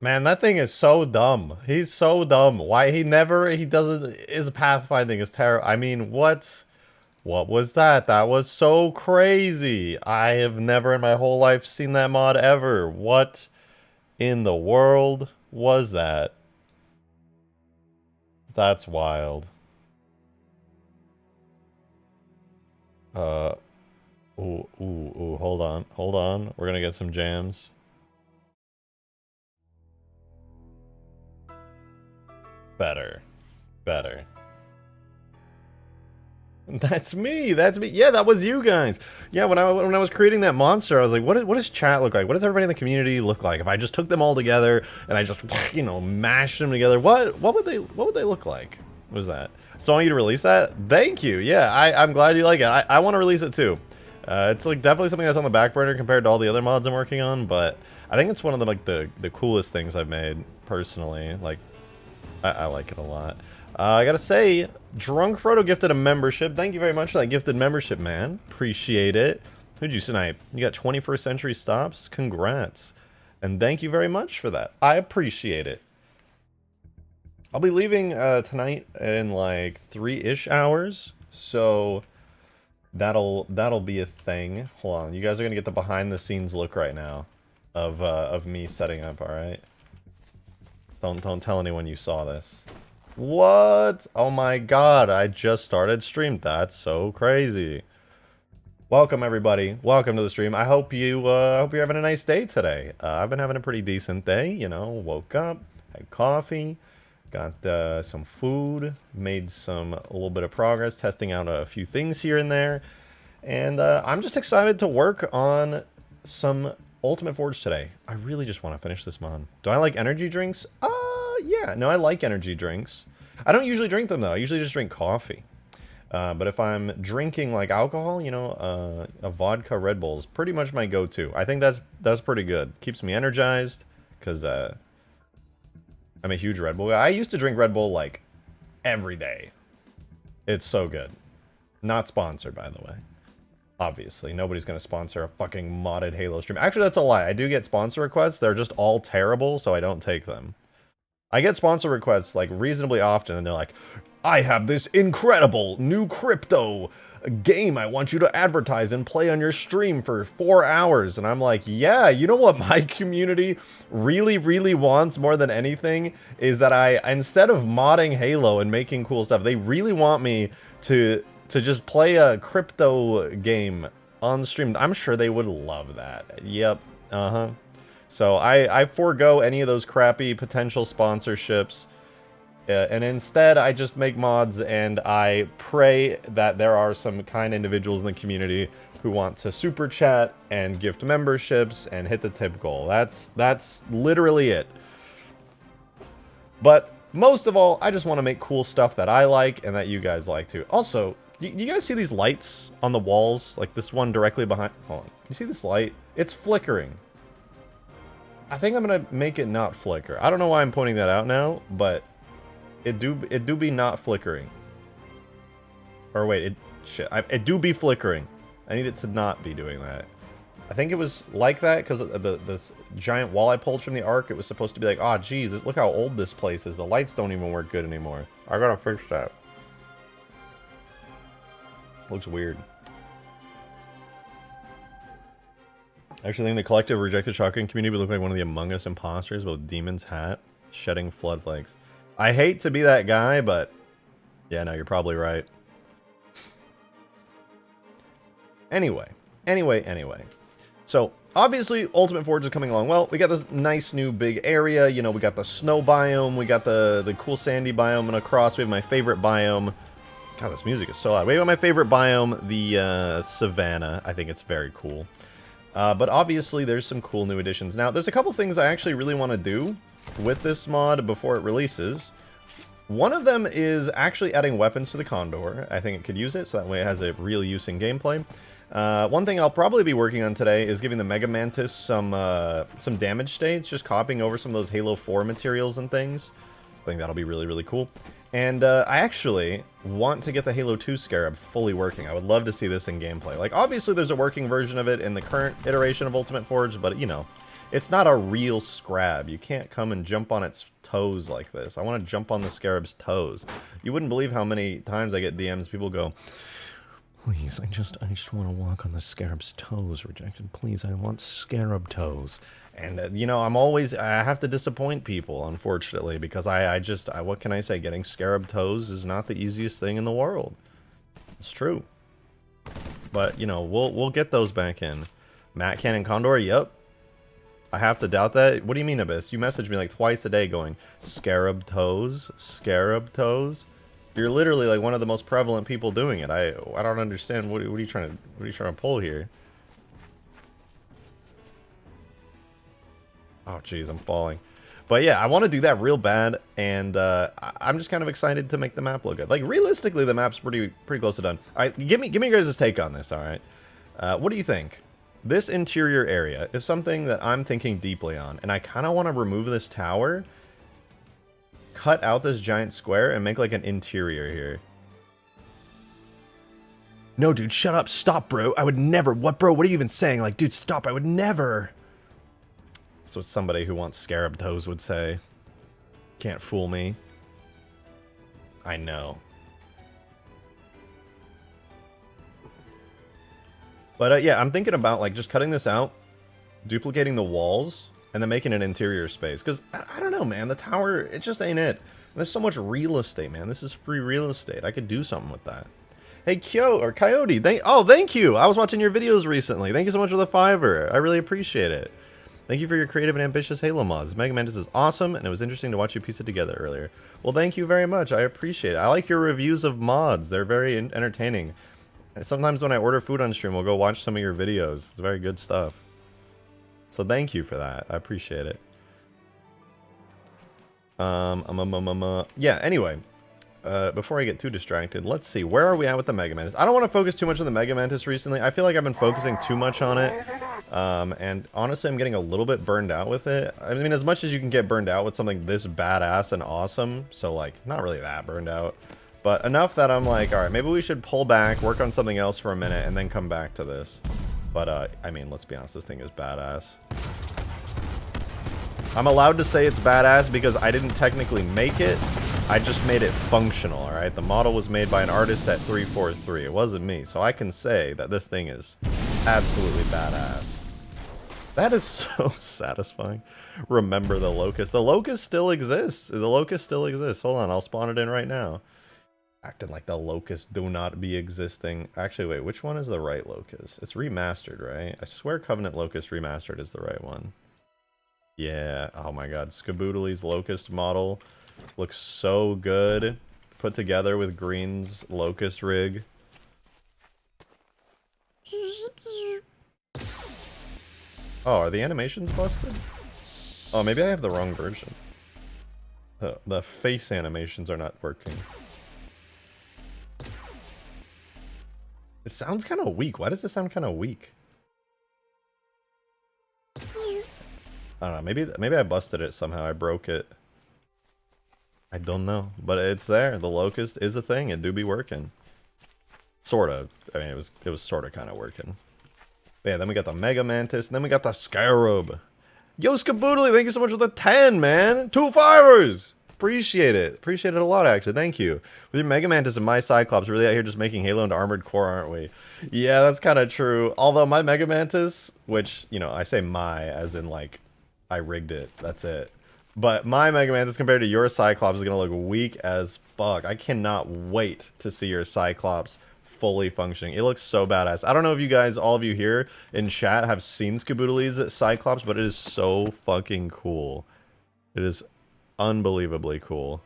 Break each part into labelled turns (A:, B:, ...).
A: Man, that thing is so dumb. He's so dumb. Why he doesn't, his pathfinding is terrible. I mean, what? What was that? That was so crazy. I have never in my whole life seen that mod ever. What in the world was that? That's wild. Uh, ooh, hold on. We're gonna get some jams. Better, better. That's me. That's me. Yeah, that was you guys. Yeah, when I was creating that monster, I was like, what does chat look like? What does everybody in the community look like if I just took them all together and I just mashed them together? What would they look like? What was that? So I want you to release that. Thank you. Yeah, I'm glad you like it. I want to release it too. It's like definitely something that's on the back burner compared to all the other mods I'm working on, but I think it's one of the coolest things I've made personally. Like I like it a lot. I gotta say, Drunk Frodo gifted a membership. Thank you very much for that gifted membership, man. Appreciate it. Who'd you snipe? You got 21st Century Stops? Congrats. And thank you very much for that. I appreciate it. I'll be leaving tonight in like 3-ish hours, so that'll be a thing. Hold on, you guys are gonna get the behind the scenes look right now of me setting up. All right. Don't tell anyone you saw this. What? Oh my god, I just started stream. That's so crazy. Welcome everybody. Welcome to the stream. I hope you're having a nice day today. I've been having a pretty decent day, you know, woke up, had coffee, got some food, made a little bit of progress, testing out a few things here and there. And I'm just excited to work on some Ultimate Forge today. I really just want to finish this mod. Do I like energy drinks? Yeah, no, I like energy drinks. I don't usually drink them, though. I usually just drink coffee. But if I'm drinking, like, alcohol, you know, a vodka Red Bull is pretty much my go-to. I think that's pretty good. Keeps me energized, because I'm a huge Red Bull guy. I used to drink Red Bull, like, every day. It's so good. Not sponsored, by the way. Obviously, nobody's going to sponsor a fucking modded Halo stream. Actually, that's a lie. I do get sponsor requests. They're just all terrible, so I don't take them. I get sponsor requests, like, reasonably often, and they're like, I have this incredible new crypto game I want you to advertise and play on your stream for 4 hours. And I'm like, yeah, you know what my community really, really wants more than anything? Is that instead of modding Halo and making cool stuff, they really want me to just play a crypto game on stream. I'm sure they would love that. Yep. Uh-huh. So I forego any of those crappy potential sponsorships, and instead I just make mods and I pray that there are some kind individuals in the community who want to super chat and gift memberships and hit the tip goal. That's literally it. But most of all, I just want to make cool stuff that I like and that you guys like too. Also, you guys see these lights on the walls? Like this one directly behind... Hold on. You see this light? It's flickering. I think I'm gonna make it not flicker. I don't know why I'm pointing that out now, but it do be not flickering. Or wait, it do be flickering. I need it to not be doing that. I think it was like that because the giant wall I pulled from the Ark, it was supposed to be like, oh geez, look how old this place is. The lights don't even work good anymore. I gotta fix that. Looks weird. I actually think the collective rejected shotgun community would look like one of the Among Us imposters with Demon's hat, shedding floodflakes. I hate to be that guy, but yeah, no, you're probably right. Anyway. So, obviously, Ultimate Forge is coming along well. We got this nice new big area. You know, we got the snow biome. We got the cool sandy biome. And across, we have my favorite biome. God, this music is so loud. We have my favorite biome, the savanna. I think it's very cool. But obviously, there's some cool new additions. Now, there's a couple things I actually really want to do with this mod before it releases. One of them is actually adding weapons to the Condor. I think it could use it, so that way it has a real use in gameplay. One thing I'll probably be working on today is giving the Mega Mantis some damage states, just copying over some of those Halo 4 materials and things. I think that'll be really, really cool. And I actually want to get the Halo 2 Scarab fully working. I would love to see this in gameplay. Like, obviously there's a working version of it in the current iteration of Ultimate Forge, but, you know, it's not a real Scarab. You can't come and jump on its toes like this. I want to jump on the Scarab's toes. You wouldn't believe how many times I get DMs, people go, please, I just want to walk on the Scarab's toes, Rejected. Please, I want Scarab toes. And, you know, I have to disappoint people, unfortunately, because what can I say? Getting Scarab toes is not the easiest thing in the world. It's true. But, you know, we'll get those back in. Mac Cannon Condor, yep. I have to doubt that. What do you mean, Abyss? You message me like twice a day going, Scarab toes? Scarab toes? You're literally like one of the most prevalent people doing it. I don't understand. What are you trying to pull here? Oh, jeez, I'm falling. But yeah, I want to do that real bad, and I'm just kind of excited to make the map look good. Like, realistically, the map's pretty close to done. All right, give me your guys' take on this, all right? What do you think? This interior area is something that I'm thinking deeply on, and I kind of want to remove this tower, cut out this giant square, and make like an interior here. No, dude, shut up. Stop, bro. I would never. What, bro? What are you even saying? Like, dude, stop. I would never. That's what somebody who wants Scarab toes would say. Can't fool me. I know. But yeah, I'm thinking about like just cutting this out, duplicating the walls, and then making an interior space. Because I don't know, man. The tower, it just ain't it. There's so much real estate, man. This is free real estate. I could do something with that. Hey, Coyote, thank you. I was watching your videos recently. Thank you so much for the $5. I really appreciate it. Thank you for your creative and ambitious Halo mods. Mega Mantis is awesome, and it was interesting to watch you piece it together earlier. Well, thank you very much. I appreciate it. I like your reviews of mods. They're very entertaining. And sometimes when I order food on stream, we'll go watch some of your videos. It's very good stuff. So thank you for that. I appreciate it. Yeah, anyway. Before I get too distracted, let's see. Where are we at with the Mega Mantis? I don't want to focus too much on the Mega Mantis recently. I feel like I've been focusing too much on it. And honestly, I'm getting a little bit burned out with it. I mean, as much as you can get burned out with something this badass and awesome. So, like, not really that burned out. But enough that I'm like, alright, maybe we should pull back, work on something else for a minute, and then come back to this. But, I mean, let's be honest, this thing is badass. I'm allowed to say it's badass because I didn't technically make it. I just made it functional, alright? The model was made by an artist at 343. It wasn't me. So I can say that this thing is absolutely badass. That is so satisfying. Remember the Locust. The Locust still exists. The Locust still exists. Hold on, I'll spawn it in right now. Acting like the Locust do not be existing. Actually, wait, which one is the right Locust? It's remastered, right? I swear Covenant Locust Remastered is the right one. Yeah, oh my god. Skaboodley's Locust model looks so good. Put together with Green's Locust rig. Oh, are the animations busted? Oh, maybe I have the wrong version. The face animations are not working. It sounds kind of weak. Why does it sound kind of weak? I don't know. Maybe I busted it somehow. I broke it. I don't know. But it's there. The Locust is a thing. It do be working. Sort of. I mean, it was sort of kind of working. But yeah, then we got the Mega Mantis. And then we got the Scarab. Yo, Skaboodley, thank you so much for the 10, man. 2 5ers. Appreciate it. Appreciate it a lot, actually. Thank you. With your Mega Mantis and my Cyclops, we're really out here just making Halo into Armored Core, aren't we? Yeah, that's kind of true. Although my Mega Mantis, which, you know, I say my as in, like, I rigged it. That's it. But my Mega Mantis compared to your Cyclops is going to look weak as fuck. I cannot wait to see your Cyclops fully functioning. It looks so badass. I don't know if you guys, all of you here in chat, have seen Skaboodley's Cyclops, but it is so fucking cool. It is unbelievably cool.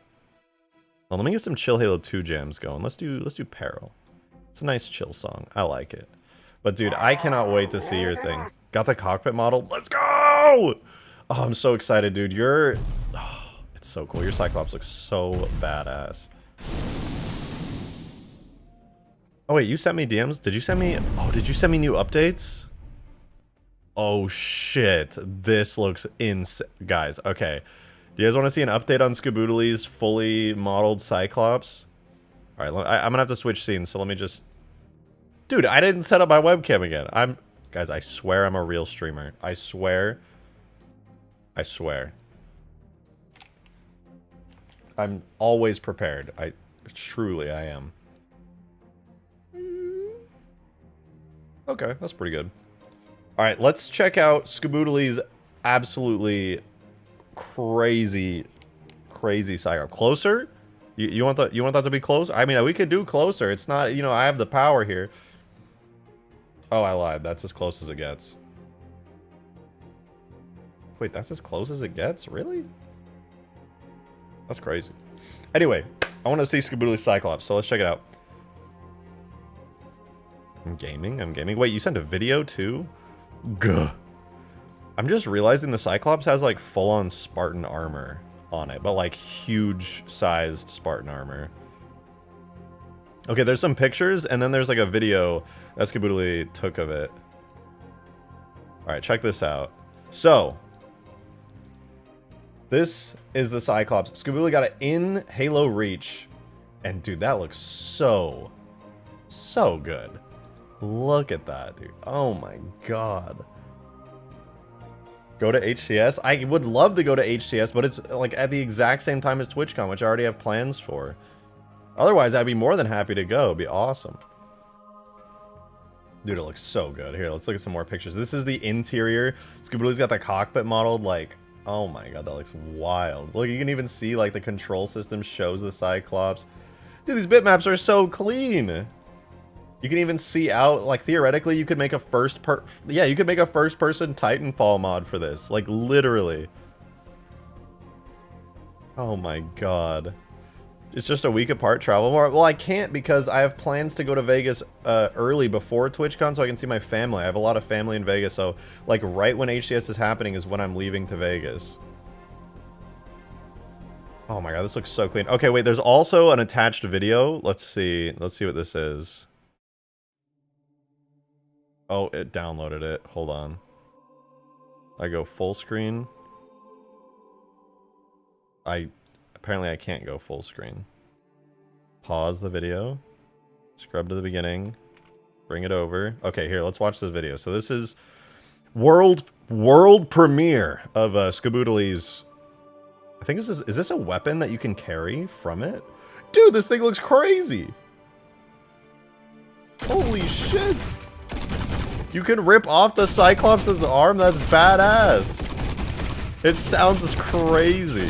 A: Well, let me get some chill Halo 2 jams going. Let's do Peril. It's a nice chill song. I like it. But dude, I cannot wait to see your thing. Got the cockpit model? Let's go! Oh, I'm so excited, dude. It's so cool. Your Cyclops looks so badass. Oh wait, you sent me DMs? Did you send me... Oh, did you send me new updates? Oh shit. This looks insane. Guys, okay. Do you guys want to see an update on Skaboodley's fully modeled Cyclops? All right, I'm gonna have to switch scenes, so let me just... Dude, I didn't set up my webcam again. Guys, I swear I'm a real streamer. I swear. I swear. I'm always prepared. Truly, I am. Okay, that's pretty good. All right, let's check out Skaboodley's absolutely crazy Cyclops. Closer? You want that to be closer? I mean, we could do closer. It's not, you know, I have the power here. Oh, I lied. That's as close as it gets. Wait, that's as close as it gets? Really? That's crazy. Anyway, I want to see Skaboodley Cyclops, so let's check it out. I'm gaming. Wait, you sent a video too? Gah. I'm just realizing the Cyclops has like full-on Spartan armor on it, but like huge-sized Spartan armor. Okay, there's some pictures, and then there's like a video that Skaboodley took of it. Alright, check this out. So, this is the Cyclops. Skaboodley got it in Halo Reach. And dude, that looks so good. Look at that, dude. Oh my god. Go to HCS? I would love to go to HCS, but it's like at the exact same time as TwitchCon, which I already have plans for. Otherwise, I'd be more than happy to go. It'd be awesome. Dude, it looks so good. Here, let's look at some more pictures. This is the interior. Skaboodley's got the cockpit modeled. Like, oh my god, that looks wild. Look, you can even see, like, the control system shows the Cyclops. Dude, these bitmaps are so clean. You can even see out, like, theoretically, you could make a first-person Titanfall mod for this. Like, literally. Oh my god. It's just a week apart, travel more. Well, I can't because I have plans to go to Vegas early before TwitchCon so I can see my family. I have a lot of family in Vegas, so like right when HCS is happening is when I'm leaving to Vegas. Oh my god, this looks so clean. Okay, wait, there's also an attached video. Let's see what this is. Oh, it downloaded it. Hold on. I go full screen. Apparently I can't go full screen. Pause the video. Scrub to the beginning. Bring it over. Okay, here, let's watch this video. So this is world premiere of Skaboodley's... I think is this a weapon that you can carry from it? Dude, this thing looks crazy! Holy shit! You can rip off the Cyclops' arm? That's badass! It sounds crazy.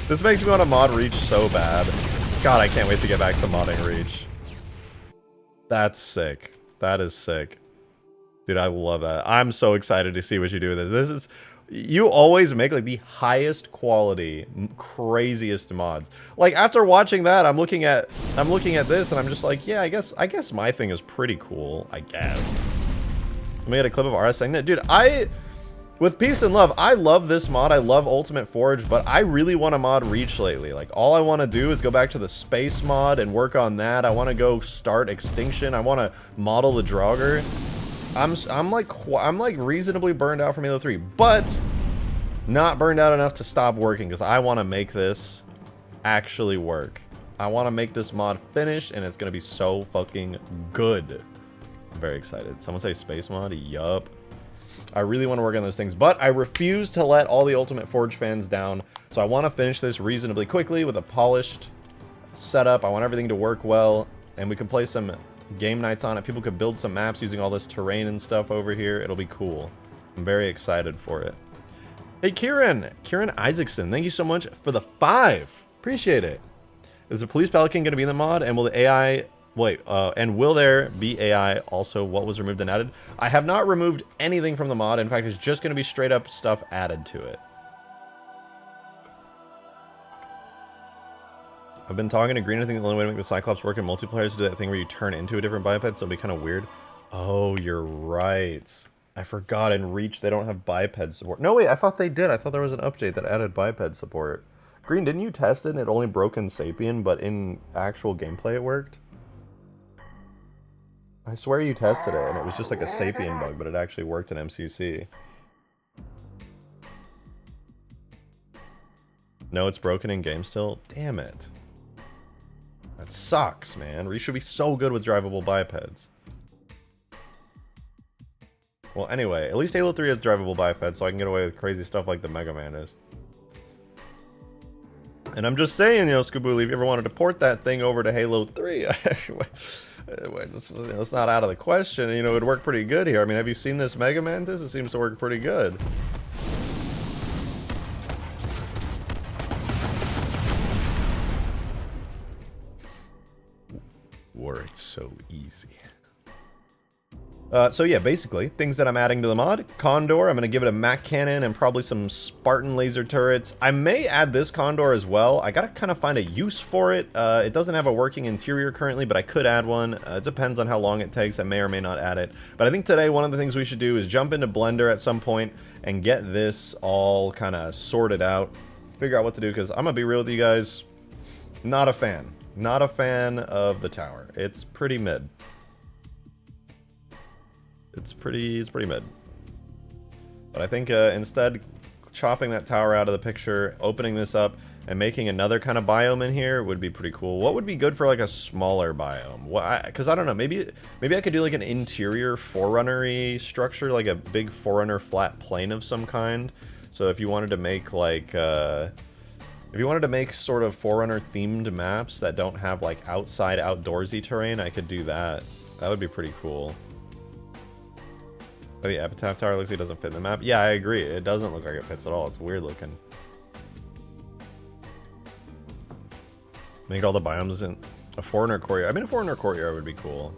A: This makes me want to mod Reach so bad. God, I can't wait to get back to modding Reach. That's sick. That is sick. Dude, I love that. I'm so excited to see what you do with this. This is... You always make, like, the highest quality, craziest mods. Like, after watching that, I'm looking at this, and I'm just like, yeah, I guess my thing is pretty cool, I guess. Let me get a clip of RS saying that. Dude, with peace and love, I love this mod. I love Ultimate Forge, but I really want to mod Reach lately. Like, all I want to do is go back to the space mod and work on that. I want to go start Extinction. I want to model the Draugr. I'm like reasonably burned out from Halo 3, but not burned out enough to stop working because I want to make this actually work. I want to make this mod finish, and it's going to be so fucking good. I'm very excited. Someone say space mod? Yup. I really want to work on those things, but I refuse to let all the Ultimate Forge fans down, so I want to finish this reasonably quickly with a polished setup. I want everything to work well, and we can play some game nights on it. People could build some maps using all this terrain and stuff over here. It'll be cool. I'm very excited for it. Hey, Kieran Isaacson, thank you so much for the 5. Appreciate it. Is the police pelican going to be in the mod, and will the AI... Wait, and will there be AI also what was removed and added? I have not removed anything from the mod. In fact, it's just going to be straight up stuff added to it. I've been talking to Green. I think the only way to make the Cyclops work in multiplayer is to do that thing where you turn into a different biped, so it'll be kind of weird. Oh, you're right. I forgot in Reach they don't have biped support. No, wait, I thought they did. I thought there was an update that added biped support. Green, didn't you test it and it only broke in Sapien, but in actual gameplay it worked? I swear you tested it, and it was just like a Sapien bug, but it actually worked in MCC. No, it's broken in game still. Damn it. That sucks, man. We should be so good with drivable bipeds. Well, anyway, at least Halo 3 has drivable bipeds, so I can get away with crazy stuff like the Mega Mantis. And I'm just saying, you know, Skabooli, if you ever wanted to port that thing over to Halo 3, it's not out of the question. You know, it would work pretty good here. I mean, have you seen this Mega Mantis? It seems to work pretty good. Were it so easy. So yeah, basically, things that I'm adding to the mod. Condor, I'm going to give it a Mac Cannon and probably some Spartan laser turrets. I may add this Condor as well. I got to kind of find a use for it. It doesn't have a working interior currently, but I could add one. It depends on how long it takes. I may or may not add it. But I think today one of the things we should do is jump into Blender at some point and get this all kind of sorted out. Figure out what to do, because I'm going to be real with you guys. Not a fan. Not a fan of the tower. It's pretty mid. It's pretty mid. But I think instead, chopping that tower out of the picture, opening this up, and making another kind of biome in here would be pretty cool. What would be good for like a smaller biome? Because I don't know, maybe I could do like an interior Forerunner-y structure, like a big Forerunner flat plane of some kind. So if you wanted to make like, if you wanted to make sort of Forerunner themed maps that don't have like outside outdoorsy terrain, I could do that. That would be pretty cool. Oh, the Epitaph Tower looks like it doesn't fit in the map. Yeah, I agree. It doesn't look like it fits at all. It's weird looking. Make all the biomes in a Forerunner courtyard. I mean, a Forerunner courtyard would be cool.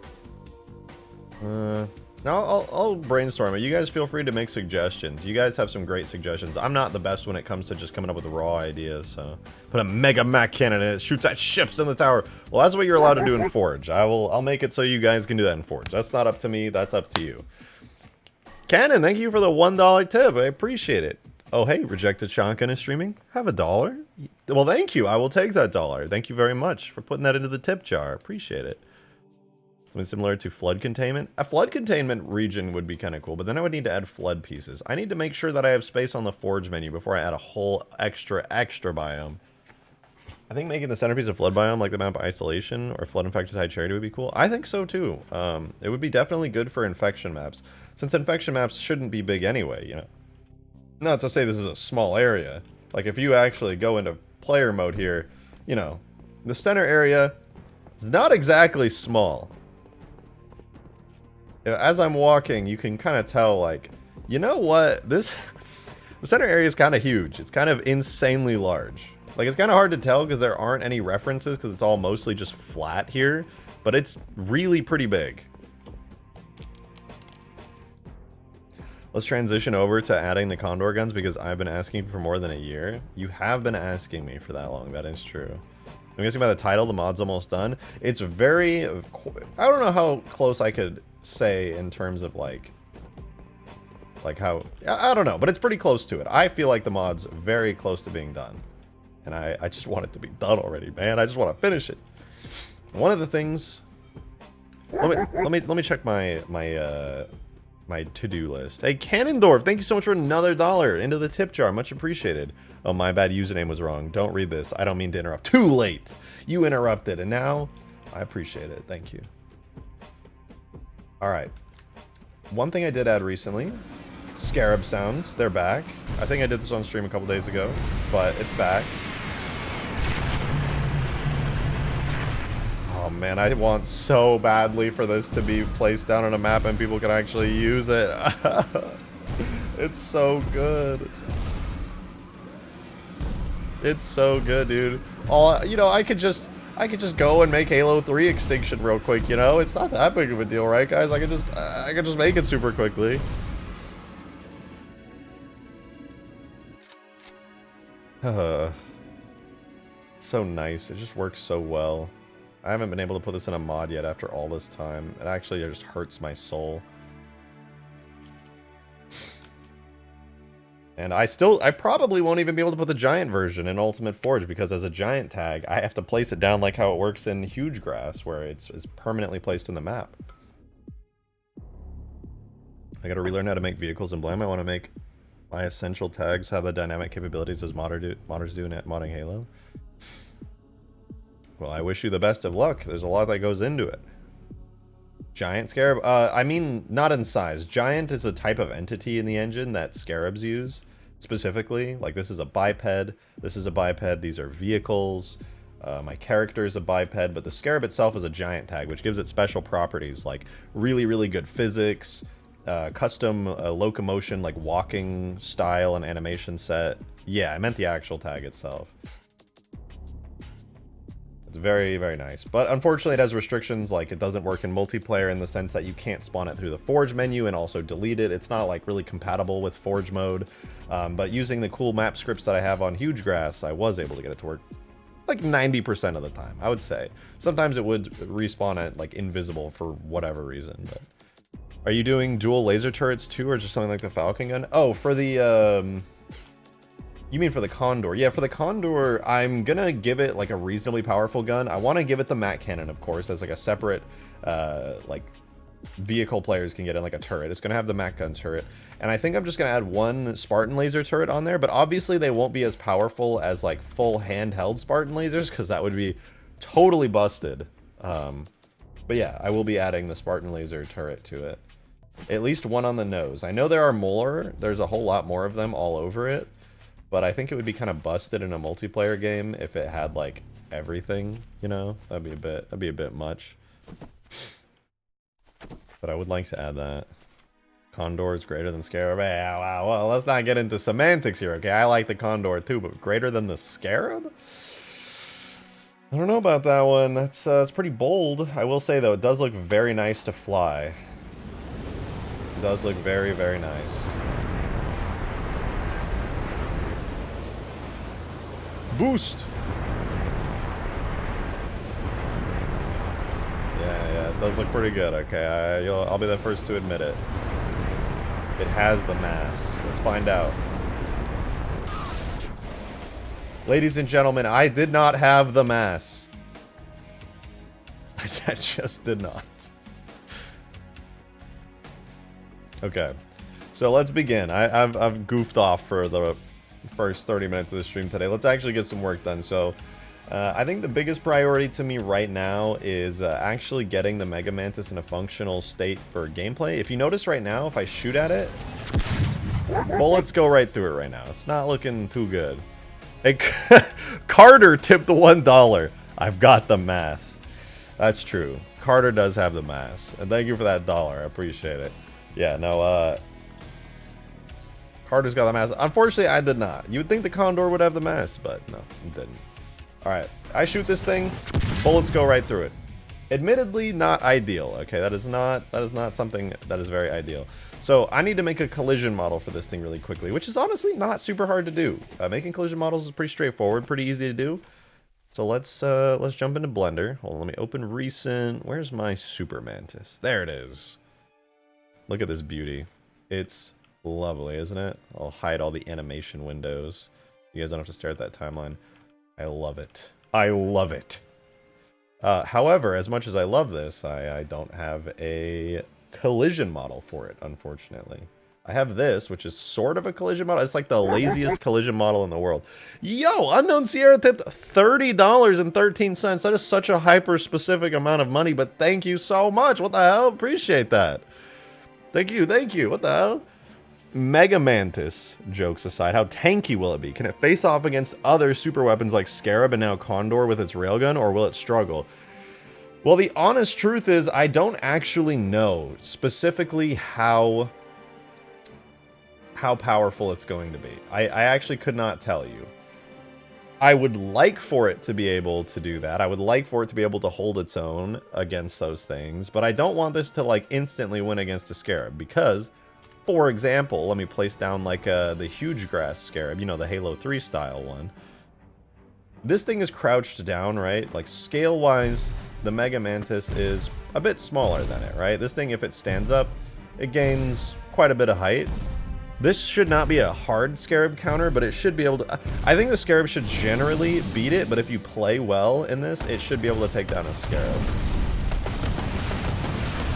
A: Now I'll brainstorm it. You guys feel free to make suggestions. You guys have some great suggestions. I'm not the best when it comes to just coming up with raw ideas, so put a Mega Mac Cannon and it shoots at ships in the tower. Well, that's what you're allowed to do in Forge. I'll make it so you guys can do that in Forge. That's not up to me. That's up to you. Cannon, thank you for the $1 tip. I appreciate it. Oh, hey, Rejected Shotgun is streaming. Have $1. Well, thank you. I will take that $1. Thank you very much for putting that into the tip jar. Appreciate it. Something similar to flood containment. A flood containment region would be kind of cool, but then I would need to add flood pieces. I need to make sure that I have space on the Forge menu before I add a whole extra biome. I think making the centerpiece a flood biome like the map Isolation or Flood Infected High Charity would be cool. I think so too. It would be definitely good for infection maps, since infection maps shouldn't be big anyway, you know. Not to say this is a small area. Like if you actually go into player mode here, you know, the center area is not exactly small. As I'm walking, you can kind of tell, like, you know what, the center area is kind of huge. It's kind of insanely large. Like, it's kind of hard to tell because there aren't any references because it's all mostly just flat here, but it's really pretty big. Let's transition over to adding the Condor guns because I've been asking for more than a year. You have been asking me for that long, that is true. I'm guessing by the title, the mod's almost done. It's very, I don't know how close I could say in terms of like how, I don't know, but it's pretty close to it. I feel like the mod's very close to being done. And I just want it to be done already, man. I just want to finish it. One of the things, let me check my to-do list. Hey, Cannondorf, thank you so much for another $1 into the tip jar. Much appreciated. Oh, my bad, username was wrong. Don't read this. I don't mean to interrupt. Too late. You interrupted, and now I appreciate it. Thank you. All right. One thing I did add recently, Scarab sounds. They're back. I think I did this on stream a couple days ago, but it's back. Oh man, I want so badly for this to be placed down on a map and people can actually use it. It's so good. It's so good, dude. You know, I could just go and make Halo 3 Extinction real quick, you know? It's not that big of a deal, right, guys? I could just make it super quickly. So nice. It just works so well. I haven't been able to put this in a mod yet after all this time. It actually just hurts my soul. And I probably won't even be able to put the giant version in Ultimate Forge because as a giant tag, I have to place it down like how it works in Huge Grass, where it's permanently placed in the map. I gotta relearn how to make vehicles in Blam. I want to make My essential tags have the dynamic capabilities as modders do in modding Halo. Well, I wish you the best of luck. There's a lot that goes into it. Giant Scarab? I mean, not in size. Giant is a type of entity in the engine that Scarabs use, specifically. Like, this is a biped, this is a biped, these are vehicles. My character is a biped, but the Scarab itself is a giant tag, which gives it special properties, like really, really good physics, custom locomotion, like walking style and animation set. Yeah, I meant the actual tag itself. It's very, very nice. But unfortunately, it has restrictions, like it doesn't work in multiplayer in the sense that you can't spawn it through the Forge menu and also delete it. It's not like really compatible with Forge mode. But using the cool map scripts that I have on Huge Grass, I was able to get it to work like 90% of the time, I would say. Sometimes it would respawn at like invisible for whatever reason. But are you doing dual laser turrets too, or just something like the Falcon gun? Oh, for the you mean for the Condor? Yeah, for the Condor, I'm gonna give it like a reasonably powerful gun. I want to give it the Mac Cannon, of course, as like a separate, like vehicle players can get in like a turret. It's gonna have the Mac gun turret, and I think I'm just gonna add one Spartan laser turret on there. But obviously, they won't be as powerful as like full handheld Spartan lasers, because that would be totally busted. But yeah, I will be adding the Spartan laser turret to it. At least one on the nose. I know there are more. There's a whole lot more of them all over it. But I think it would be kind of busted in a multiplayer game if it had like everything, you know? That'd be a bit much. But I would like to add that. Condor is greater than Scarab. Yeah, well, let's not get into semantics here, okay? I like the Condor too, but greater than the Scarab? I don't know about that one. That's it's pretty bold. I will say though, it does look very nice to fly. It does look very, very nice. Boost! Yeah, it does look pretty good, okay? I'll be the first to admit it. It has the mass. Let's find out. Ladies and gentlemen, I did not have the mass. I just did not. Okay, so let's begin. I've goofed off for the first 30 minutes of the stream today. Let's actually get some work done. So I think the biggest priority to me right now is actually getting the Mega Mantis in a functional state for gameplay. If you notice right now, if I shoot at it, bullets go right through it right now. It's not looking too good. Hey, Carter tipped the $1. I've got the mass. That's true. Carter does have the mass. And thank you for that $1. I appreciate it. Yeah, no, Carter's got the mass. Unfortunately, I did not. You would think the Condor would have the mass, but no, it didn't. Alright, I shoot this thing, bullets go right through it. Admittedly, not ideal, okay? That is not something that is very ideal. So, I need to make a collision model for this thing really quickly, which is honestly not super hard to do. Making collision models is pretty straightforward, pretty easy to do. So let's jump into Blender. Hold on, let me open recent. Where's my Super Mantis? There it is. Look at this beauty. It's lovely, isn't it? I'll hide all the animation windows. You guys don't have to stare at that timeline. I love it. I love it. However, as much as I love this, I don't have a collision model for it, unfortunately. I have this, which is sort of a collision model. It's like the laziest collision model in the world. Yo, Unknown Sierra tipped $30.13. That is such a hyper-specific amount of money, but thank you so much. What the hell? Appreciate that. Thank you, thank you. What the hell? Mega Mantis, jokes aside, how tanky will it be? Can it face off against other super weapons like Scarab and now Condor with its railgun, or will it struggle? Well, the honest truth is, I don't actually know specifically how powerful it's going to be. I actually could not tell you. I would like for it to be able to do that. I would like for it to be able to hold its own against those things, but I don't want this to like instantly win against a Scarab, because for example, let me place down like the Huge Grass Scarab, you know, the Halo 3 style one. This thing is crouched down, right? Like scale-wise, the Mega Mantis is a bit smaller than it, right? This thing, if it stands up, it gains quite a bit of height. This should not be a hard Scarab counter, but it should be able to... I think the Scarab should generally beat it, but if you play well in this, it should be able to take down a Scarab.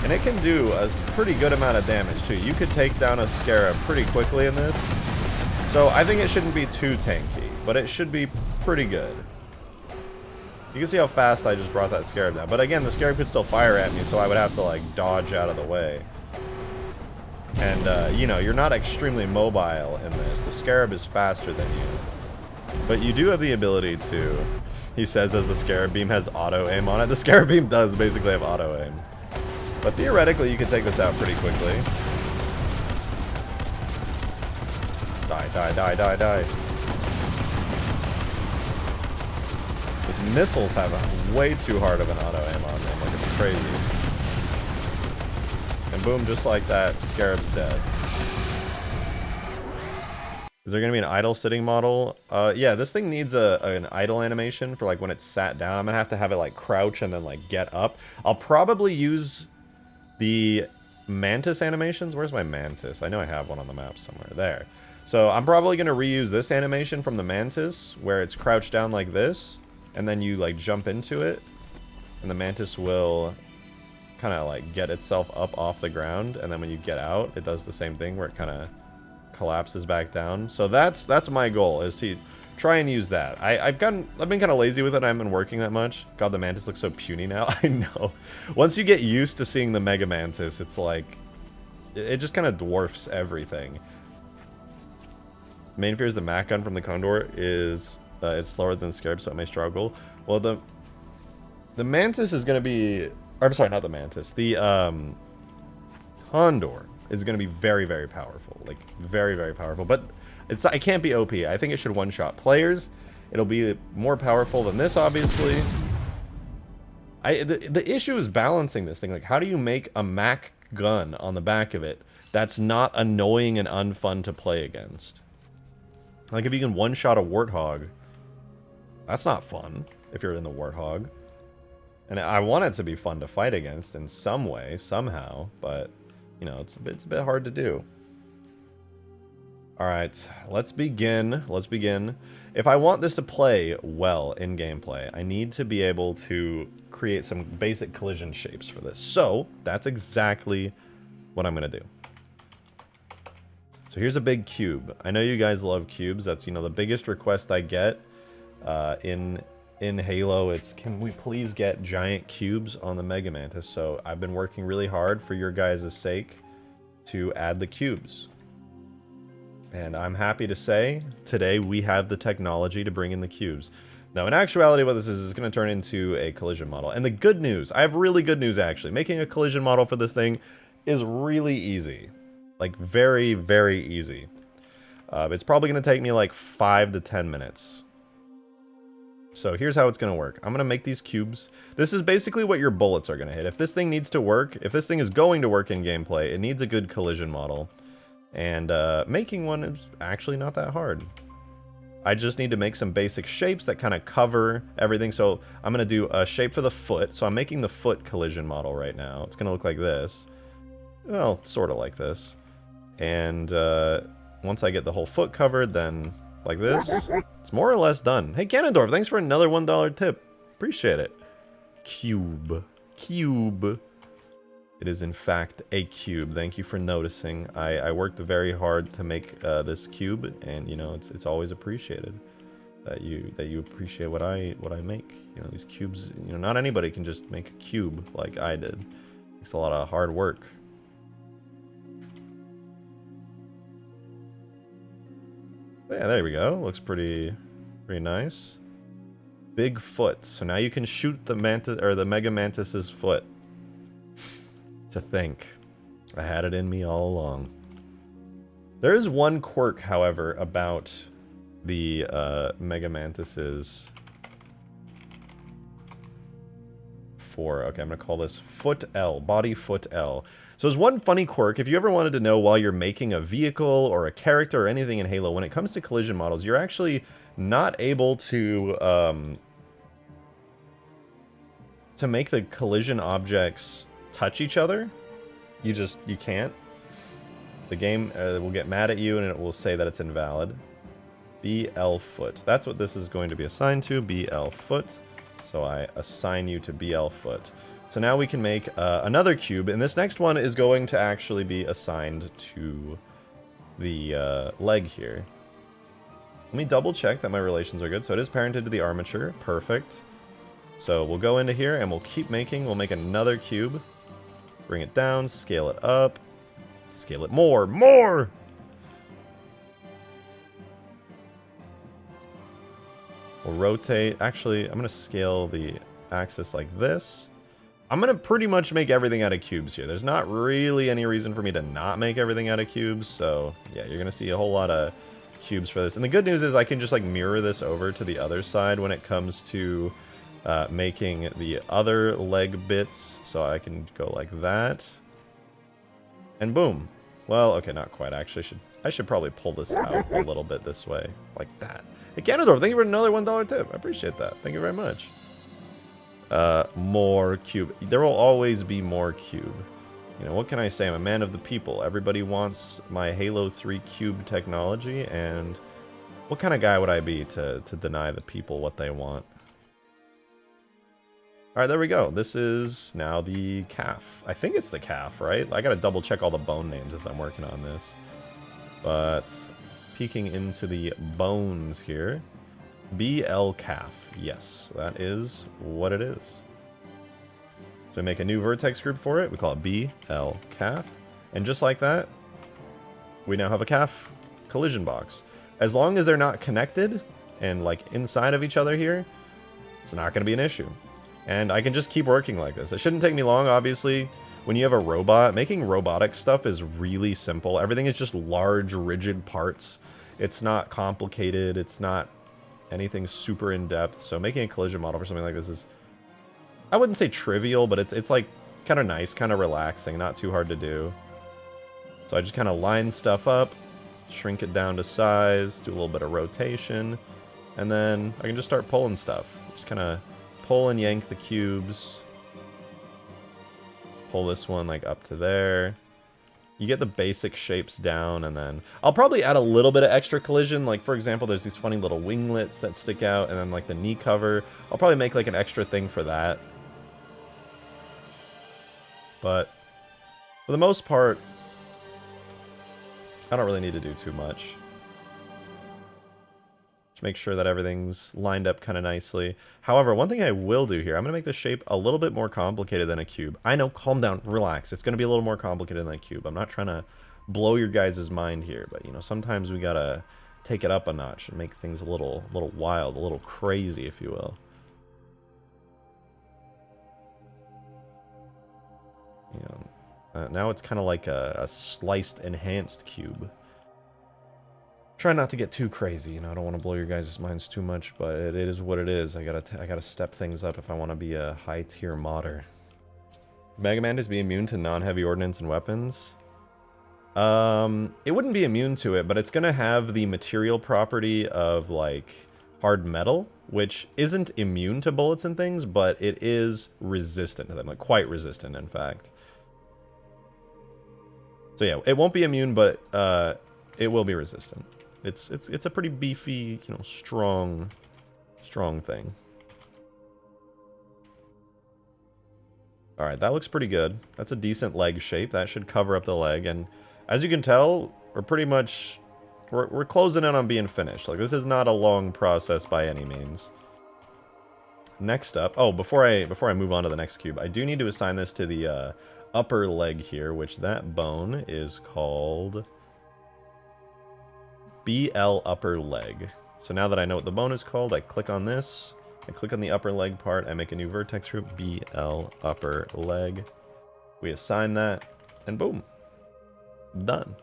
A: And it can do a pretty good amount of damage, too. You could take down a Scarab pretty quickly in this. So I think it shouldn't be too tanky, but it should be pretty good. You can see how fast I just brought that Scarab down. But again, the Scarab could still fire at me, so I would have to, like, dodge out of the way. And, you know, you're not extremely mobile in this. The Scarab is faster than you. But you do have the ability to, he says, as the Scarab Beam has auto-aim on it. The Scarab Beam does basically have auto-aim. But theoretically, you could take this out pretty quickly. Die, die, die, die, die. These missiles have way too hard of an auto-aim on them. Like, it's crazy. And boom, just like that, Scarab's dead. Is there going to be an idle sitting model? Yeah, this thing needs an idle animation for, like, when it's sat down. I'm going to have it, like, crouch and then, like, get up. I'll probably use the Mantis animations. Where's my Mantis? I know I have one on the map somewhere. There. So I'm probably going to reuse this animation from the Mantis, where it's crouched down like this, and then you, like, jump into it, and the Mantis will kind of, like, get itself up off the ground, and then when you get out, it does the same thing where it kind of collapses back down. So that's my goal, is to try and use that. I've been kind of lazy with it. I haven't been working that much. God, the Mantis looks so puny now. I know. Once you get used to seeing the Mega Mantis, it's like it just kind of dwarfs everything. Main fear is the Mac gun from the Condor is it's slower than the Scarab, so it may struggle. Well, the Mantis is going to be, or I'm sorry, not the Mantis. The Condor is going to be very, very powerful. Like, very, very powerful. But it can't be OP. I think it should one-shot players. It'll be more powerful than this, obviously. The issue is balancing this thing. Like, how do you make a Mac gun on the back of it that's not annoying and unfun to play against? Like, if you can one-shot a Warthog, that's not fun if you're in the Warthog. And I want it to be fun to fight against in some way, somehow, but, you know, it's a bit hard to do. Alright, let's begin. Let's begin. If I want this to play well in gameplay, I need to be able to create some basic collision shapes for this. So, that's exactly what I'm going to do. So here's a big cube. I know you guys love cubes. That's, you know, the biggest request I get in Halo. It's, can we please get giant cubes on the Mega Mantis? So I've been working really hard for your guys' sake to add the cubes. And I'm happy to say, today we have the technology to bring in the cubes. Now, in actuality, what this is going to turn into a collision model. And the good news, I have really good news, actually. Making a collision model for this thing is really easy. Like, very, very easy. It's probably going to take me like 5 to 10 minutes. So here's how it's going to work. I'm going to make these cubes. This is basically what your bullets are going to hit. If this thing needs to work, if this thing is going to work in gameplay, it needs a good collision model. And making one is actually not that hard. I just need to make some basic shapes that kind of cover everything. So I'm going to do a shape for the foot. So I'm making the foot collision model right now. It's going to look like this. Well, sort of like this. And once I get the whole foot covered, then like this, it's more or less done. Hey, Ganondorf, thanks for another $1 tip. Appreciate it. Cube. Cube. It is, in fact, a cube. Thank you for noticing. I worked very hard to make this cube, and, you know, it's always appreciated that you appreciate what I make. You know, these cubes, you know, not anybody can just make a cube like I did. It takes a lot of hard work. Yeah, there we go. Looks pretty nice. Big foot. So now you can shoot the Mantis, or the Mega Mantis's foot. To think. I had it in me all along. There is one quirk, however, about the Mega Mantis's okay, I'm going to call this foot L, body foot L. So there's one funny quirk. If you ever wanted to know while you're making a vehicle or a character or anything in Halo, when it comes to collision models, you're actually not able to make the collision objects touch each other. You can't. The game will get mad at you and it will say that it's invalid. BL foot. That's what this is going to be assigned to, BL foot. So I assign you to BL foot. So now we can make another cube, and this next one is going to actually be assigned to the leg here. Let me double check that my relations are good. So it is parented to the armature. Perfect. So we'll go into here and we'll keep making. We'll make another cube. Bring it down, scale it up. Scale it more, more! We'll rotate. Actually, I'm going to scale the axis like this. I'm going to pretty much make everything out of cubes here. There's not really any reason for me to not make everything out of cubes. So, yeah, you're going to see a whole lot of cubes for this. And the good news is I can just, like, mirror this over to the other side when it comes to making the other leg bits. So I can go like that. And boom. Well, okay, not quite. Actually, I should probably pull this out a little bit this way. Like that. Hey, Ganondorf, thank you for another $1 tip. I appreciate that. Thank you very much. More cube. There will always be more cube. You know, what can I say? I'm a man of the people. Everybody wants my Halo 3 cube technology, and what kind of guy would I be to deny the people what they want? Alright, there we go. This is now the calf. I think it's the calf, right? I gotta double check all the bone names as I'm working on this. But peeking into the bones here. BL calf. Yes, that is what it is. So we make a new vertex group for it. We call it BL calf. And just like that, we now have a calf collision box. As long as they're not connected and like inside of each other here, it's not going to be an issue. And I can just keep working like this. It shouldn't take me long, obviously. When you have a robot, making robotic stuff is really simple. Everything is just large, rigid parts. It's not complicated. It's not anything super in-depth. So making a collision model for something like this is, I wouldn't say trivial, but it's like kind of nice, kind of relaxing, not too hard to do. So I just kind of line stuff up, shrink it down to size, do a little bit of rotation, and then I can just start pulling stuff. Just kind of pull and yank the cubes. Pull this one like up to there. You get the basic shapes down, and then I'll probably add a little bit of extra collision. Like, for example, there's these funny little winglets that stick out, and then like the knee cover. I'll probably make like an extra thing for that. But for the most part, I don't really need to do too much. Just make sure that everything's lined up kind of nicely. However, one thing I will do here, I'm going to make this shape a little bit more complicated than a cube. I know, calm down, relax. It's going to be a little more complicated than a cube. I'm not trying to blow your guys' mind here, but, you know, sometimes we got to take it up a notch and make things a little wild, a little crazy, if you will. You know, now it's kind of like a sliced, enhanced cube. Try not to get too crazy, you know. I don't want to blow your guys' minds too much, but it is what it is. I gotta step things up if I want to be a high tier modder. Mega Man is be immune to non-heavy ordnance and weapons. It wouldn't be immune to it, but it's gonna have the material property of like hard metal, which isn't immune to bullets and things, but it is resistant to them, like quite resistant, in fact. So yeah, it won't be immune, but it will be resistant. It's a pretty beefy, you know, strong thing. All right, that looks pretty good. That's a decent leg shape. That should cover up the leg. And as you can tell, we're pretty much we're closing in on being finished. Like, this is not a long process by any means. Next up, oh, before I move on to the next cube, I do need to assign this to the upper leg here, which that bone is called BL upper leg. So now that I know what the bone is called, I click on this, I click on the upper leg part, I make a new vertex group, BL upper leg. We assign that, and boom. Done.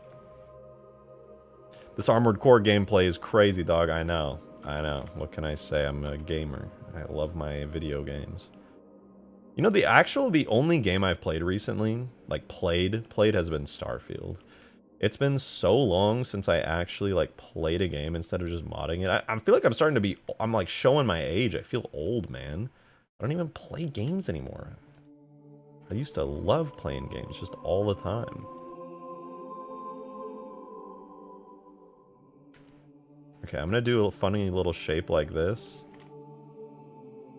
A: This Armored Core gameplay is crazy, dog. I know. What can I say? I'm a gamer. I love my video games. You know, the only game I've played recently, like played has been Starfield. It's been so long since I actually like played a game instead of just modding it. I feel like I'm starting to be, I'm like showing my age. I feel old, man. I don't even play games anymore. I used to love playing games just all the time. Okay, I'm gonna do a funny little shape like this.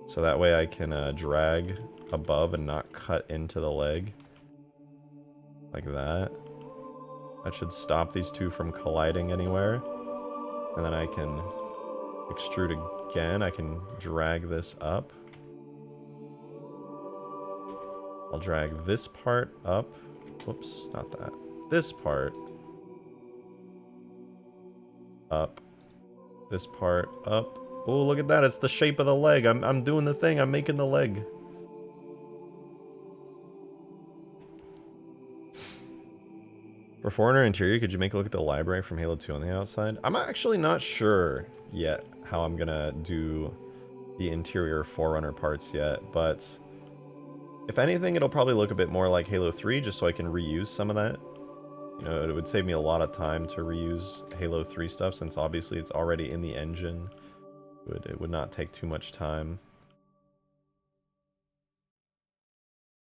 A: So that way I can drag above and not cut into the leg. Like that. That should stop these two from colliding anywhere. And then I can Extrude again. I can drag this up. I'll drag this part up. Whoops, not that. This part up. This part up. Oh, look at that. It's the shape of the leg. I'm doing the thing. I'm making the leg. For foreigner interior, could you make a look at the library from Halo 2 on the outside? I'm actually not sure yet how I'm gonna do the interior Forerunner parts yet, but if anything, it'll probably look a bit more like Halo 3, just so I can reuse some of that. You know, it would save me a lot of time to reuse Halo 3 stuff, since obviously it's already in the engine. It would not take too much time.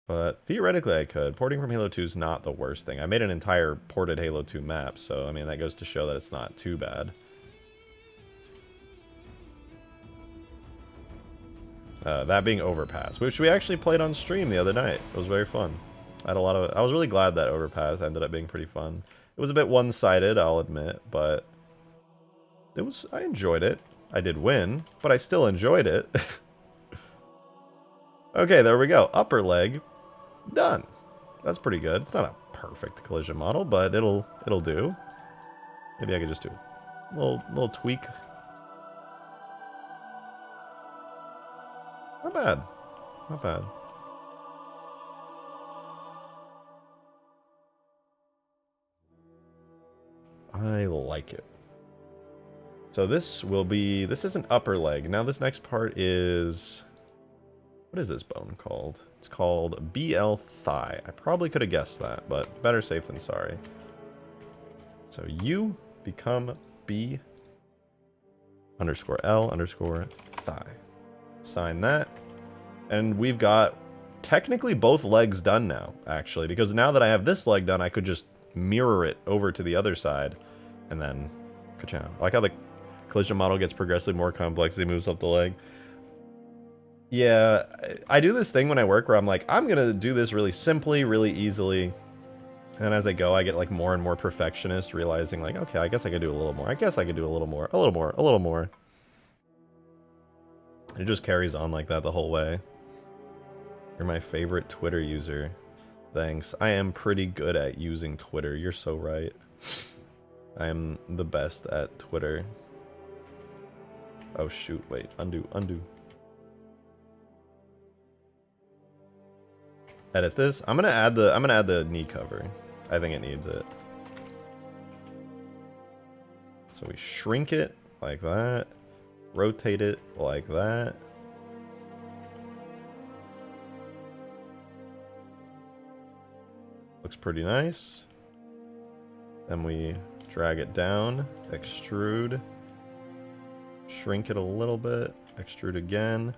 A: But theoretically I could. Porting from Halo 2 is not the worst thing. I made an entire ported Halo 2 map, so I mean that goes to show that it's not too bad. That being Overpass, which we actually played on stream the other night. It was very fun. I was really glad that Overpass ended up being pretty fun. It was a bit one-sided, I'll admit, but I enjoyed it. I did win, but I still enjoyed it. Okay, there we go. Upper leg. Done. That's pretty good. It's not a perfect collision model, but it'll do. Maybe I could just do a little tweak. Not bad. Not bad. I like it. So this isn't upper leg. Now this next part is, what is this bone called? It's called BL thigh. I probably could have guessed that, but better safe than sorry. So you become B _L thigh. Sign that. And we've got technically both legs done now, actually, because now that I have this leg done, I could just mirror it over to the other side and then ka-chow. I like how the collision model gets progressively more complex as he moves up the leg. Yeah, I do this thing when I work where I'm like, I'm gonna do this really simply, really easily. And as I go, I get like more and more perfectionist, realizing like, okay, I guess I could do a little more. I guess I could do a little more, a little more, a little more. It just carries on like that the whole way. You're my favorite Twitter user. Thanks. I am pretty good at using Twitter. You're so right. I am the best at Twitter. Oh shoot, wait. Undo. Edit this. I'm gonna add the knee cover. I think it needs it. So we shrink it like that. Rotate it like that. Looks pretty nice. Then we drag it down, extrude, shrink it a little bit, extrude again.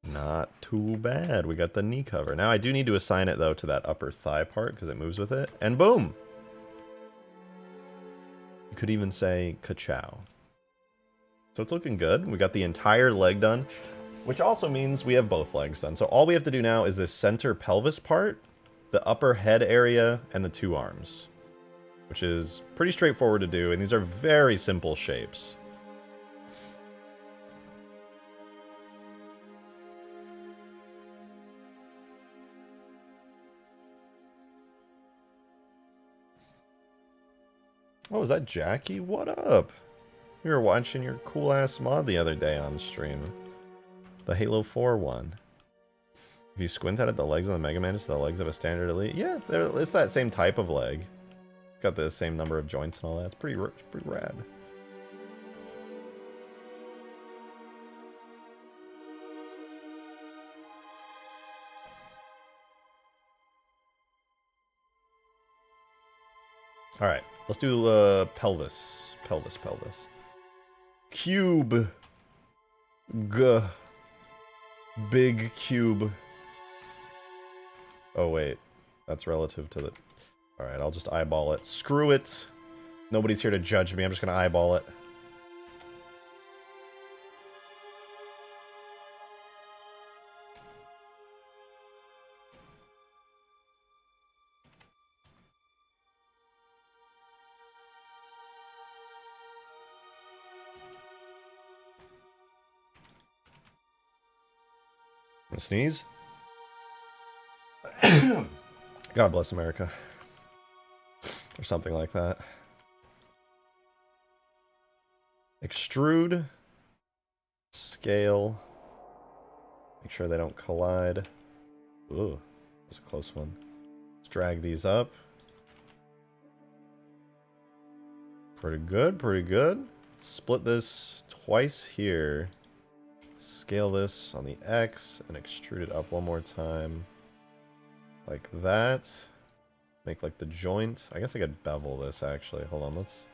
A: Not too bad. We got the knee cover. Now I do need to assign it though to that upper thigh part because it moves with it. And boom! You could even say ka-chow. So it's looking good. We got the entire leg done, which also means we have both legs done. So all we have to do now is this center pelvis part, the upper head area, and the two arms, which is pretty straightforward to do. And these are very simple shapes. Oh, is that Jackie? What up? We were watching your cool-ass mod the other day on stream. The Halo 4 one. If you squint at it, the legs on the Mega Mantis are the legs of a standard Elite. Yeah, it's that same type of leg. Got the same number of joints and all that. It's pretty rad. Alright, let's do pelvis. Pelvis. Cube. Big cube. Oh wait, that's relative to the... Alright, I'll just eyeball it. Screw it. Nobody's here to judge me, I'm just gonna eyeball it. Sneeze. God bless America. Or something like that. Extrude. Scale. Make sure they don't collide. Ooh, that was a close one. Let's drag these up. Pretty good, pretty good. Split this twice here. Scale this on the X and extrude it up one more time. Like that. Make like the joint. I guess I could bevel this actually. Hold on, let's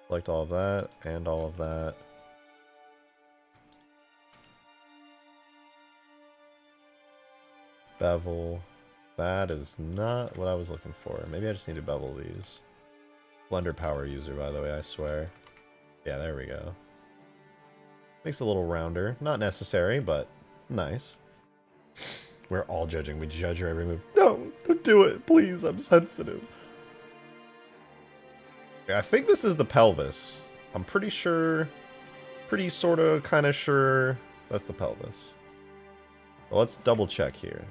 A: select all of that and all of that. Bevel. That is not what I was looking for. Maybe I just need to bevel these. Blender power user, by the way, I swear. Yeah, there we go. Makes it a little rounder. Not necessary, but nice. We're all judging. We judge your every move. No, don't do it. Please, I'm sensitive. Yeah, I think this is the pelvis. I'm pretty sure. Pretty sorta, kinda sure that's the pelvis. Well, let's double check here.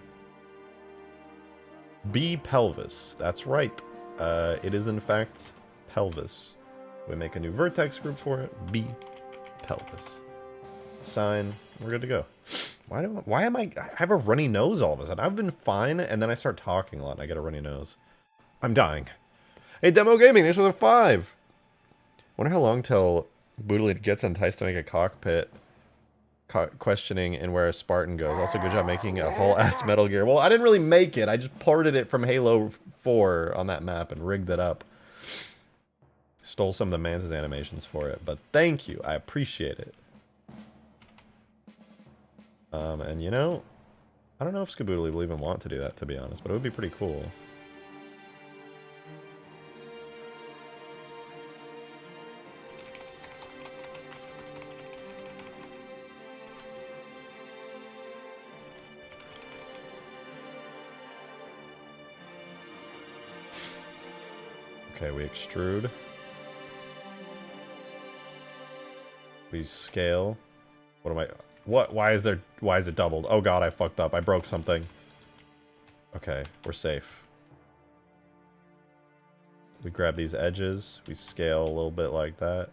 A: B pelvis. That's right. It is in fact pelvis. We make a new vertex group for it. B pelvis. Sign. We're good to go. Why am I have a runny nose all of a sudden? I've been fine, and then I start talking a lot, and I get a runny nose. I'm dying. Hey, Demo Gaming, thanks for the 5. Wonder how long till Boodly gets enticed to make a cockpit questioning and where a Spartan goes. Also, good job making a whole ass Metal Gear. Well, I didn't really make it. I just ported it from Halo 4 on that map and rigged it up. Stole some of the Mantis animations for it, but thank you. I appreciate it. And you know, I don't know if Skaboodly will even want to do that, to be honest, but it would be pretty cool. Okay, we extrude. We scale. What am I... What? Why is it doubled? Oh god, I fucked up. I broke something. Okay, we're safe. We grab these edges. We scale a little bit like that.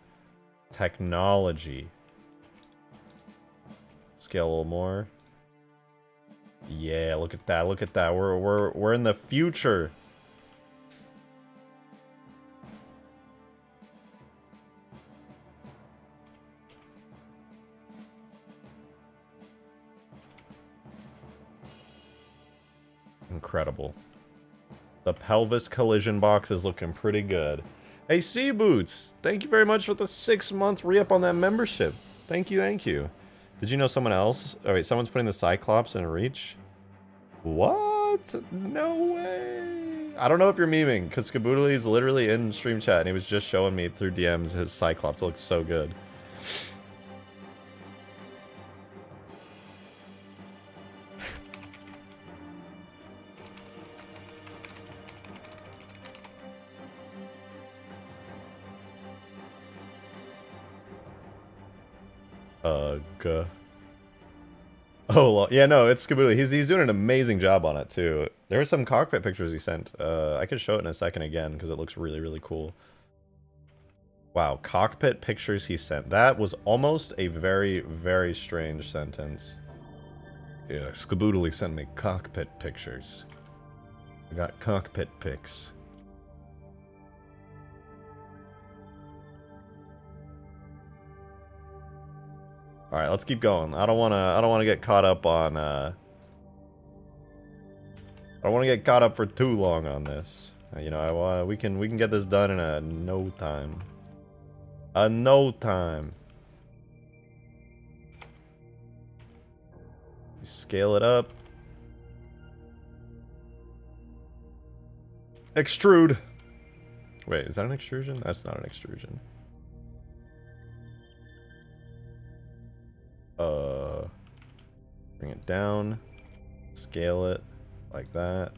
A: Technology. Scale a little more. Yeah, look at that. Look at that. We're in the future. Incredible. The pelvis collision box is looking pretty good. Hey, Sea Boots, thank you very much for the 6-month re-up on that membership. Thank you, thank you. Did you know someone else? Oh wait, someone's putting the Cyclops in Reach? What? No way. I don't know if you're memeing, because Skaboodly is literally in stream chat, and he was just showing me through DMs his Cyclops. It looks so good. Oh, well, yeah, no, it's Skaboodly. He's doing an amazing job on it, too. There were some cockpit pictures he sent. I could show it in a second again, because it looks really, really cool. Wow, cockpit pictures he sent. That was almost a very, very strange sentence. Yeah, Skaboodly sent me cockpit pictures. I got cockpit pics. All right, let's keep going. I don't want to get caught up on I don't want to get caught up for too long on this. You know, we can get this done in a no time. A no time. Scale it up. Extrude. Wait, is that an extrusion? That's not an extrusion. Bring it down, scale it like that.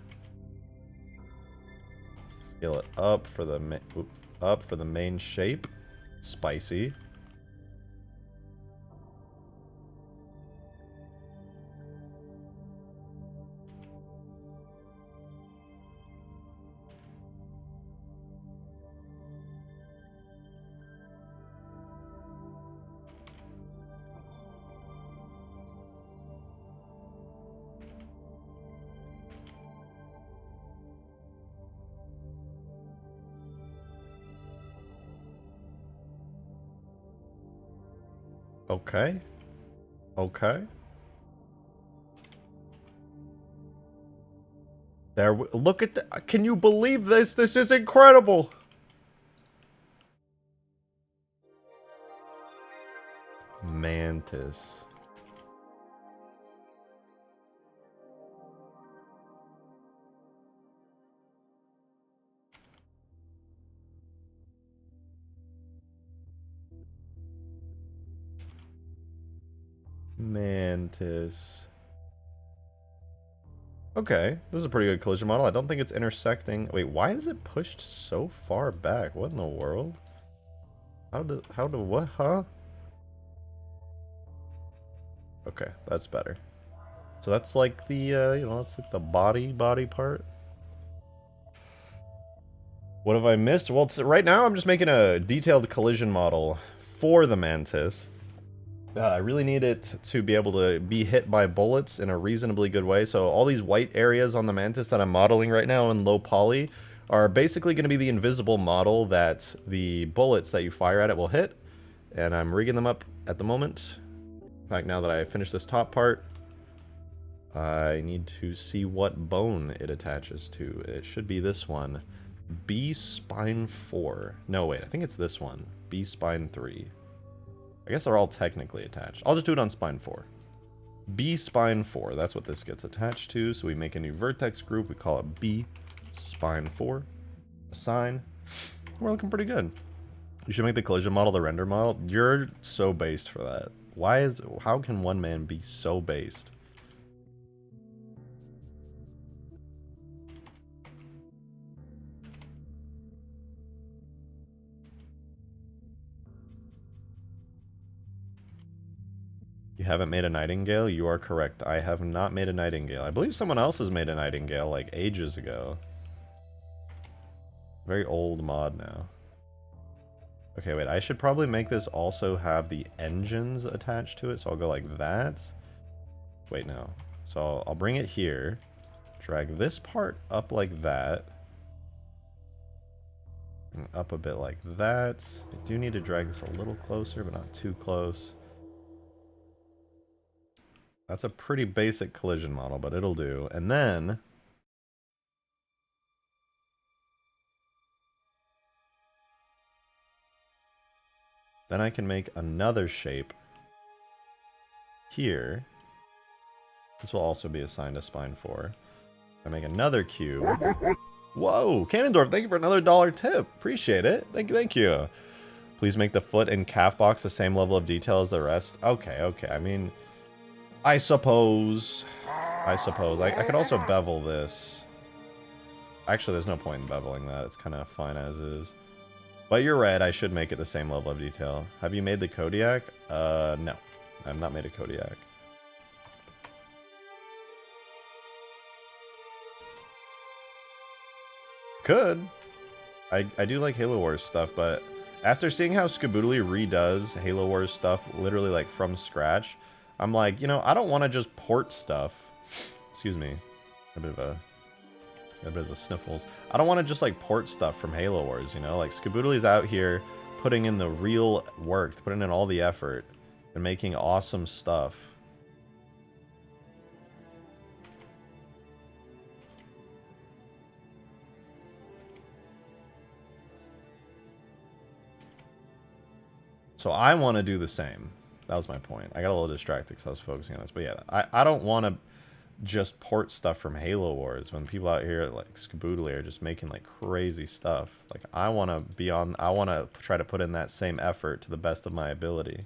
A: Scale it up for the main shape. Spicy. Okay. Okay. There, look at the, can you believe this? This is incredible. Mantis. Mantis. Okay, this is a pretty good collision model. I don't think it's intersecting. Wait, why is it pushed so far back? What in the world? How do what, huh? Okay, that's better. So that's like the, you know, that's like the body part. What have I missed? Well, right now I'm just making a detailed collision model for the Mantis. I really need it to be able to be hit by bullets in a reasonably good way. So all these white areas on the Mantis that I'm modeling right now in low poly are basically going to be the invisible model that the bullets that you fire at it will hit. And I'm rigging them up at the moment. In fact, now that I finished this top part, I need to see what bone it attaches to. It should be this one. B spine 4. No, wait, I think it's this one. B spine 3. I guess they're all technically attached. I'll just do it on spine 4. B spine 4, that's what this gets attached to. So we make a new vertex group. We call it B spine 4. Assign. We're looking pretty good. You should make the collision model the render model. You're so based for that. How can one man be so based? You haven't made a Nightingale? You are correct. I have not made a Nightingale. I believe someone else has made a Nightingale, like, ages ago. Very old mod now. Okay, wait. I should probably make this also have the engines attached to it, so I'll go like that. Wait, no. So I'll bring it here. Drag this part up like that. And up a bit like that. I do need to drag this a little closer, but not too close. That's a pretty basic collision model, but it'll do. And then I can make another shape here. This will also be assigned to spine 4. I make another cube. Whoa, Cannondorf, thank you for another $1 tip. Appreciate it. Thank you. Please make the foot and calf box the same level of detail as the rest. Okay. I mean, I suppose. I could also bevel this. Actually, there's no point in beveling that. It's kind of fine as is. But you're right, I should make it the same level of detail. Have you made the Kodiak? No. I've not made a Kodiak. Could. I do like Halo Wars stuff, but after seeing how Skaboodly redoes Halo Wars stuff literally like from scratch, I'm like, you know, I don't want to just port stuff. Excuse me. A bit of the sniffles. I don't want to just like port stuff from Halo Wars, you know? Like Skaboodly's out here putting in the real work, putting in all the effort and making awesome stuff. So I want to do the same. That was my point. I got a little distracted because I was focusing on this. But yeah, I don't want to just port stuff from Halo Wars when people out here like Skaboodly are just making like crazy stuff. Like I want to try to put in that same effort to the best of my ability.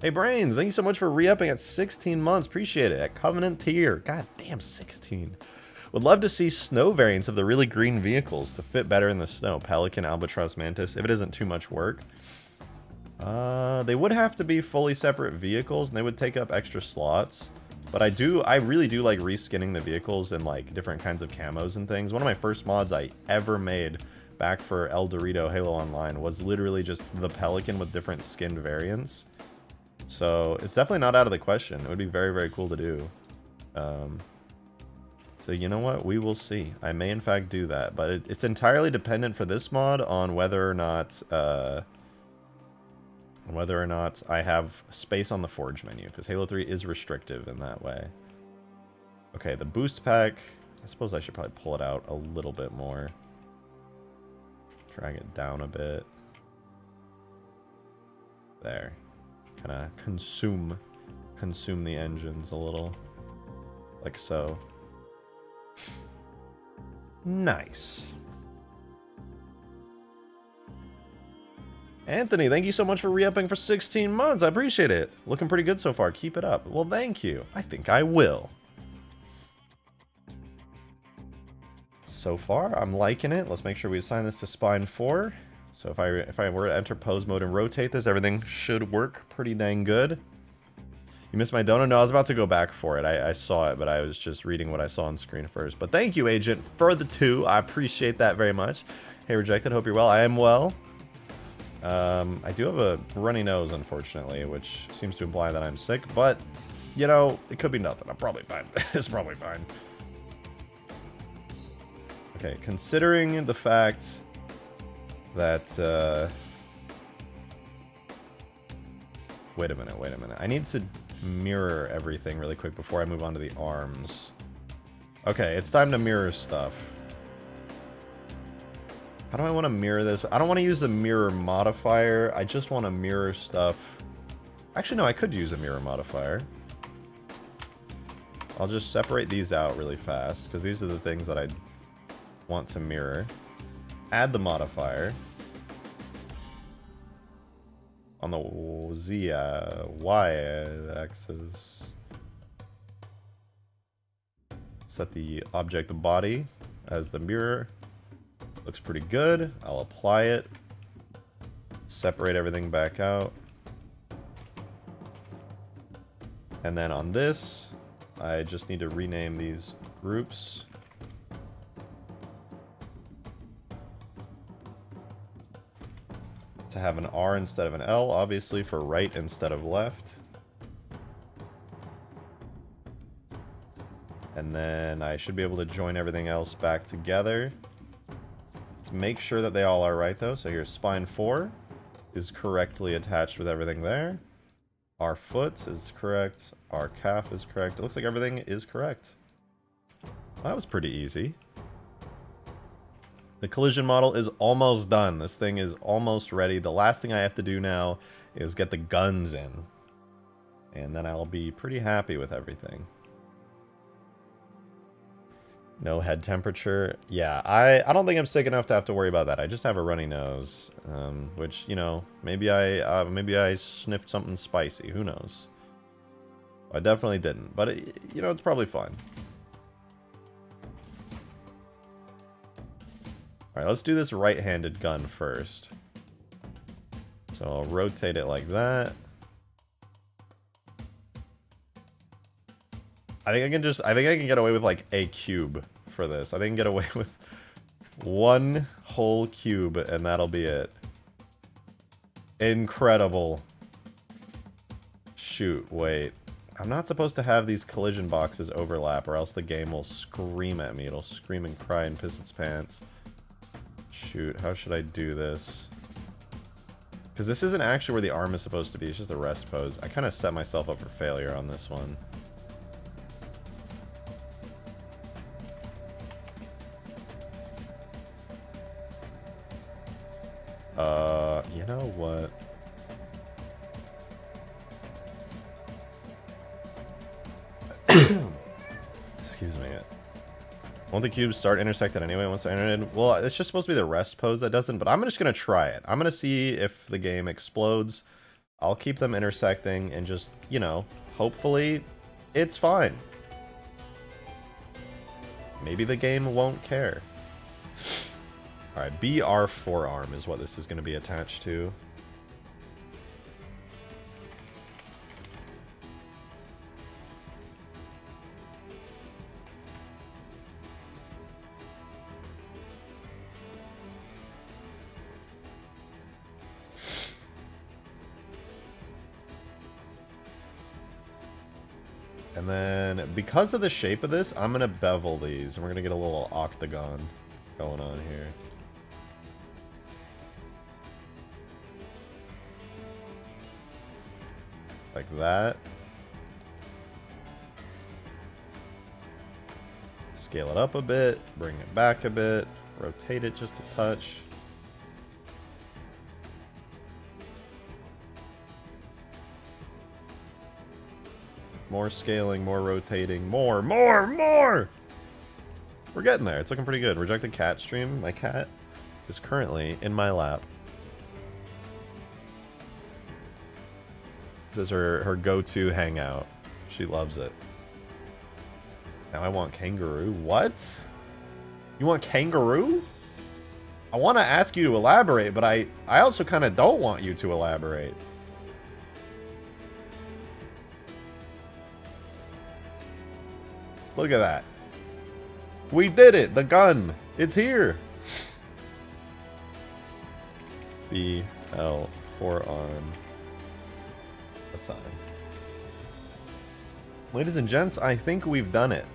A: Hey Brains, thank you so much for re-upping at 16 months. Appreciate it. At Covenant tier. God damn, 16. Would love to see snow variants of the really green vehicles to fit better in the snow. Pelican, Albatross, Mantis, if it isn't too much work. They would have to be fully separate vehicles, and they would take up extra slots. But I really do like reskinning the vehicles in like different kinds of camos and things. One of my first mods I ever made back for El Dorito Halo Online was literally just the Pelican with different skinned variants. So it's definitely not out of the question. It would be very, very cool to do. So you know what? We will see. I may in fact do that, but it's entirely dependent for this mod on whether or not I have space on the Forge menu, because Halo 3 is restrictive in that way. Okay, the boost pack. I suppose I should probably pull it out a little bit more. Drag it down a bit. There. Kind of consume the engines a little. Like so. Nice. Anthony, thank you so much for re-upping for 16 months. I appreciate it. Looking pretty good so far. Keep it up. Well, thank you. I think I will. So far, I'm liking it. Let's make sure we assign this to spine 4. So if I were to enter pose mode and rotate this, everything should work pretty dang good. You missed my donut? No, I was about to go back for it. I saw it, but I was just reading what I saw on screen first. But thank you, Agent, for the 2. I appreciate that very much. Hey, Rejected, hope you're well. I am well. I do have a runny nose, unfortunately, which seems to imply that I'm sick. But, you know, it could be nothing. I'm probably fine. It's probably fine. Okay, considering the fact that... Wait a minute. I need to mirror everything really quick before I move on to the arms. Okay, it's time to mirror stuff. How do I want to mirror this? I don't want to use the mirror modifier. I just want to mirror stuff. Actually, no, I could use a mirror modifier. I'll just separate these out really fast, because these are the things that I want to mirror. Add the modifier. On the Z, Y-axis. Set the object body as the mirror. Looks pretty good. I'll apply it. Separate everything back out. And then on this, I just need to rename these groups. To have an R instead of an L, obviously, for right instead of left. And then I should be able to join everything else back together. Let's make sure that they all are right, though. So here's spine 4 is correctly attached with everything there. Our foot is correct. Our calf is correct. It looks like everything is correct. Well, that was pretty easy. The collision model is almost done. This thing is almost ready. The last thing I have to do now is get the guns in. And then I'll be pretty happy with everything. No head temperature. Yeah, I don't think I'm sick enough to have to worry about that. I just have a runny nose. Which, you know, maybe I sniffed something spicy. Who knows? I definitely didn't. But, you know, it's probably fine. Alright, let's do this right-handed gun first. So I'll rotate it like that. I think I can get away with like a cube for this. I think I can get away with one whole cube and that'll be it. Incredible. Shoot, wait. I'm not supposed to have these collision boxes overlap or else the game will scream at me. It'll scream and cry and piss its pants. Shoot, how should I do this? Because this isn't actually where the arm is supposed to be, it's just a rest pose. I kind of set myself up for failure on this one. You know what? Excuse me. Won't the cubes start intersected anyway once they're entered? Well, it's just supposed to be the rest pose that doesn't, but I'm just going to try it. I'm going to see if the game explodes. I'll keep them intersecting and just, you know, hopefully it's fine. Maybe the game won't care. Alright, BR forearm is what this is going to be attached to. And then, because of the shape of this, I'm going to bevel these. And we're going to get a little octagon going on here. Like that. Scale it up a bit, bring it back a bit, rotate it just a touch. More scaling, more rotating, more! We're getting there. It's looking pretty good. Rejected cat stream. My cat is currently in my lap. This is her go-to hangout. She loves it. Now I want kangaroo. What? You want kangaroo? I want to ask you to elaborate, but I also kind of don't want you to elaborate. Look at that. We did it. The gun. It's here. BL forearm assign. Ladies and gents, I think we've done it.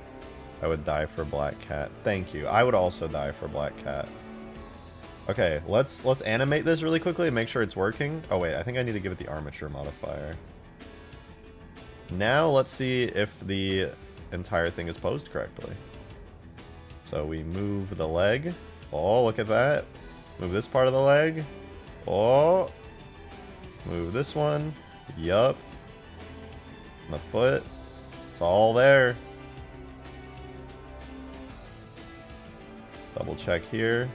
A: I would die for Black Cat. Thank you. I would also die for Black Cat. Okay, let's animate this really quickly and make sure it's working. Oh wait, I think I need to give it the armature modifier. Now let's see if the entire thing is posed correctly. So we move the leg. Oh, look at that. Move this part of the leg. Oh. Move this one. Yup. The foot. It's all there. Double check here.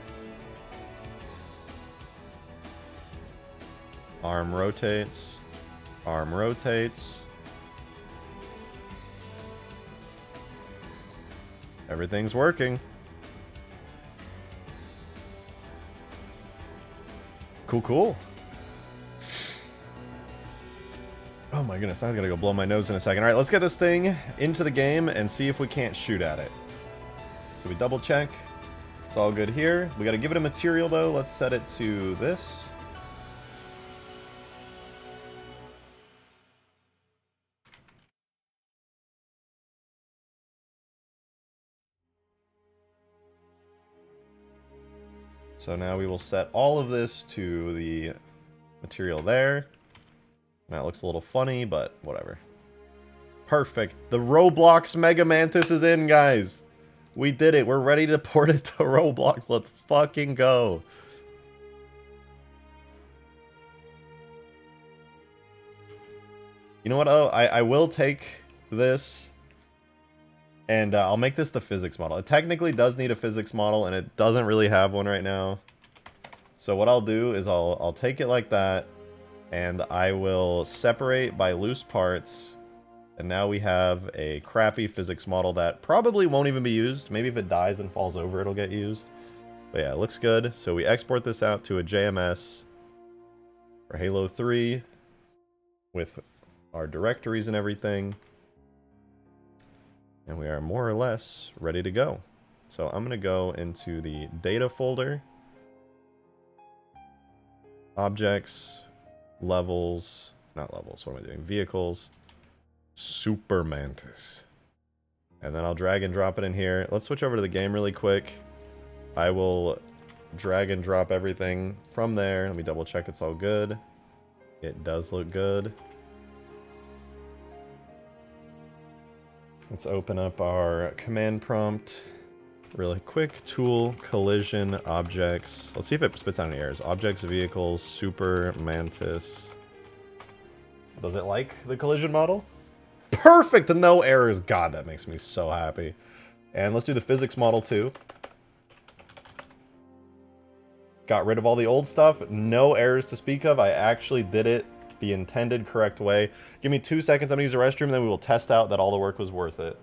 A: Arm rotates. Arm rotates. Everything's working. Cool, cool. Oh my goodness, I'm gonna go blow my nose in a second. Alright, let's get this thing into the game and see if we can't shoot at it. So we double check. It's all good here. We gotta give it a material though. Let's set it to this. So now we will set all of this to the material there. Now it looks a little funny, but whatever. Perfect. The Roblox Mega Mantis is in, guys. We did it. We're ready to port it to Roblox. Let's fucking go. You know what? Oh, I will take this and I'll make this the physics model. It technically does need a physics model and it doesn't really have one right now. So what I'll do is I'll take it like that and I will separate by loose parts. And now we have a crappy physics model that probably won't even be used. Maybe if it dies and falls over, it'll get used. But yeah, it looks good. So we export this out to a JMS for Halo 3 with our directories and everything. And we are more or less ready to go. So I'm going to go into the data folder. Objects, levels, not levels, what am I doing? Vehicles. Super Mantis. And then I'll drag and drop it in here. Let's switch over to the game really quick. I will drag and drop everything from there. Let me double check it's all good. It does look good. Let's open up our command prompt really quick. Tool, collision, objects. Let's see if it spits out any errors. Objects, vehicles, Super Mantis. Does it like the collision model? Perfect! No errors. God, that makes me so happy. And let's do the physics model too. Got rid of all the old stuff. No errors to speak of. I actually did it the intended correct way. Give me 2 seconds. I'm going to use the restroom, and then we will test out that all the work was worth it.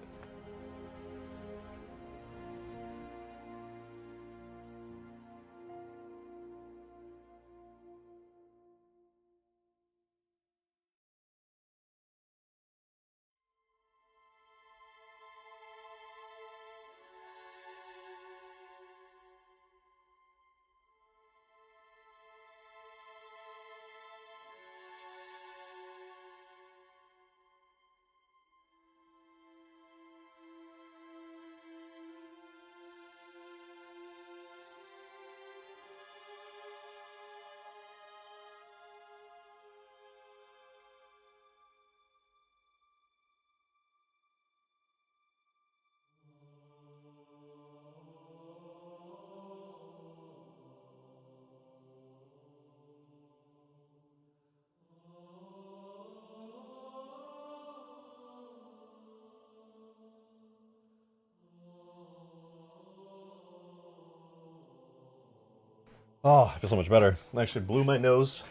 A: Oh, I feel so much better. I actually blew my nose.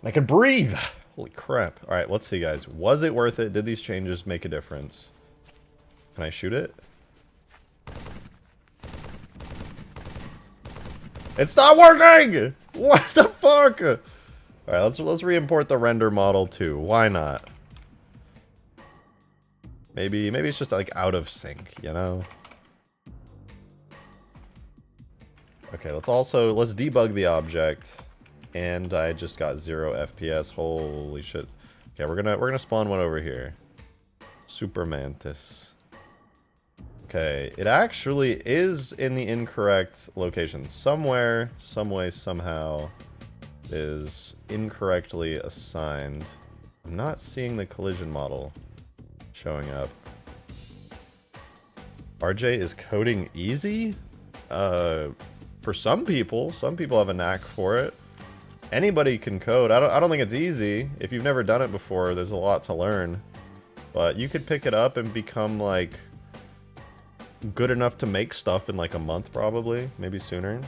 A: And I can breathe! Holy crap. Alright, let's see, guys. Was it worth it? Did these changes make a difference? Can I shoot it? It's not working! What the fuck? Alright, let's re-import the render model too. Why not? Maybe it's just like out of sync, you know? Okay, let's debug the object. And I just got 0 FPS. Holy shit. Okay, we're gonna spawn one over here. Super Mantis. Okay, it actually is in the incorrect location. Somewhere, some way, somehow is incorrectly assigned. I'm not seeing the collision model showing up. RJ is coding easy? For some people have a knack for it. Anybody can code. I don't think it's easy. If you've never done it before, there's a lot to learn. But you could pick it up and become, like, good enough to make stuff in, like, a month, probably. Maybe sooner.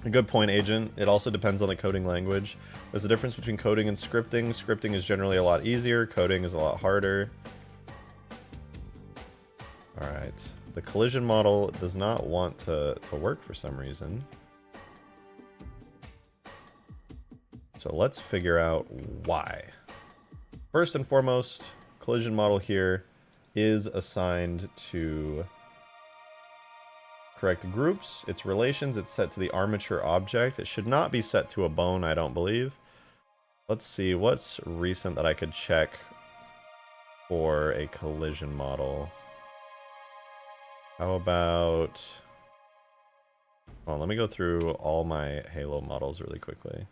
A: A good point, Agent. It also depends on the coding language. There's a difference between coding and scripting. Scripting is generally a lot easier. Coding is a lot harder. Alright. The collision model does not want to work for some reason. So let's figure out why. First and foremost, collision model here is assigned to correct groups. Its relations, it's set to the armature object. It should not be set to a bone, I don't believe. Let's see, what's recent that I could check for a collision model? How about... Well, let me go through all my Halo models really quickly.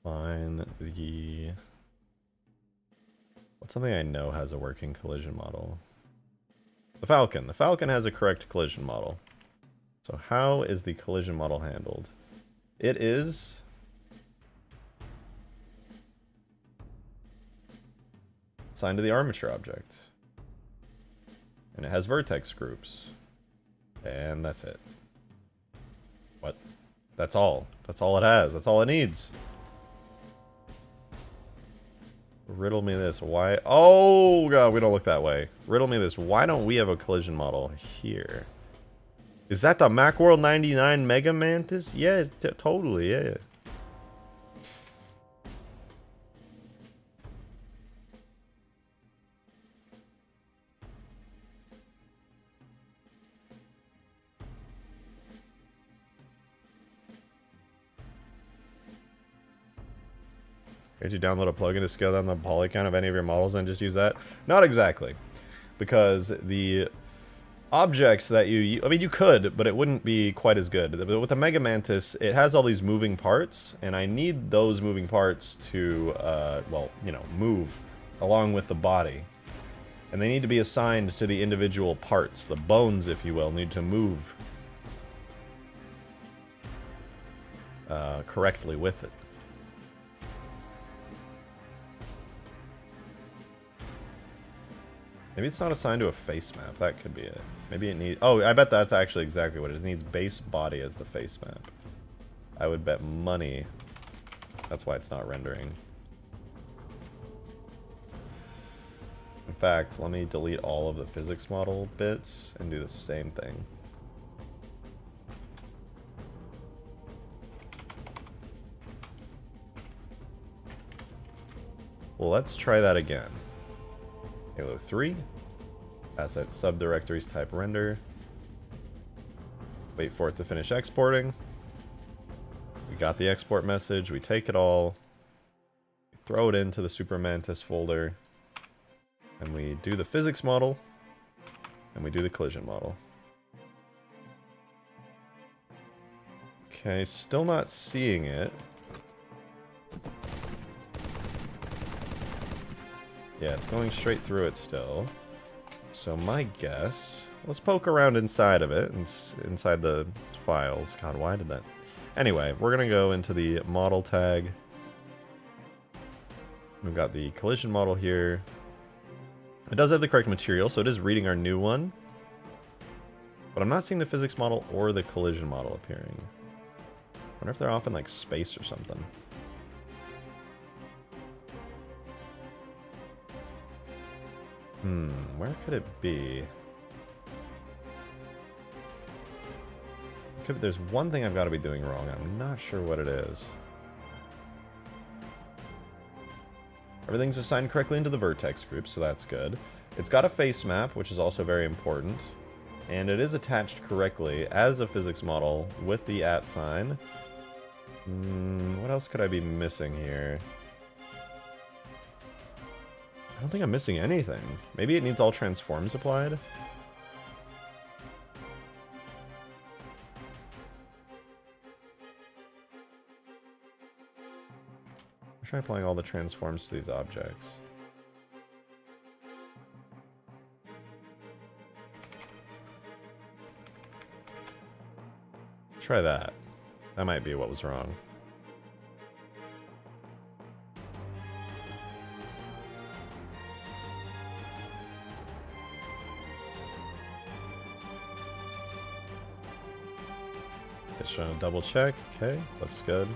A: Find the... What's something I know has a working collision model? The Falcon. The Falcon has a correct collision model. So how is the collision model handled? It is... assigned to the armature object. And it has vertex groups. And that's it. What? That's all. That's all it has. That's all it needs. Riddle me this. Why? Oh, God, we don't look that way. Riddle me this. Why don't we have a collision model here? Is that the Macworld 99 Mega Mantis? Yeah, totally, yeah. Did you download a plugin to scale down the poly count of any of your models and just use that? Not exactly. Because the objects that I mean, you could, but it wouldn't be quite as good. With the Mega Mantis, it has all these moving parts, and I need those moving parts to, well, you know, move along with the body. And they need to be assigned to the individual parts. The bones, if you will, need to move correctly with it. Maybe it's not assigned to a face map. That could be it. Maybe it needs... Oh, I bet that's actually exactly what it is. It needs base body as the face map. I would bet money that's why it's not rendering. In fact, let me delete all of the physics model bits and do the same thing. Well, let's try that again. Halo 3, asset subdirectories type render. Wait for it to finish exporting. We got the export message, we take it all, throw it into the Super Mantis folder, and we do the physics model, and we do the collision model. Okay, still not seeing it. Yeah, it's going straight through it still. So my guess... Let's poke around inside of it, inside the files. God, why did that... Anyway, we're going to go into the model tag. We've got the collision model here. It does have the correct material, so it is reading our new one. But I'm not seeing the physics model or the collision model appearing. I wonder if they're off in like space or something. Where could it be? There's one thing I've got to be doing wrong. I'm not sure what it is. Everything's assigned correctly into the vertex group, so that's good. It's got a face map, which is also very important. And it is attached correctly as a physics model with the @ sign. What else could I be missing here? I don't think I'm missing anything. Maybe it needs all transforms applied? Try applying all the transforms to these objects. Try that. That might be what was wrong. Just trying to double check. Okay, looks good.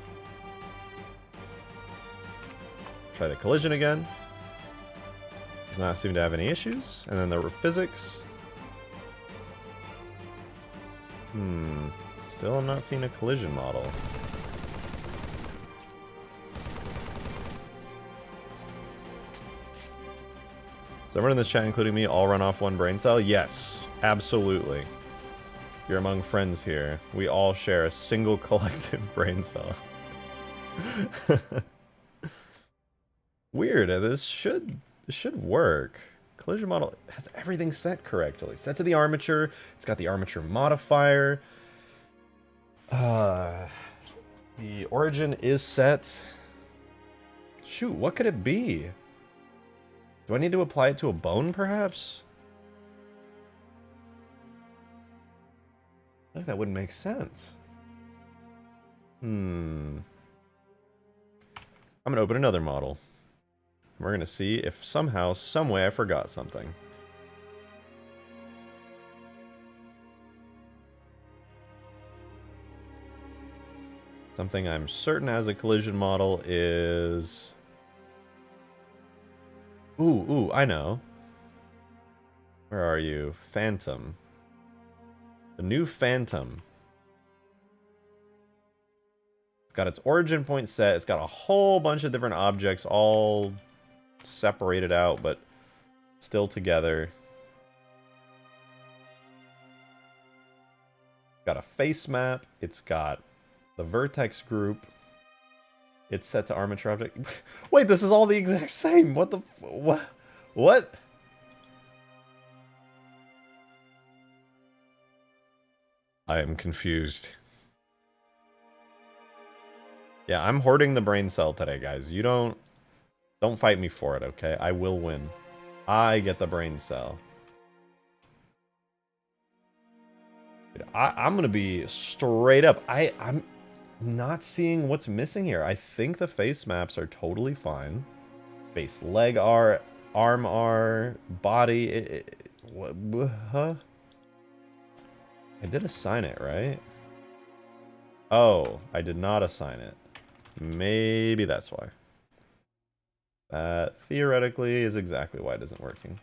A: Try the collision again. Does not seem to have any issues. And then there were physics. Still I'm not seeing a collision model. Is everyone in this chat, including me, all run off one brain cell? Yes, absolutely. You're among friends here. We all share a single collective brain cell. Weird. This should work. Collision model has everything set correctly. Set to the armature. It's got the armature modifier. The origin is set. Shoot, what could it be? Do I need to apply it to a bone, perhaps? I think that wouldn't make sense. I'm gonna open another model. We're gonna see if somehow, some way I forgot something. Something I'm certain as a collision model is... Ooh, I know. Where are you? Phantom. The new Phantom. It's got its origin point set. It's got a whole bunch of different objects all separated out, but still together. Got a face map. It's got the vertex group. It's set to armature object. Wait, this is all the exact same. What the... What? I am confused. Yeah, I'm hoarding the brain cell today, guys. You don't fight me for it, okay? I will win. I get the brain cell. I'm gonna be straight up. I'm not seeing what's missing here. I think the face maps are totally fine. Base leg R, arm R, body. Huh? I did assign it, right? Oh, I did not assign it. Maybe that's why. That theoretically is exactly why it isn't working.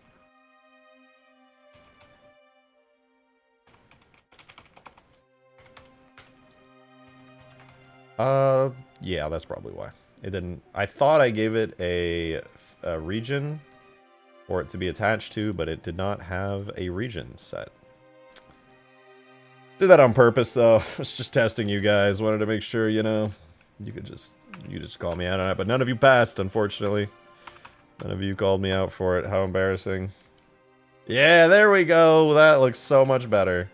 A: Yeah, that's probably why. It didn't... I thought I gave it a region for it to be attached to, but it did not have a region set. Did that on purpose, though. I was just testing you guys. Wanted to make sure, you know, you just call me out on it. But none of you passed, unfortunately. None of you called me out for it. How embarrassing. Yeah, there we go. That looks so much better.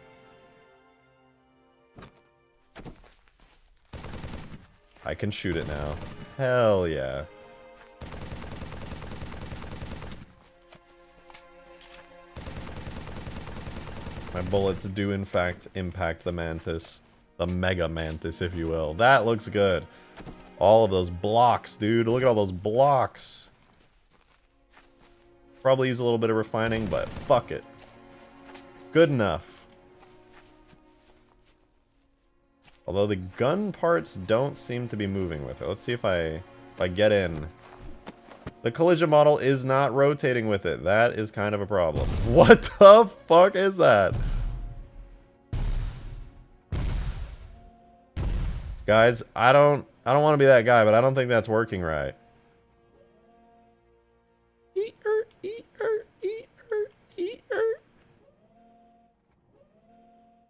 A: I can shoot it now. Hell yeah. My bullets do in fact impact the Mantis. The Mega Mantis, if you will. That looks good. All of those blocks, dude. Look at all those blocks. Probably use a little bit of refining, but fuck it. Good enough. Although the gun parts don't seem to be moving with it. Let's see if I get in. The collision model is not rotating with it. That is kind of a problem. What the fuck is that? Guys, I don't want to be that guy, but I don't think that's working right.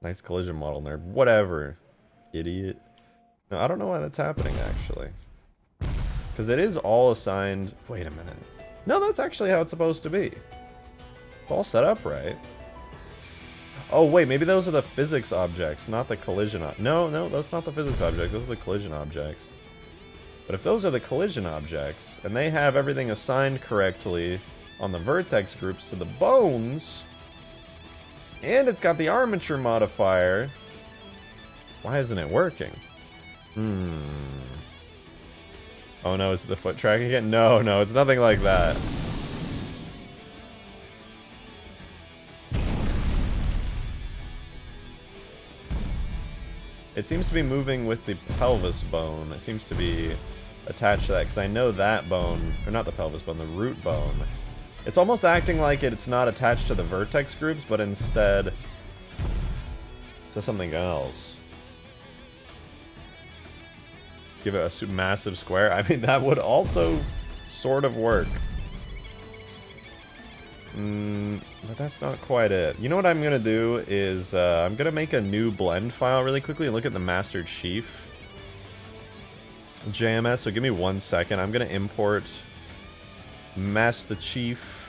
A: Nice collision model, nerd. Whatever, idiot. No, I don't know why that's happening, actually. Because it is all assigned... Wait a minute. No, that's actually how it's supposed to be. It's all set up right. Oh, wait, maybe those are the physics objects, not the collision... No, that's not the physics objects. Those are the collision objects. But if those are the collision objects, and they have everything assigned correctly on the vertex groups to the bones, and it's got the armature modifier, why isn't it working? Oh no, is it the foot track again? No, it's nothing like that. It seems to be moving with the pelvis bone. It seems to be attached to that, because I know that bone, or not the pelvis bone, the root bone. It's almost acting like it's not attached to the vertex groups, but instead to something else. Give it a massive square. I mean, that would also sort of work. But that's not quite it. You know what I'm going to do is I'm going to make a new blend file really quickly and look at the Master Chief JMS. So give me 1 second. I'm going to import Master Chief.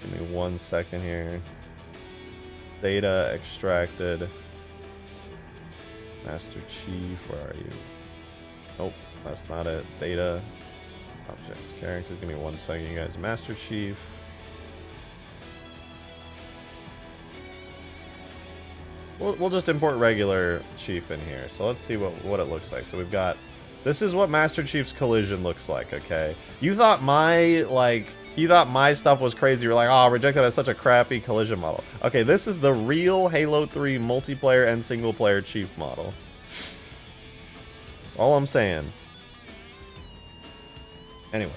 A: Give me 1 second here. Data extracted. Master Chief, where are you? Nope, that's not it. Data, objects, characters. Give me 1 second, you guys. Master Chief. We'll just import regular Chief in here. So let's see what it looks like. So we've got... This is what Master Chief's collision looks like, okay? You thought my stuff was crazy. You're like, oh, rejected as such a crappy collision model. Okay, this is the real Halo 3 multiplayer and single player Chief model. All I'm saying. Anyway.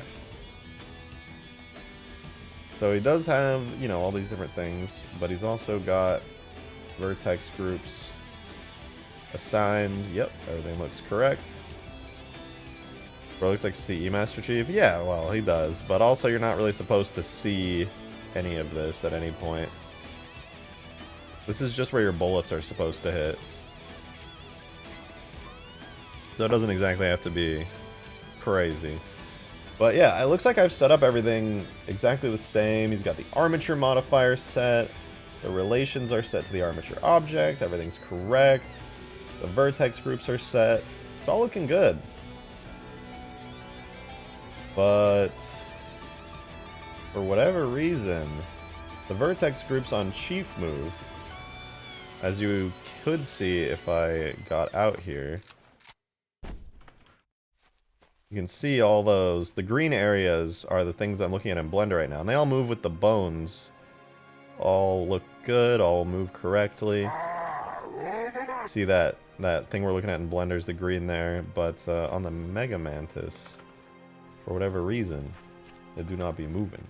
A: So he does have, you know, all these different things, but he's also got vertex groups assigned. Yep, everything looks correct. Bro, looks like CE Master Chief. Yeah, well, he does. But also, you're not really supposed to see any of this at any point. This is just where your bullets are supposed to hit. So it doesn't exactly have to be crazy. But yeah, it looks like I've set up everything exactly the same. He's got the armature modifier set. The relations are set to the armature object. Everything's correct. The vertex groups are set. It's all looking good. But for whatever reason, the vertex groups on Chief move, as you could see if I got out here. You can see all those. The green areas are the things I'm looking at in Blender right now, and they all move with the bones. All look good, all move correctly. See that thing we're looking at in Blender is the green there, but on the Mega Mantis, for whatever reason, they do not be moving.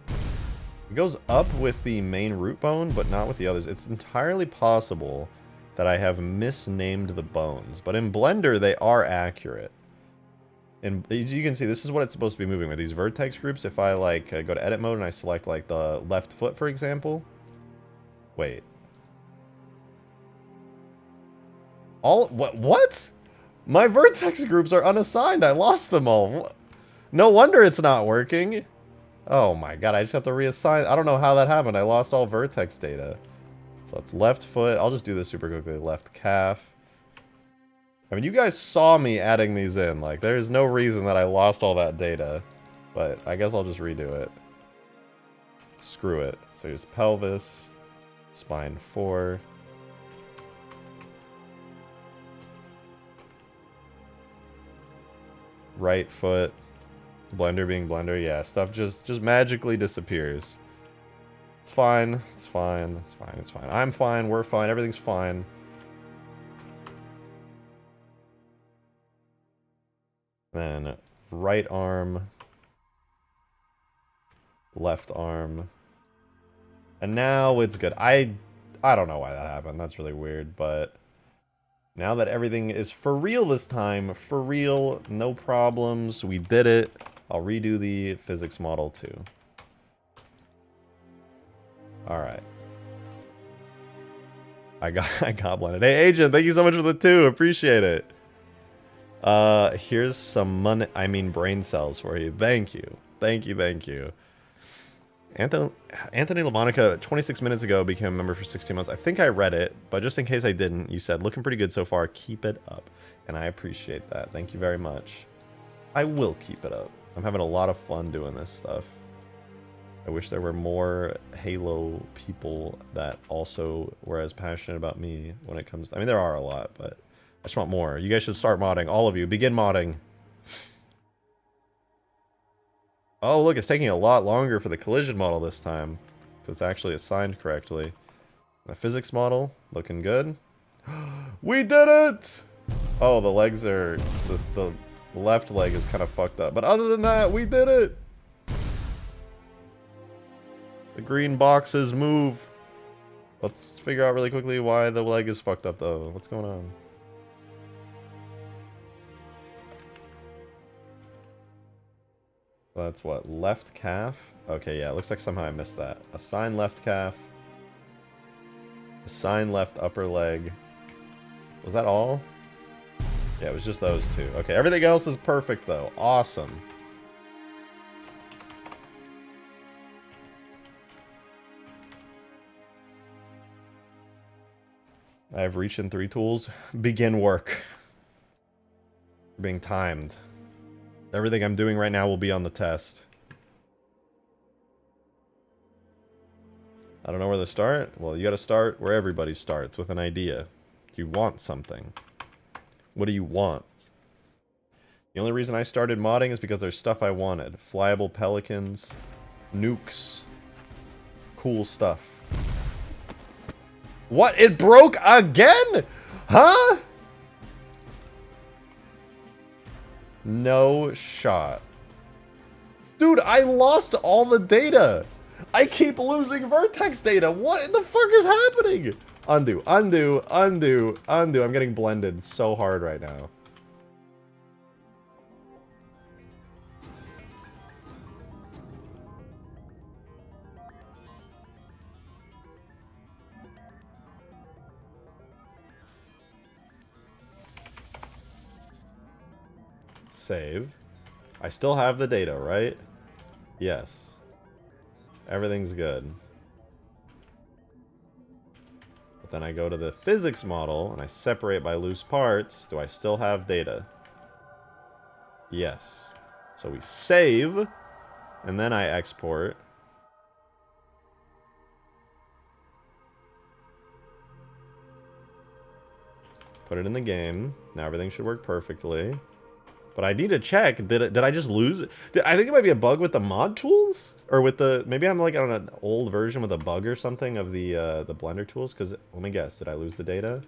A: It goes up with the main root bone, but not with the others. It's entirely possible that I have misnamed the bones, but in Blender they are accurate. And as you can see, this is what it's supposed to be moving with these vertex groups. If I like go to edit mode and I select like the left foot, for example. Wait. What? My vertex groups are unassigned. I lost them all. No wonder it's not working. Oh my god, I just have to reassign. I don't know how that happened. I lost all vertex data. So it's left foot. I'll just do this super quickly. Left calf. I mean, you guys saw me adding these in. Like, there's no reason that I lost all that data. But I guess I'll just redo it. Screw it. So here's pelvis. Spine 4. Right foot. Blender being Blender, yeah. Stuff just magically disappears. It's fine. It's fine. It's fine. It's fine. I'm fine. We're fine. Everything's fine. Then right arm. Left arm. And now it's good. I don't know why that happened. That's really weird, but now that everything is for real this time, for real, no problems. We did it. I'll redo the physics model too. Alright. I got blended. Hey, Agent, thank you so much for the 2. Appreciate it. Here's some money, I mean brain cells for you. Thank you. Thank you, thank you. Anthony LaMonica, 26 minutes ago, became a member for 16 months. I think I read it, but just in case I didn't, you said, looking pretty good so far. Keep it up. And I appreciate that. Thank you very much. I will keep it up. I'm having a lot of fun doing this stuff. I wish there were more Halo people that also were as passionate about me when it comes... I mean, there are a lot, but I just want more. You guys should start modding. All of you. Begin modding. Oh, look, it's taking a lot longer for the collision model this time. It's actually assigned correctly. The physics model, looking good. We did it! Oh, the legs are... The left leg is kind of fucked up. But other than that, we did it! The green boxes move. Let's figure out really quickly why the leg is fucked up, though. What's going on? That's what? Left calf? Okay, yeah, it looks like somehow I missed that. Assign left calf. Assign left upper leg. Was that all? Yeah, it was just those 2. Okay, everything else is perfect, though. Awesome. I have reach in 3 tools. Begin work. Being timed. Everything I'm doing right now will be on the test. I don't know where to start. Well, you gotta start where everybody starts, with an idea. You want something. What do you want? The only reason I started modding is because there's stuff I wanted. Flyable pelicans, nukes, cool stuff. What? It broke again? Huh? No shot. Dude, I lost all the data. I keep losing vertex data. What in the fuck is happening? Undo, undo, undo, undo. I'm getting blended so hard right now. Save. I still have the data, right? Yes. Everything's good. But then I go to the physics model and I separate by loose parts. Do I still have data? Yes. So we save and then I export. Put it in the game. Now everything should work perfectly. But I need to check. Did I just lose it? I think it might be a bug with the mod tools, or with the, maybe I'm like on an old version with a bug or something of the Blender tools. Because let me guess, did I lose the data?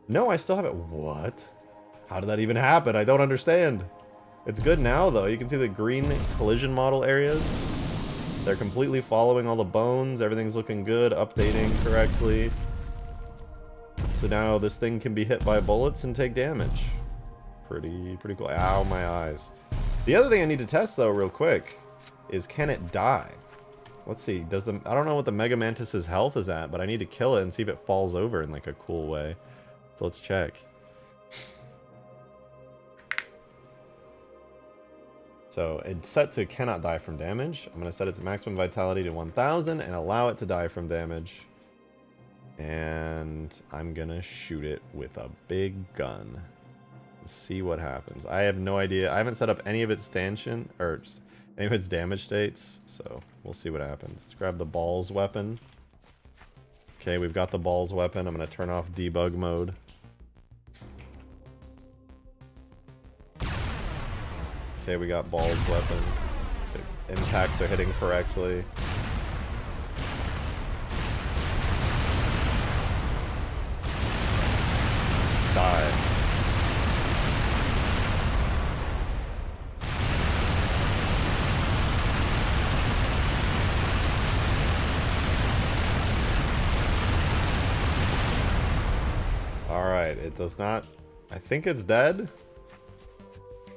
A: No, I still have it. What? How did that even happen? I don't understand. It's good now though. You can see the green collision model areas. They're completely following all the bones. Everything's looking good. Updating correctly. So now this thing can be hit by bullets and take damage. Pretty cool. Ow, my eyes. The other thing I need to test though real quick is, can it die? Let's see. Does the, I don't know what the Mega Mantis's health is at, but I need to kill it and see if it falls over in like a cool way. So let's check. So it's set to cannot die from damage. I'm going to set its maximum vitality to 1000 and allow it to die from damage. And I'm going to shoot it with a big gun. See what happens. I have no idea. I haven't set up any of its stanchion or any of its damage states, so we'll see what happens. Let's grab the balls weapon. Okay, we've got the balls weapon. I'm gonna turn off debug mode. Okay, we got Ball's weapon. Impacts are hitting correctly. Die. Alright, it does not... I think it's dead?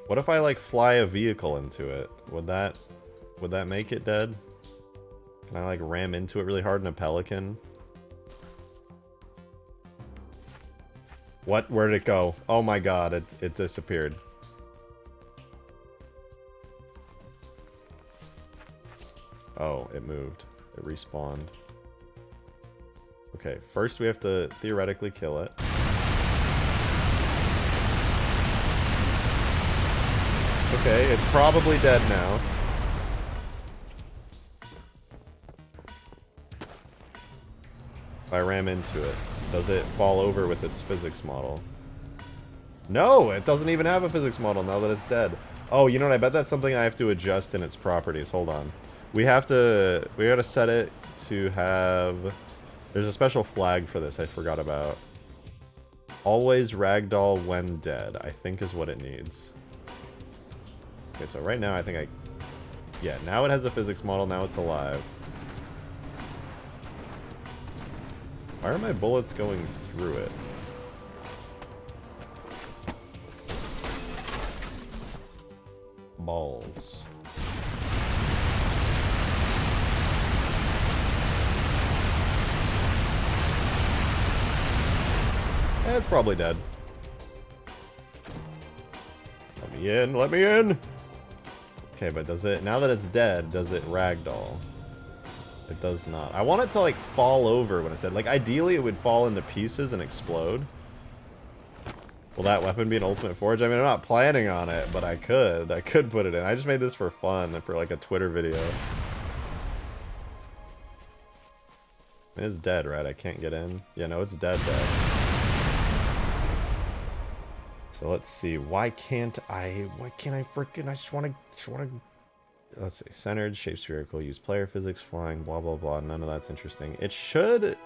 A: What if I, like, fly a vehicle into it? Would that make it dead? Can I, like, ram into it really hard in a Pelican? What? Where'd it go? Oh my god, it disappeared. Oh, it moved. It respawned. Okay, first we have to theoretically kill it. Okay, it's probably dead now. If I ram into it, does it fall over with its physics model? No, it doesn't even have a physics model now that it's dead. Oh, you know what? I bet that's something I have to adjust in its properties. Hold on. We gotta set it to have... There's a special flag for this I forgot about. Always ragdoll when dead, I think is what it needs. Okay, so right now I think yeah, now it has a physics model, now it's alive. Why are my bullets going through it? Balls. It's probably dead. Let me in, let me in! Okay, but does it, now that it's dead, does it ragdoll? It does not. I want it to, like, fall over when it's dead. Like, ideally it would fall into pieces and explode. Will that weapon be an ultimate forge? I mean, I'm not planning on it, but I could. I could put it in. I just made this for fun and for, like, a Twitter video. It's dead, right? I can't get in. Yeah, no, it's dead. So let's see. Why can't I freaking... I just want to... Let's see. Centered, shape spherical, use player physics, flying, blah, blah, blah. None of that's interesting. It should...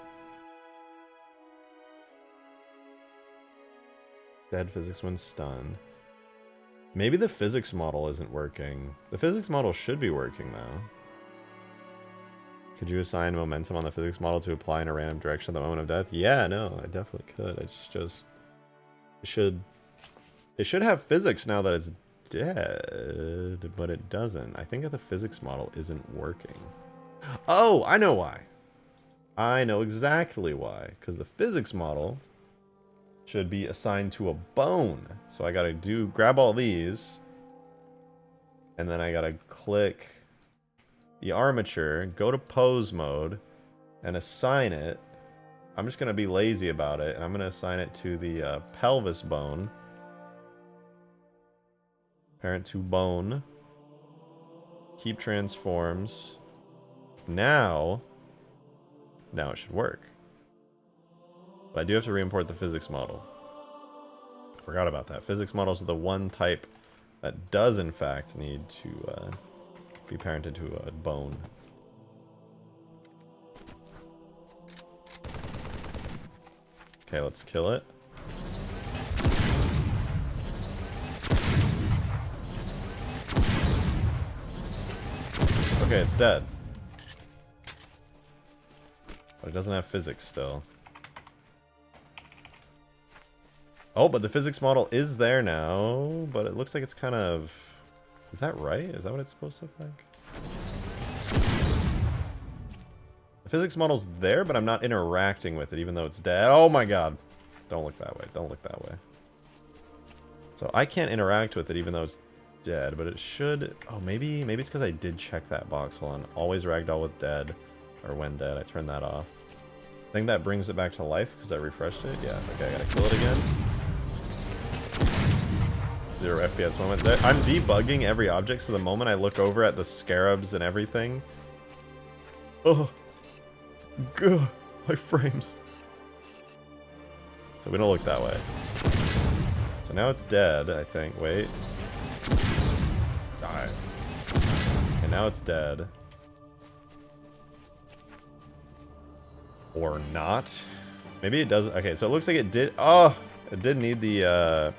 A: Dead physics when stunned. Maybe the physics model isn't working. The physics model should be working, though. Could you assign momentum on the physics model to apply in a random direction at the moment of death? Yeah, no, I definitely could. It's just... It should have physics now that it's dead, but it doesn't. I think the physics model isn't working. Oh, I know why. I know exactly why. Because the physics model should be assigned to a bone. So I gotta grab all these, and then I gotta click the armature, go to pose mode, and assign it. I'm just gonna be lazy about it, and I'm gonna assign it to the pelvis bone. Parent to bone. Keep transforms. Now it should work. But I do have to re-import the physics model. Forgot about that. Physics models are the one type that does in fact need to be parented to a bone. Okay, let's kill it. Okay, it's dead. But it doesn't have physics still. Oh, but the physics model is there now, but it looks like it's kind of... Is that right? Is that what it's supposed to look like? The physics model's there, but I'm not interacting with it, even though it's dead. Oh my god. Don't look that way. Don't look that way. So I can't interact with it, even though it's dead, but it should... Oh, maybe it's because I did check that box. Hold on. Always ragdoll with dead, or when dead. I turned that off. I think that brings it back to life because I refreshed it. Yeah, okay, I gotta kill it again. 0 FPS moment. I'm debugging every object, so the moment I look over at the scarabs and everything... Oh. Gah, my frames. So we don't look that way. So now it's dead, I think. Wait. now it's dead. Or not. Maybe it doesn't. Okay, so it looks like it did. Oh, it did need the.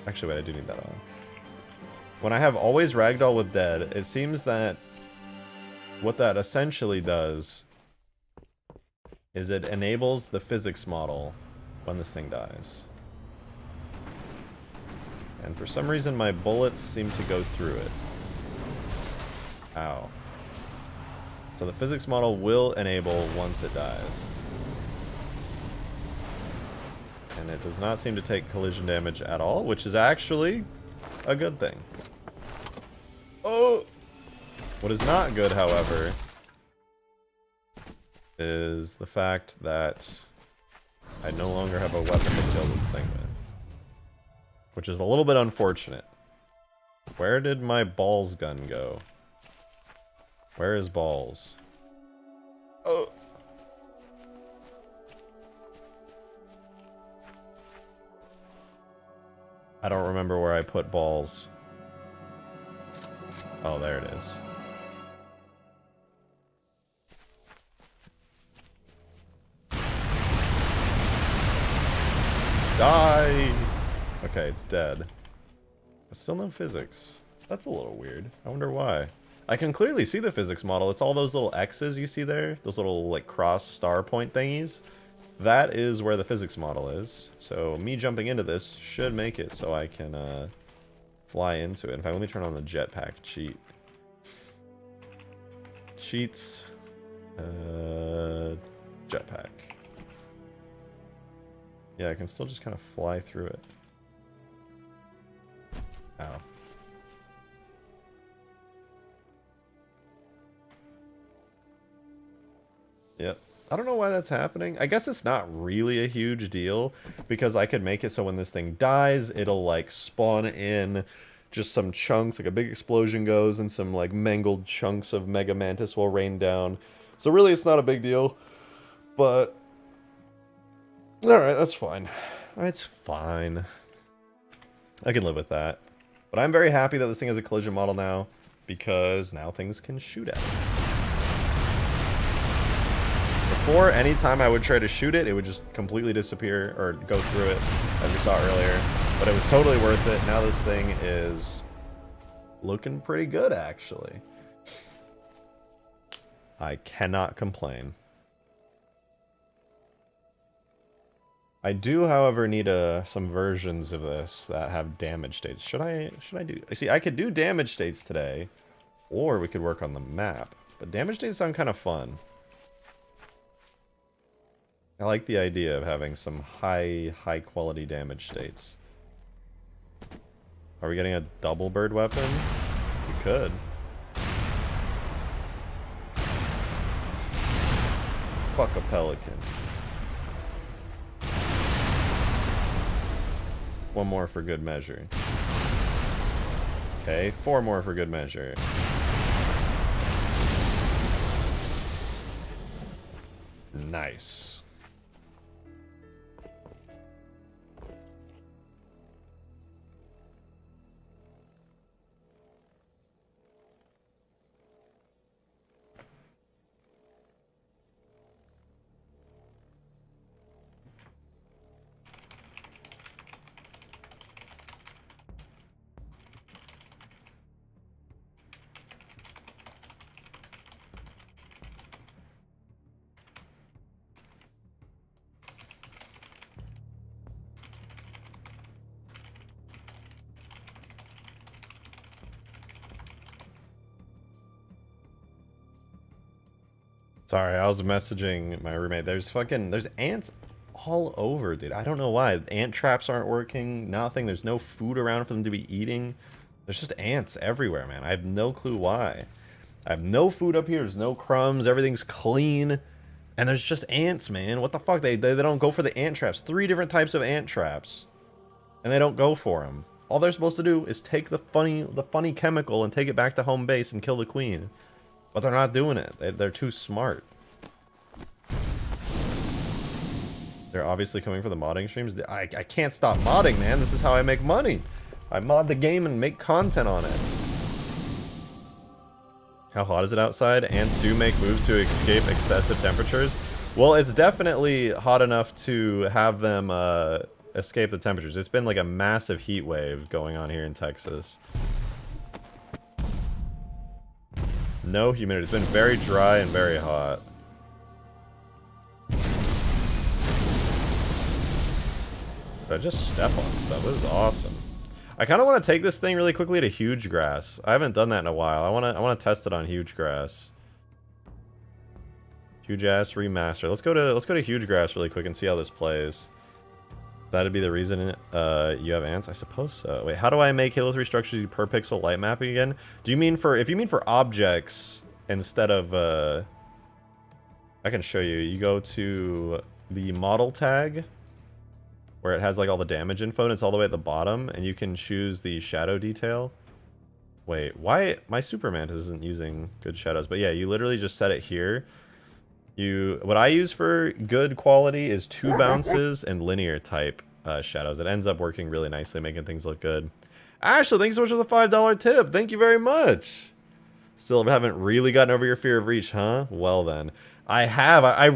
A: Actually, wait, I do need that on. When I have always ragdoll with dead, it seems that what that essentially does is it enables the physics model when this thing dies. And for some reason, my bullets seem to go through it. Ow. So the physics model will enable once it dies. And it does not seem to take collision damage at all, which is actually a good thing. Oh! What is not good, however, is the fact that I no longer have a weapon to kill this thing with. Which is a little bit unfortunate. Where did my balls gun go? Where is balls? Oh! I don't remember where I put balls. Oh, there it is. Die! Okay, it's dead. But still no physics. That's a little weird. I wonder why. I can clearly see the physics model. It's all those little X's you see there. Those little, like, cross star point thingies. That is where the physics model is. So me jumping into this should make it so I can fly into it. In fact, let me turn on the jetpack cheat. Cheats. Jetpack. Yeah, I can still just kind of fly through it. Ow. Yep. I don't know why that's happening. I guess it's not really a huge deal, because I could make it so when this thing dies, it'll like spawn in just some chunks, like a big explosion goes, and some like mangled chunks of Mega Mantis will rain down. So really it's not a big deal, but alright, that's fine. It's fine. I can live with that. But I'm very happy that this thing has a collision model now, because now things can shoot at it. Before, anytime I would try to shoot it, it would just completely disappear or go through it, as we saw earlier. But it was totally worth it. Now this thing is looking pretty good, actually. I cannot complain. I do, however, need some versions of this that have damage states. Should I do? See, I could do damage states today, or we could work on the map. But damage states sound kind of fun. I like the idea of having some high quality damage states. Are we getting a double bird weapon? We could. Fuck a pelican. One more for good measure. Okay, 4 more for good measure. Nice. Sorry, I was messaging my roommate. There's ants all over, dude. I don't know why. Ant traps aren't working, nothing. There's no food around for them to be eating. There's just ants everywhere, man. I have no clue why. I have no food up here. There's no crumbs. Everything's clean. And there's just ants, man. What the fuck? They don't go for the ant traps. 3 different types of ant traps. And they don't go for them. All they're supposed to do is take the funny chemical and take it back to home base and kill the queen. But they're not doing it. They're too smart. They're obviously coming for the modding streams. I can't stop modding, man. This is how I make money. I mod the game and make content on it. How hot is it outside? Ants do make moves to escape excessive temperatures. Well, it's definitely hot enough to have them escape the temperatures. It's been like a massive heat wave going on here in Texas. No humidity. It's been very dry and very hot. Did I just step on stuff? This is awesome. I kind of want to take this thing really quickly to huge grass. I haven't done that in a while. I want to test it on huge grass. Huge ass remaster. Let's go to huge grass really quick and see how this plays. That'd be the reason you have ants, I suppose so. Wait, how do I make Halo 3 structures per pixel light mapping again? Do you mean for if you mean for objects instead of I can show you. You go to the model tag where it has like all the damage info and it's all the way at the bottom and you can choose the shadow detail. Wait, why my Super Mantis isn't using good shadows? But yeah, you literally just set it here. What I use for good quality is 2 bounces and linear type shadows. It ends up working really nicely, making things look good. Ashley, thanks so much for the $5 tip. Thank you very much. Still haven't really gotten over your fear of Reach, huh? Well then. I have. I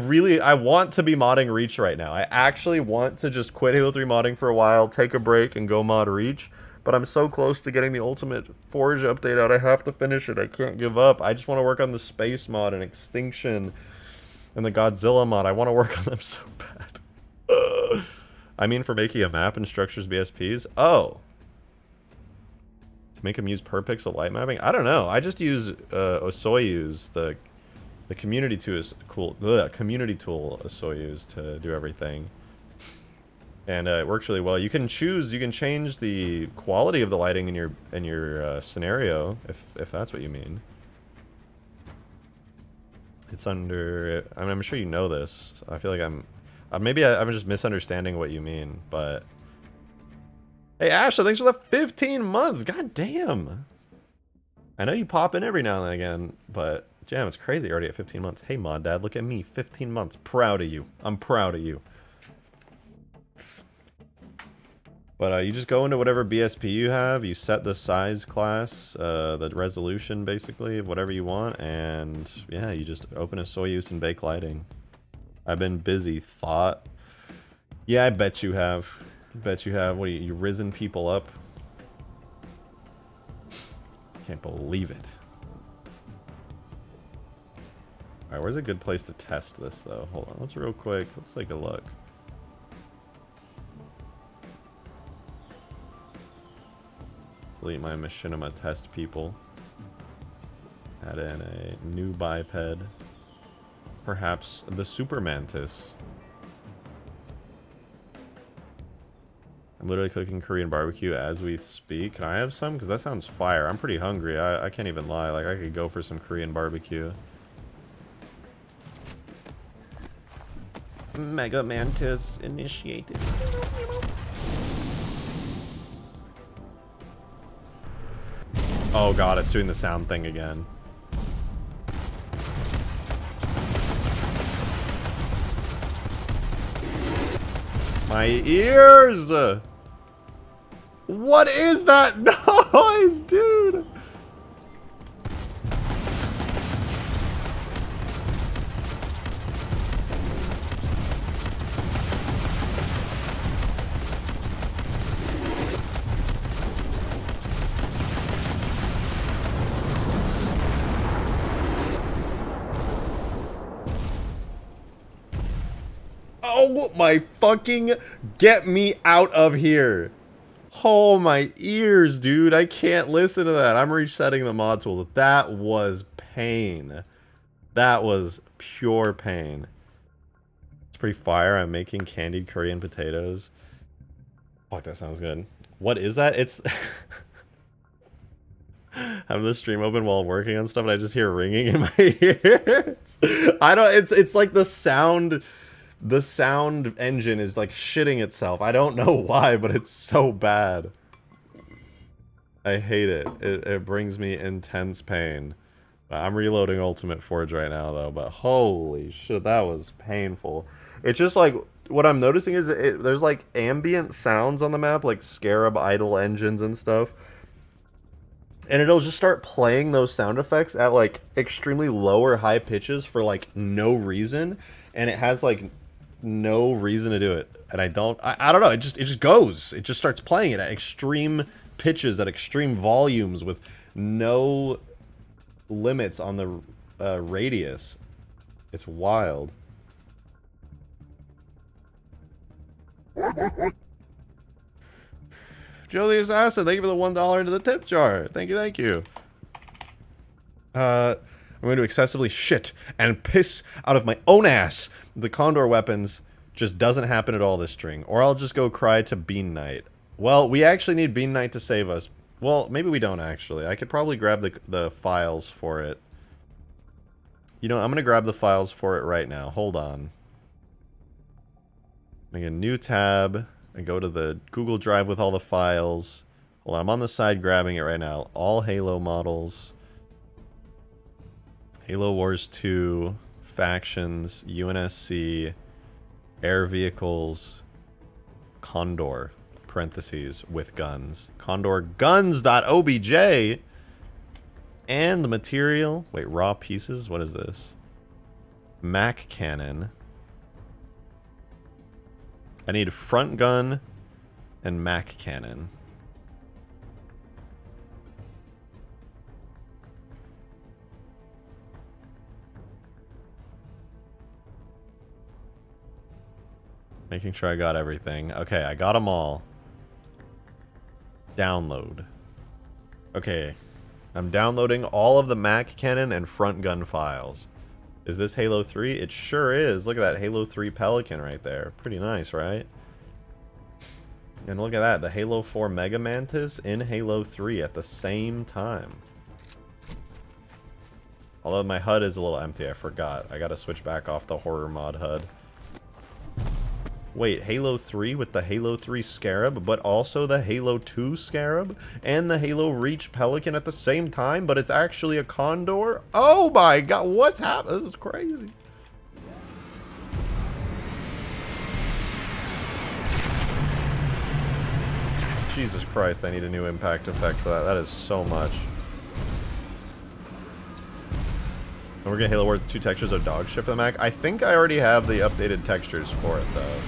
A: want to be modding Reach right now. I actually want to just quit Halo 3 modding for a while, take a break, and go mod Reach. But I'm so close to getting the Ultimate Forge update out, I have to finish it. I can't give up. I just want to work on the Space mod and Extinction and the Godzilla mod. I want to work on them so bad. I mean for making a map and structures BSPs? Oh. To make them use per pixel light mapping? I don't know. I just use Osoyuz, the community tool is cool. Community tool Osoyuz to do everything. And it works really well. You can change the quality of the lighting in your scenario, if that's what you mean. It's under. I mean, I'm sure you know this. I feel like maybe I'm just misunderstanding what you mean, but. Hey Ashley, thanks for the 15 months. God damn. I know you pop in every now and again, but damn, it's crazy already at 15 months. Hey Mod Dad, look at me, 15 months. Proud of you. I'm proud of you. But you just go into whatever BSP you have, you set the size class, the resolution basically of whatever you want, and yeah, you just open a Soyuz and bake lighting. I've been busy, thought. Yeah, I bet you have. Bet you have. What, you risen people up? Can't believe it. Alright, where's a good place to test this though? Hold on, let's real quick, let's take a look. Delete my machinima test people. Add in a new biped. Perhaps the Super Mantis. I'm literally cooking Korean barbecue as we speak. Can I have some? Because that sounds fire. I'm pretty hungry. I can't even lie. Like, I could go for some Korean barbecue. Mega Mantis initiated. Oh god, it's doing the sound thing again. My ears! What is that noise, dude? Oh my fucking, get me out of here. Oh my ears, dude. I can't listen to that. I'm resetting the mod tools. That was pain. That was pure pain. It's pretty fire. I'm making candied Korean potatoes. Fuck, that sounds good. What is that? It's having the stream open while working on stuff and I just hear ringing in my ears. I don't, it's like the sound engine is like shitting itself. I don't know why, but it's so bad. I hate it. It brings me intense pain. I'm reloading Ultimate Forge right now though, but holy shit, that was painful. It's just like, what I'm noticing is there's like ambient sounds on the map, like Scarab idle engines and stuff. and it'll just start playing those sound effects at like extremely low or high pitches for like no reason, and it has like no reason to do it. And I don't know, it just goes. It just starts playing it at extreme pitches at extreme volumes with no limits on the radius. It's wild. Joe the Assassin, thank you for the $1 into the tip jar. Thank you, thank you. I'm going to excessively shit and piss out of my own ass. The Condor weapons just doesn't happen at all this string. Or I'll just go cry to Bean Knight. Well, we actually need Bean Knight to save us. Well, maybe we don't actually. I could probably grab the files for it. You know, I'm going to grab the files for it right now. Hold on. Make a new tab and go to the Google Drive with all the files. Hold on, I'm on the side grabbing it right now. All Halo models. Halo Wars 2, factions, UNSC, air vehicles, Condor, parentheses, with guns. Condor guns.obj. And the material. Wait, raw pieces? What is this? Mac Cannon. I need front gun and Mac Cannon. Making sure I got everything. Okay, I got them all. Download. Okay. I'm downloading all of the Mac Cannon and front gun files. Is this Halo 3? It sure is. Look at that Halo 3 Pelican right there. Pretty nice, right? And look at that. The Halo 4 Mega Mantis in Halo 3 at the same time. Although my HUD is a little empty. I forgot. I gotta switch back off the horror mod HUD. Wait, Halo 3 with the Halo 3 Scarab, but also the Halo 2 Scarab, and the Halo Reach Pelican at the same time, but it's actually a Condor? Oh my god, what's happening? This is crazy. Jesus Christ, I need a new impact effect for that. That is so much. And we're gonna Halo Wars 2 textures of dog shit for the Mac. I think I already have the updated textures for it, though.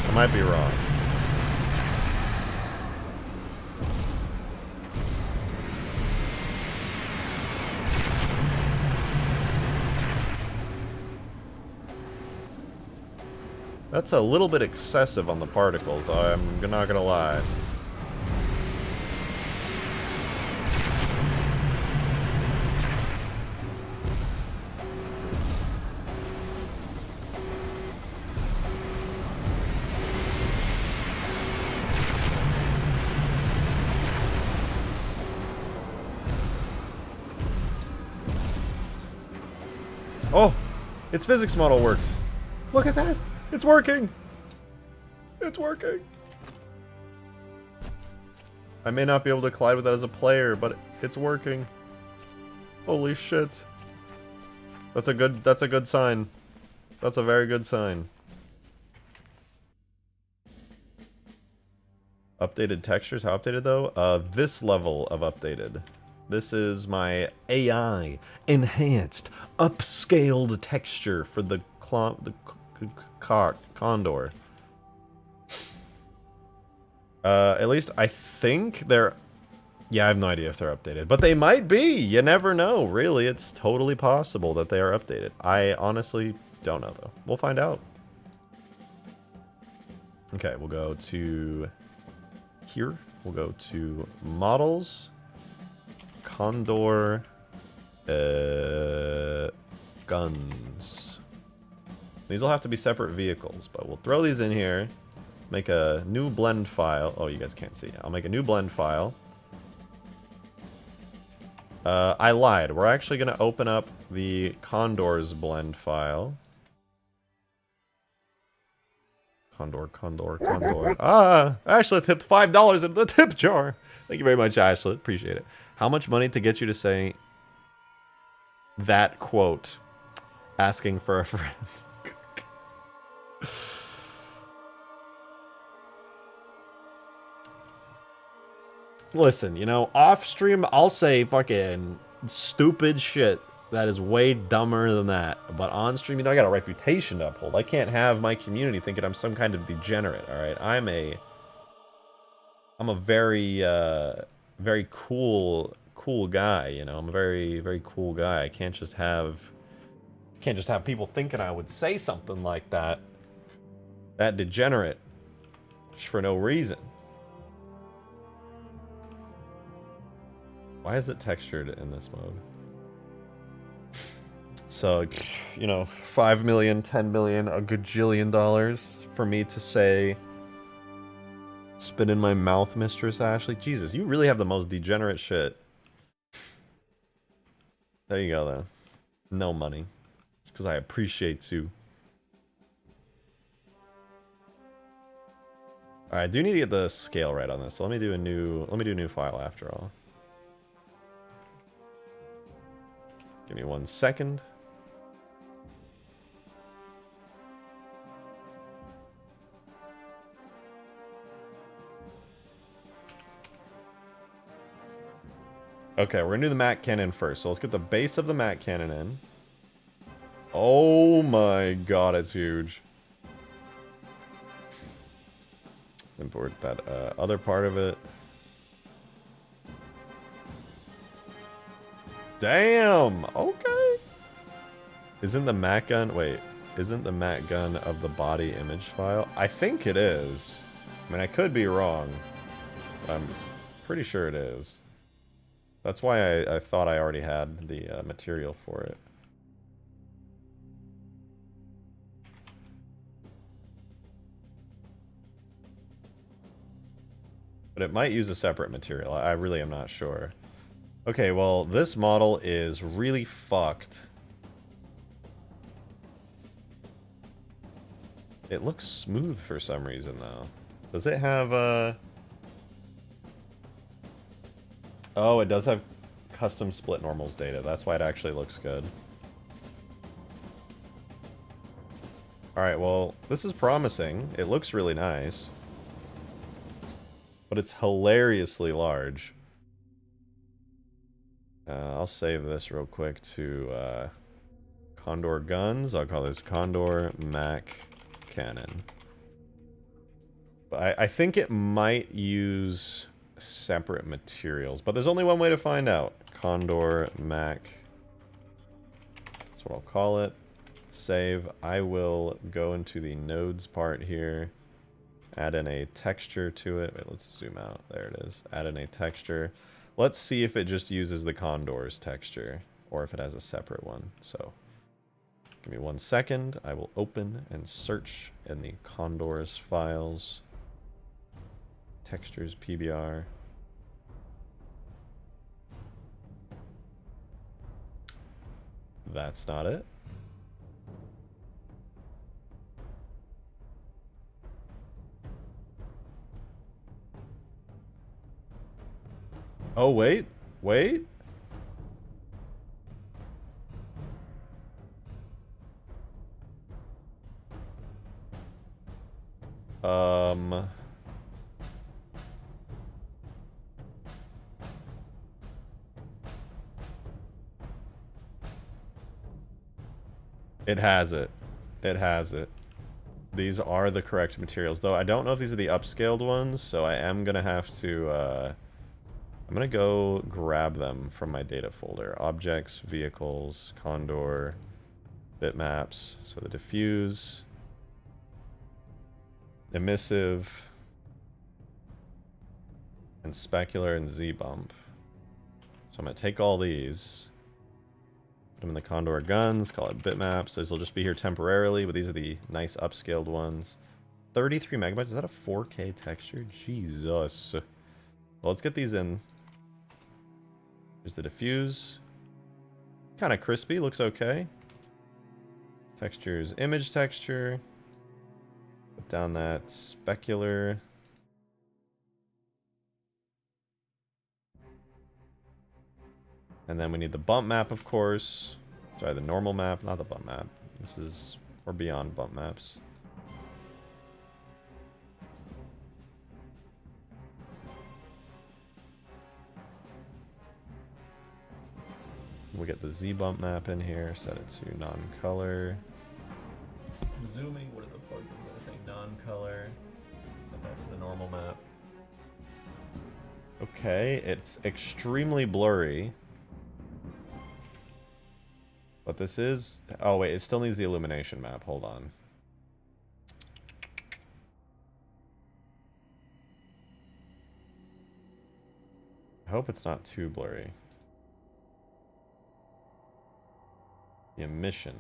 A: I might be wrong. That's a little bit excessive on the particles, I'm not gonna lie. Oh! Its physics model worked. Look at that! It's working! It's working! I may not be able to collide with that as a player, but it's working. Holy shit. That's a good sign. That's a very good sign. Updated textures? How updated though? This level of updated. This is my AI enhanced, upscaled texture for the Condor. At least I think they're... Yeah, I have no idea if they're updated. But they might be! You never know, really. It's totally possible that they are updated. I honestly don't know, though. We'll find out. Okay, we'll go to... here. We'll go to Models... Condor guns. These will have to be separate vehicles, but we'll throw these in here. Make a new blend file. Oh, you guys can't see. I'll make a new blend file. I lied. We're actually going to open up the Condor's blend file. Condor. Ah! Ashley tipped $5 into the tip jar. Thank you very much, Ashley. Appreciate it. How much money to get you to say that quote? Asking for a friend. Listen, you know, off stream, I'll say fucking stupid shit that is way dumber than that. But on stream, you know, I got a reputation to uphold. I can't have my community thinking I'm some kind of degenerate, alright? I'm a very, very cool guy, you know? I'm a very, very cool guy. I can't just have people thinking I would say something like that. That degenerate. Just for no reason. Why is it textured in this mode? So, you know, 5 million, 10 million, a gajillion dollars for me to say, spit in my mouth, Mistress Ashley. Jesus, you really have the most degenerate shit. There you go, though. No money. Because I appreciate you. Alright, I do need to get the scale right on this. So let me do a new file after all. Give me 1 second. Okay, we're gonna do the Mac Cannon first. So let's get the base of the Mac Cannon in. Oh my god, it's huge. Import that other part of it. Damn! Okay. Isn't the Mac gun... Wait. Isn't the Mac gun of the body image file? I think it is. I mean, I could be wrong. But I'm pretty sure it is. That's why I thought I already had the material for it. But it might use a separate material. I really am not sure. Okay, well, this model is really fucked. It looks smooth for some reason, though. Does it have Oh, it does have custom split normals data. That's why it actually looks good. Alright, well, this is promising. It looks really nice. But it's hilariously large. I'll save this real quick to Condor Guns. I'll call this Condor Mac Cannon. But I think it might use separate materials, but there's only one way to find out. Condor Mac. That's what I'll call it. Save. I will go into the nodes part here. Add in a texture to it. Wait, let's zoom out. There it is. Add in a texture. Let's see if it just uses the Condor's texture, or if it has a separate one. So, give me 1 second. I will open and search in the Condor's files. Textures, PBR. That's not it. Oh, wait. Wait. It has it. It has it. These are the correct materials, though I don't know if these are the upscaled ones, so I am gonna have to, I'm gonna go grab them from my data folder. Objects, vehicles, Condor, bitmaps, so the diffuse, emissive, and specular and Z-bump. So I'm gonna take all these, put them in the Condor Guns, call it bitmaps. Those will just be here temporarily, but these are the nice upscaled ones. 33 megabytes, is that a 4K texture? Jesus. Well, let's get these in. Here's the diffuse. Kind of crispy, looks okay. Textures, image texture. Put down that specular. And then we need the bump map, of course. Sorry, the normal map, not the bump map. This is, we're beyond bump maps. We'll get the Z bump map in here, set it to non-color. I'm zooming, what the fuck does that say? Non-color. Set that to the normal map. Okay, it's extremely blurry. But this is... Oh wait, it still needs the illumination map, hold on. I hope it's not too blurry. The emission.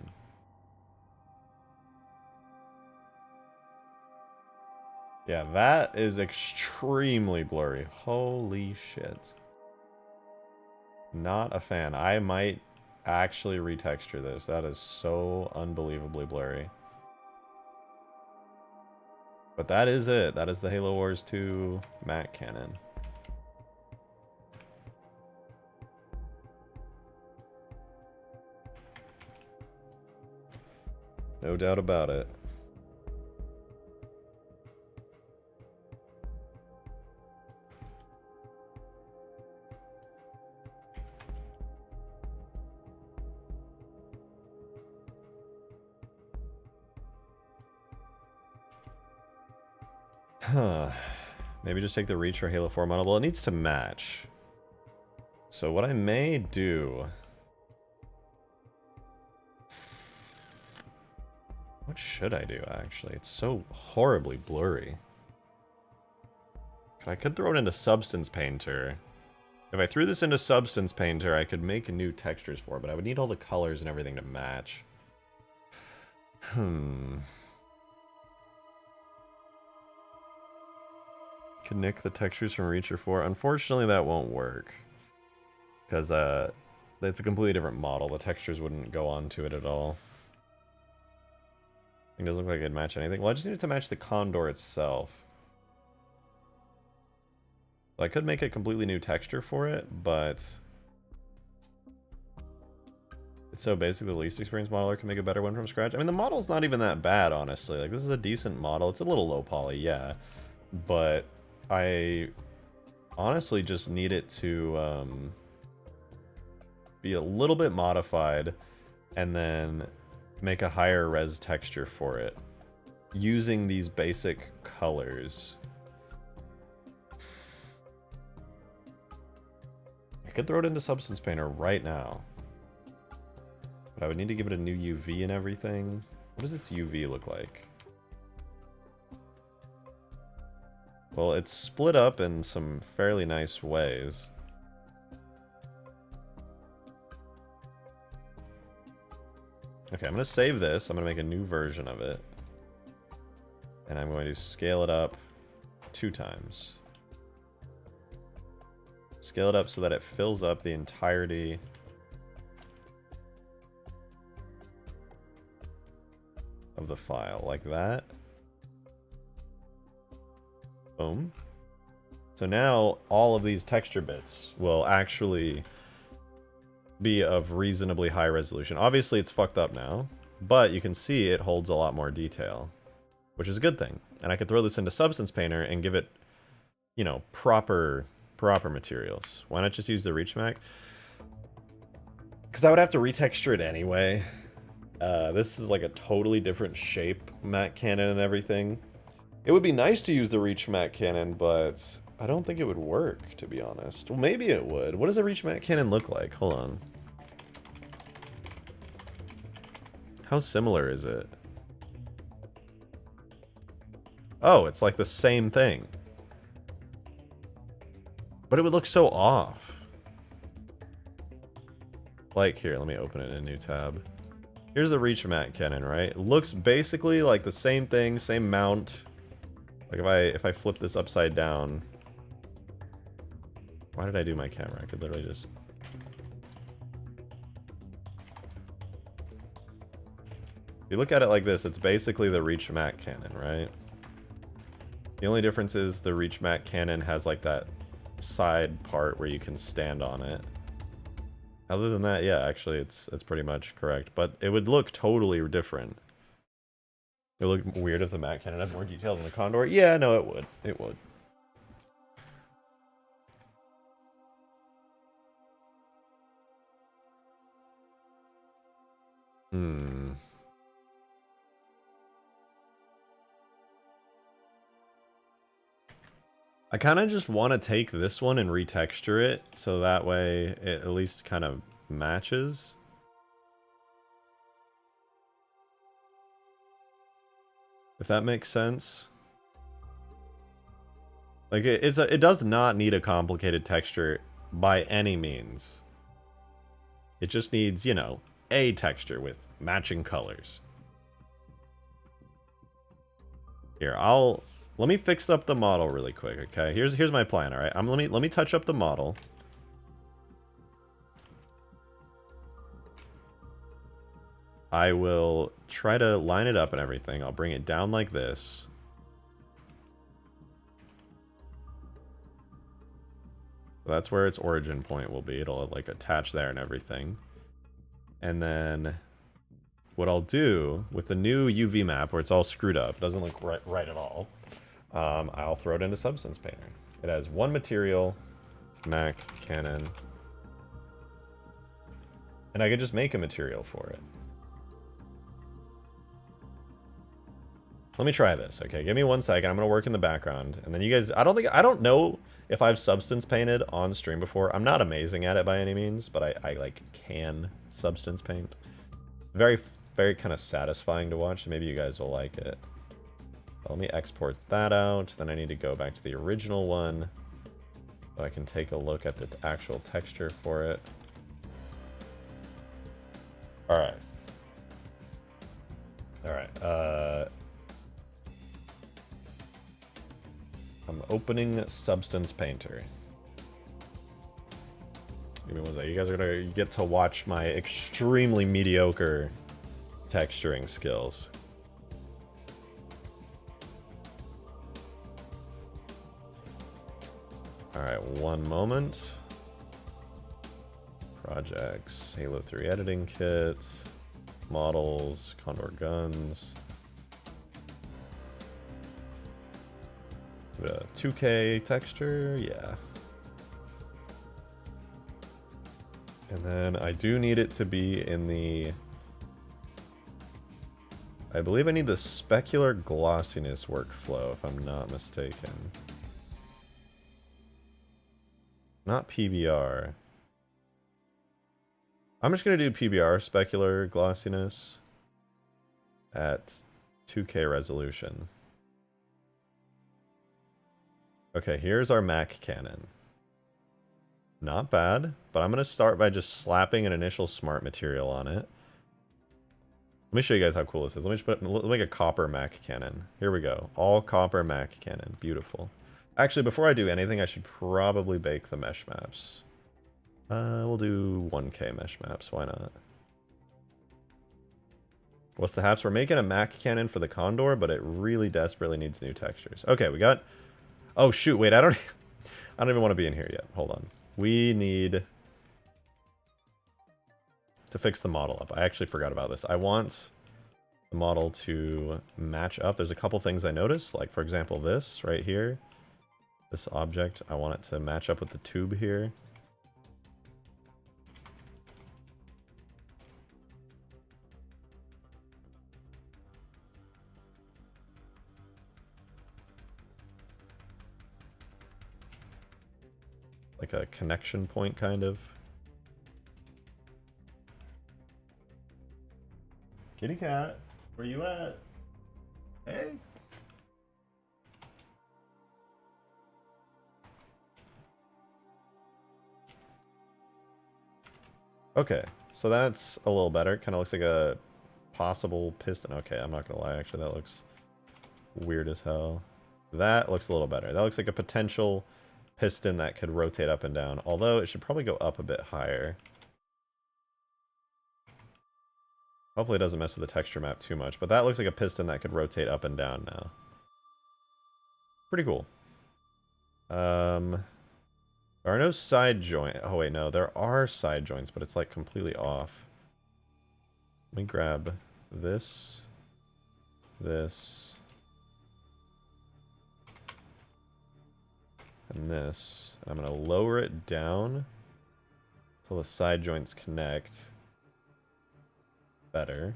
A: Yeah, that is extremely blurry. Holy shit. Not a fan. I might actually retexture this. That is so unbelievably blurry. But that is it. That is the Halo Wars 2 Mac Cannon. No doubt about it. Huh. Maybe just take the Reach or Halo 4 model. Well, it needs to match. So what I may do... What should I do, actually? It's so horribly blurry. I could throw it into Substance Painter. If I threw this into Substance Painter, I could make new textures for it, but I would need all the colors and everything to match. Could nick the textures from Reacher 4. Unfortunately, that won't work. Because it's a completely different model. The textures wouldn't go onto it at all. It doesn't look like it'd match anything. Well, I just need it to match the Condor itself. So I could make a completely new texture for it, but... It's so basic the least experienced modeler can make a better one from scratch. I mean, the model's not even that bad, honestly. Like, this is a decent model. It's a little low poly, yeah. But I honestly just need it to be a little bit modified and then make a higher res texture for it using these basic colors. I could throw it into Substance Painter right now, but I would need to give it a new UV and everything. What does its UV look like? Well, it's split up in some fairly nice ways. Okay, I'm going to save this. I'm going to make a new version of it. And I'm going to scale it up 2 times. Scale it up so that it fills up the entirety of the file, like that. Boom. So now all of these texture bits will actually be of reasonably high resolution. Obviously it's fucked up now, but you can see it holds a lot more detail, which is a good thing. And I could throw this into Substance Painter and give it, you know, proper materials. Why not just use the Reach Mac? Because I would have to retexture it anyway. This is like a totally different shape Mac Cannon and everything. It would be nice to use the Reach Mac Cannon, but I don't think it would work, to be honest. Well, maybe it would. What does a Reach Mac Cannon look like? Hold on. How similar is it? Oh, it's like the same thing. But it would look so off. Like, here, let me open it in a new tab. Here's the Reach Mac Cannon, right? It looks basically like the same thing, same mount. Like if I flip this upside down. Why did I do my camera? I could literally just... If you look at it like this, it's basically the Reach Mac Cannon, right? The only difference is the Reach Mac Cannon has like that side part where you can stand on it. Other than that, yeah, actually it's pretty much correct. But it would look totally different. It would look weird if the Mac Cannon had more detail than the Condor. Yeah, no, it would. It would. Hmm. I kind of just want to take this one and retexture it, so that way it at least kind of matches. If that makes sense. Like, it does not need a complicated texture by any means. It just needs, you know, a texture with matching colors. Here, let me fix up the model really quick, okay? Here's my plan, all right? Let me touch up the model. I will try to line it up and everything. I'll bring it down like this. That's where its origin point will be. It'll like attach there and everything. And then what I'll do with the new UV map where it's all screwed up, doesn't look right at all, I'll throw it into Substance Painter. It has one material, Mac Cannon, and I could just make a material for it. Let me try this, okay? Give me 1 second. I'm gonna work in the background, and then you guys. I don't know if I've substance painted on stream before. I'm not amazing at it by any means, but I like can substance paint. Very kind of satisfying to watch. So maybe you guys will like it. Let me export that out. Then I need to go back to the original one, so I can take a look at the actual texture for it. All right. All right. I'm opening Substance Painter. Give me 1 second. You guys are gonna get to watch my extremely mediocre texturing skills. Alright, 1 moment. Projects, Halo 3 editing kit, models, Condor guns. 2K texture, yeah. And then I do need it to be in the... I believe I need the specular glossiness workflow, if I'm not mistaken. Not PBR. I'm just going to do PBR specular glossiness at 2K resolution. Okay, here's our Mac Cannon. Not bad, but I'm going to start by just slapping an initial smart material on it. Let me show you guys how cool this is. Let me make a copper Mac Cannon. Here we go. All copper Mac Cannon. Beautiful. Actually, before I do anything, I should probably bake the mesh maps. We'll do 1K mesh maps. Why not? What's the haps? We're making a Mac Cannon for the Condor, but it really desperately needs new textures. Okay, we got... Oh, shoot. Wait, I don't even want to be in here yet. Hold on. We need to fix the model up. I actually forgot about this. I want the model to match up. There's a couple things I noticed. Like, for example, this right here. This object. I want it to match up with the tube here. Like a connection point, kind of. Kitty cat, where you at? Hey? Okay, so that's a little better. Kind of looks like a possible piston. Okay, I'm not gonna lie, actually, that looks weird as hell. That looks a little better. That looks like a potential piston that could rotate up and down, although it should probably go up a bit higher. Hopefully it doesn't mess with the texture map too much, but that looks like a piston that could rotate up and down now. Pretty cool. There are no side joints. Oh wait, no, there are side joints, but it's like completely off. Let me grab this, this, and this. I'm going to lower it down until the side joints connect. better.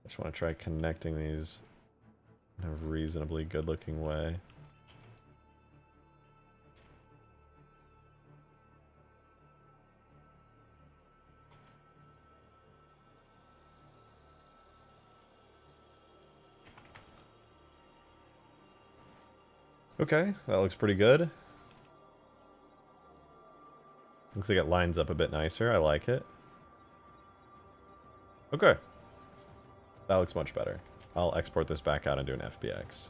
A: I just want to try connecting these in a reasonably good-looking way. Okay, that looks pretty good. Looks like it lines up a bit nicer. I like it. Okay. That looks much better. I'll export this back out and do an FBX.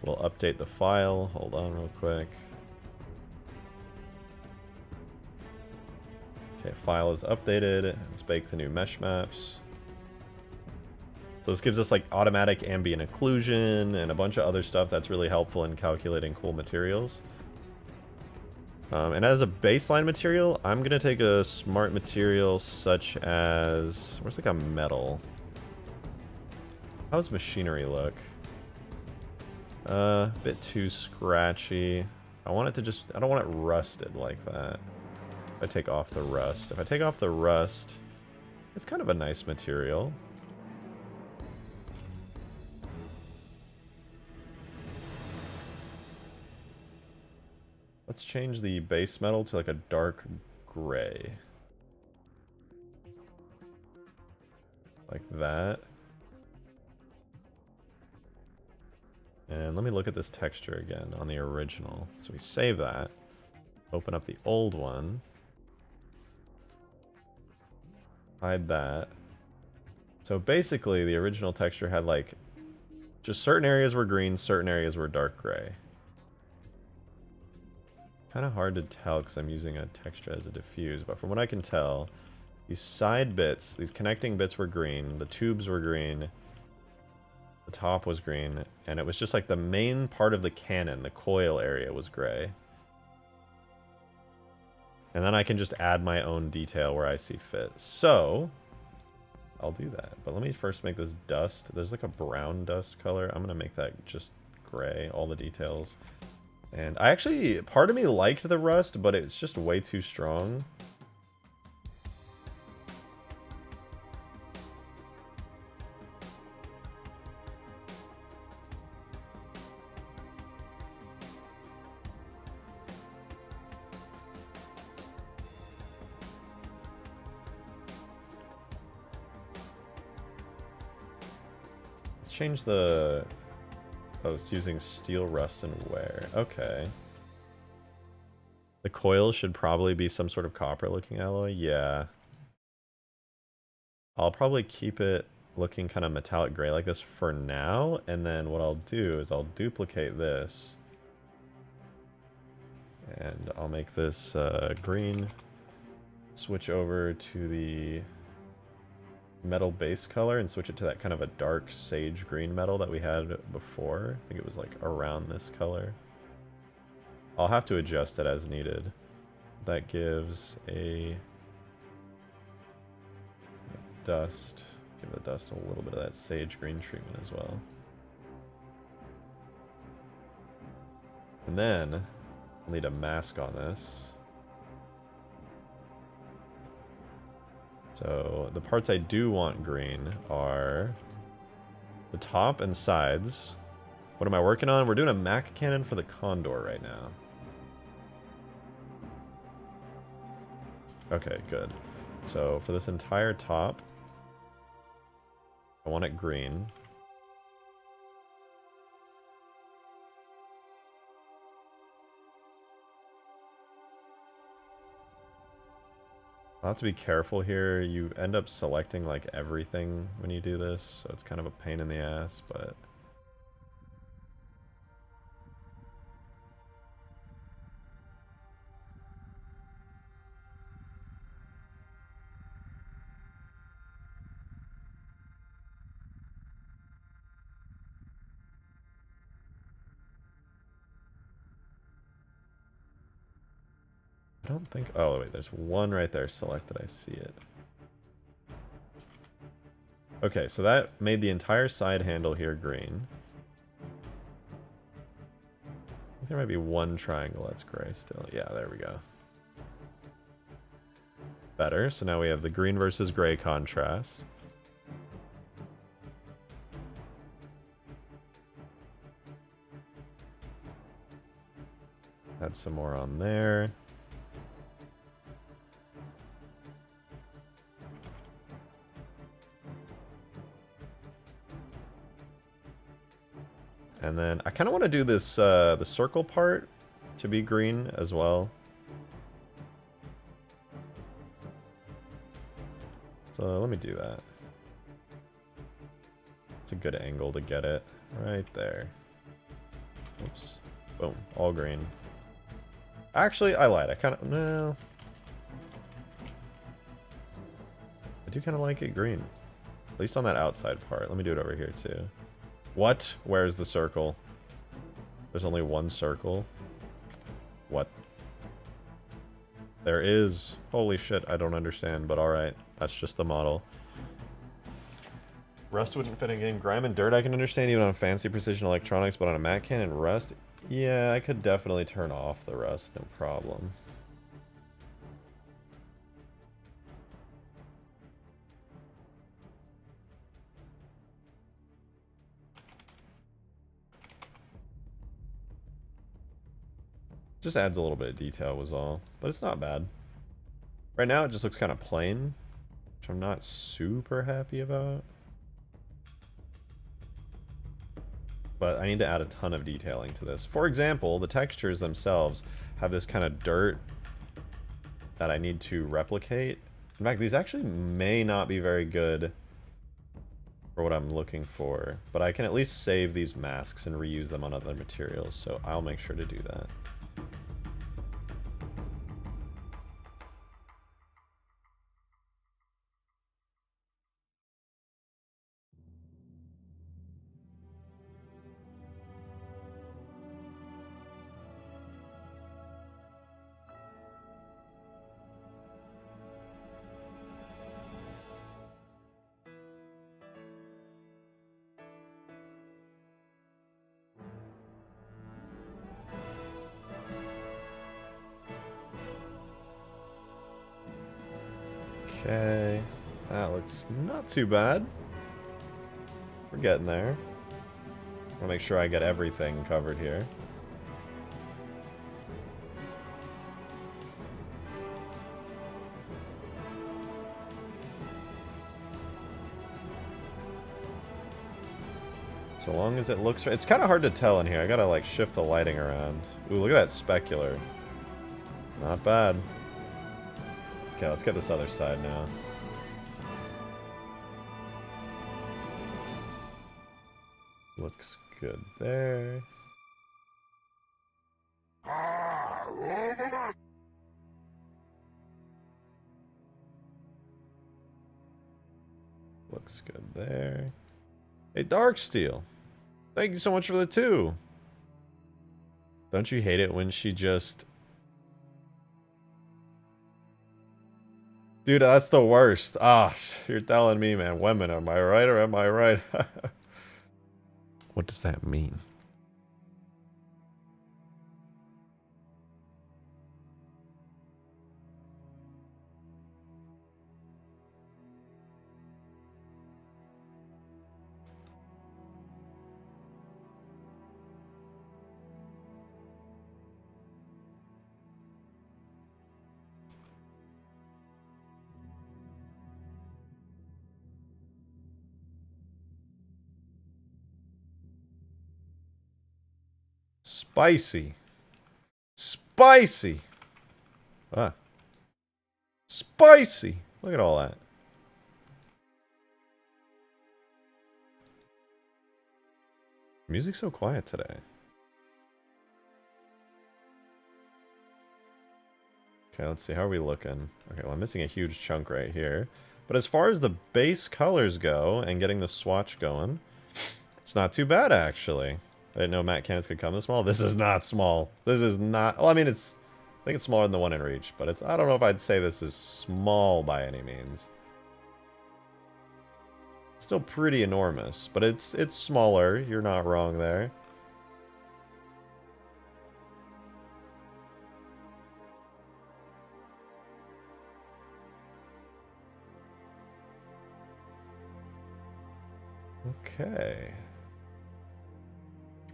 A: We'll update the file. Hold on real quick. Okay, file is updated. Let's bake the new mesh maps. So this gives us like automatic ambient occlusion and a bunch of other stuff that's really helpful in calculating cool materials. And as a baseline material, I'm going to take a smart material such as... Where's like a metal? How does machinery look? A bit too scratchy. I want it to just... I don't want it rusted like that. If I take off the rust. If I take off the rust, it's kind of a nice material. Let's change the base metal to like a dark gray. Like that. And let me look at this texture again on the original. So we save that. Open up the old one. Hide that. So basically the original texture had like just certain areas were green, certain areas were dark gray. Kind of hard to tell because I'm using a texture as a diffuse, but from what I can tell, these side bits, these connecting bits were green, the tubes were green, the top was green, and it was just like the main part of the cannon, the coil area, was gray. And then I can just add my own detail where I see fit. So, I'll do that. But let me first make this dust. There's like a brown dust color. I'm going to make that just gray, all the details. And I actually, part of me liked the rust, but it's just way too strong. Let's change the... Oh, it's using steel, rust, and wear. Okay. The coil should probably be some sort of copper-looking alloy. Yeah. I'll probably keep it looking kind of metallic gray like this for now. And then what I'll do is I'll duplicate this. And I'll make this green. Switch over to the metal base color and switch it to that kind of a dark sage green metal that we had before. I think it was like around this color. I'll have to adjust it as needed. That gives a dust. Give the dust a little bit of that sage green treatment as well. And then I'll need a mask on this. So the parts I do want green are the top and sides. What am I working on? We're doing a Mac Cannon for the Condor right now. Okay, good. So for this entire top, I want it green. I'll have to be careful here. You end up selecting like everything when you do this, so it's kind of a pain in the ass, but... I don't think... Oh, wait, there's one right there selected. I see it. Okay, so that made the entire side handle here green. there might be one triangle that's gray still. Yeah, there we go. Better. So now we have the green versus gray contrast. Add some more on there. And then I kind of want to do this, the circle part to be green as well. So let me do that. It's a good angle to get it right there. Oops. Boom. All green. Actually, I lied. I kind of... No. I do kind of like it green. At least on that outside part. Let me do it over here too. What? Where's the circle? There's only one circle. What? There is. Holy shit, I don't understand, but alright. That's just the model. Rust wouldn't fit in game. Grime and dirt I can understand even on fancy precision electronics, but on a Mac Cannon rust, yeah, I could definitely turn off the rust, no problem. Just adds a little bit of detail was all, but it's not bad. Right now it just looks kind of plain, which I'm not super happy about. But I need to add a ton of detailing to this. For example, the textures themselves have this kind of dirt that I need to replicate. In fact, these actually may not be very good for what I'm looking for, but I can at least save these masks and reuse them on other materials, so I'll make sure to do that. Okay, that looks not too bad. We're getting there. I want to make sure I get everything covered here. So long as it looks right. It's kind of hard to tell in here. I gotta like shift the lighting around. Ooh, look at that specular. Not bad. Okay, let's get this other side now. Looks good there. Looks good there. Hey, Darksteel. Thank you so much for the 2. Don't you hate it when she just... Dude, that's the worst. Ah, you're telling me, man. Women, am I right or am I right? What does that mean? Spicy. Spicy. Ah. Spicy. Look at all that. Music's so quiet today. Okay, let's see. How are we looking? Okay, well, I'm missing a huge chunk right here. But as far as the base colors go and getting the swatch going, it's not too bad, actually. I didn't know Mac Cannons could come this small. This is not small. This is not... Well, I mean, it's... I think it's smaller than the one in Reach, but it's... I don't know if I'd say this is small by any means. Still pretty enormous, but it's smaller. You're not wrong there. Okay.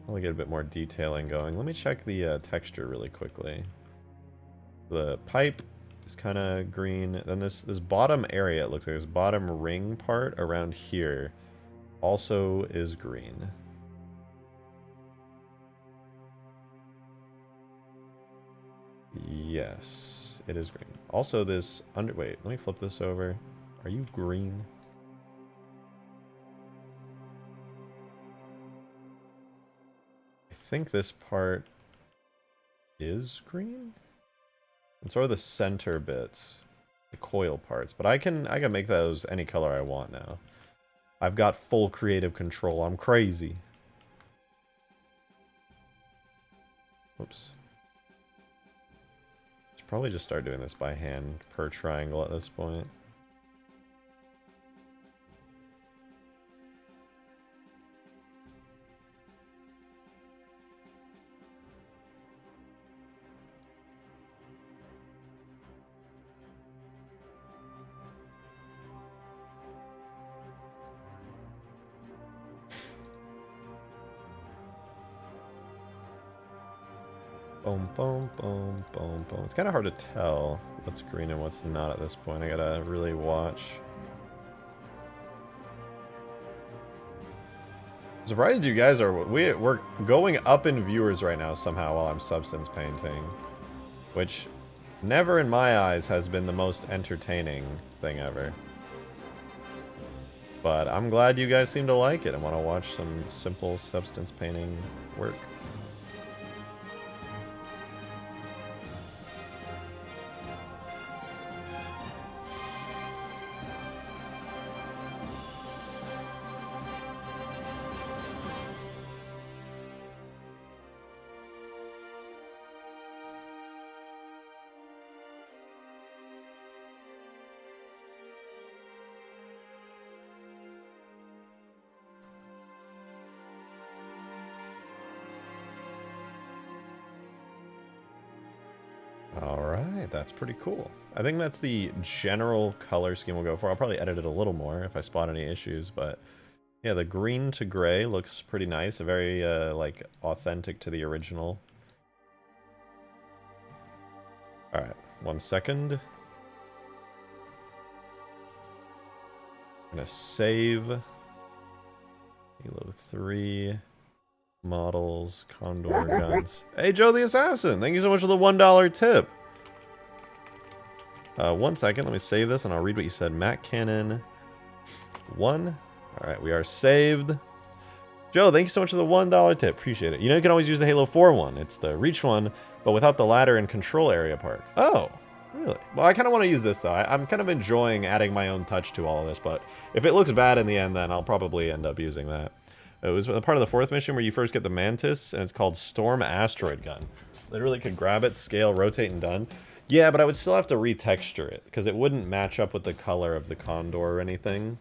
A: I'll get a bit more detailing going. Let me check the texture really quickly. The pipe is kind of green. Then this bottom area, it looks like this bottom ring part around here also is green. Yes, it is green. Also this wait, let me flip this over. Are you green? I think this part is green. And so are the center bits, the coil parts. But I can make those any color I want now. I've got full creative control. I'm crazy. Whoops. Should probably just start doing this by hand per triangle at this point. Boom, boom, boom, boom, boom. It's kind of hard to tell what's green and what's not at this point. I gotta really watch. I'm surprised you guys are... We're going up in viewers right now somehow while I'm substance painting. Which, never in my eyes, has been the most entertaining thing ever. But I'm glad you guys seem to like it and want to watch some simple substance painting work. Alright, that's pretty cool. I think that's the general color scheme we'll go for. I'll probably edit it a little more if I spot any issues, but yeah, the green to gray looks pretty nice. Very, like, authentic to the original. Alright, 1 second. I'm gonna save. Halo 3. Models, Condor guns. Hey, Joe the Assassin! Thank you so much for the $1 tip. 1 second, let me save this and I'll read what you said. Mac Cannon 1. Alright, we are saved. Joe, thank you so much for the $1 tip. Appreciate it. You know, you can always use the Halo 4 one. It's the Reach one, but without the ladder and control area part. Oh, really? Well, I kind of want to use this, though. I'm kind of enjoying adding my own touch to all of this, but if it looks bad in the end, then I'll probably end up using that. It was a part of the 4th mission where you first get the Mantis, and it's called Storm Asteroid Gun. Literally could grab it, scale, rotate, and done. Yeah, but I would still have to retexture it, because it wouldn't match up with the color of the Condor or anything.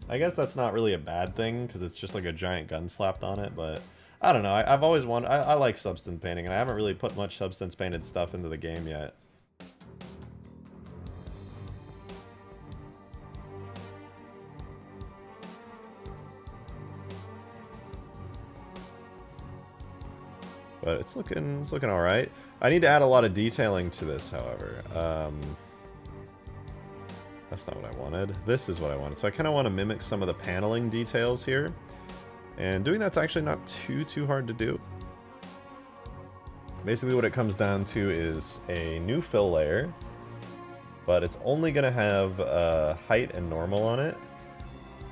A: I guess that's not really a bad thing, because it's just like a giant gun slapped on it, but... I don't know, I've always wanted... I like substance painting, and I haven't really put much substance painted stuff into the game yet. But it's looking all right. I need to add a lot of detailing to this, however. That's not what I wanted. This is what I wanted. So I kind of want to mimic some of the paneling details here. And doing that's actually not too hard to do. Basically what it comes down to is a new fill layer. But it's only going to have height and normal on it.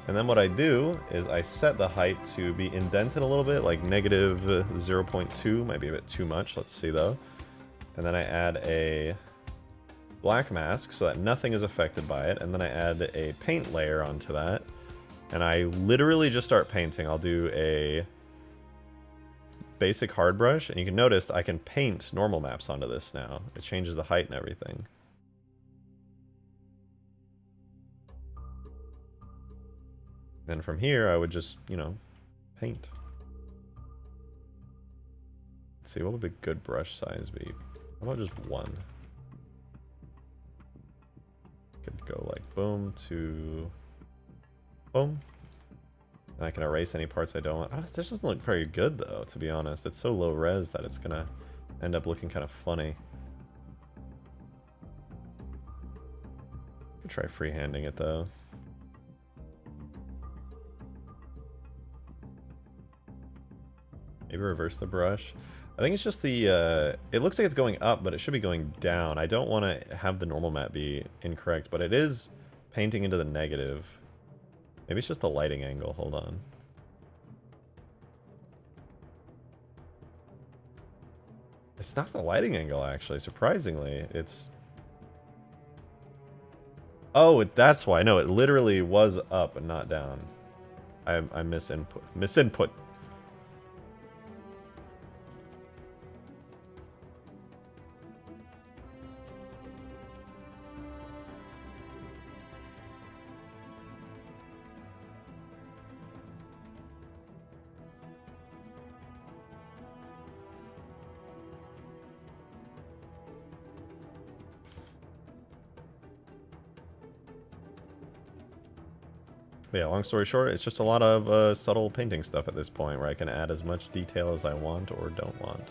A: And then what I do is I set the height to be indented a little bit, like negative 0.2, might be a bit too much, let's see though. And then I add a black mask so that nothing is affected by it, and then I add a paint layer onto that. And I literally just start painting. I'll do a basic hard brush, and you can notice I can paint normal maps onto this now. It changes the height and everything. Then from here, I would just, you know, paint. Let's see, what would a good brush size be? How about just 1? Could go like boom to boom. And I can erase any parts I don't want. This doesn't look very good, though, to be honest. It's so low res that it's gonna end up looking kind of funny. Could try freehanding it, though. Maybe reverse the brush. I think it's just the, it looks like it's going up, but it should be going down. I don't want to have the normal map be incorrect, but it is painting into the negative. Maybe it's just the lighting angle. Hold on. It's not the lighting angle, actually. Surprisingly, it's... Oh, that's why. No, it literally was up and not down. I misinput. Yeah, long story short, it's just a lot of subtle painting stuff at this point, where I can add as much detail as I want or don't want.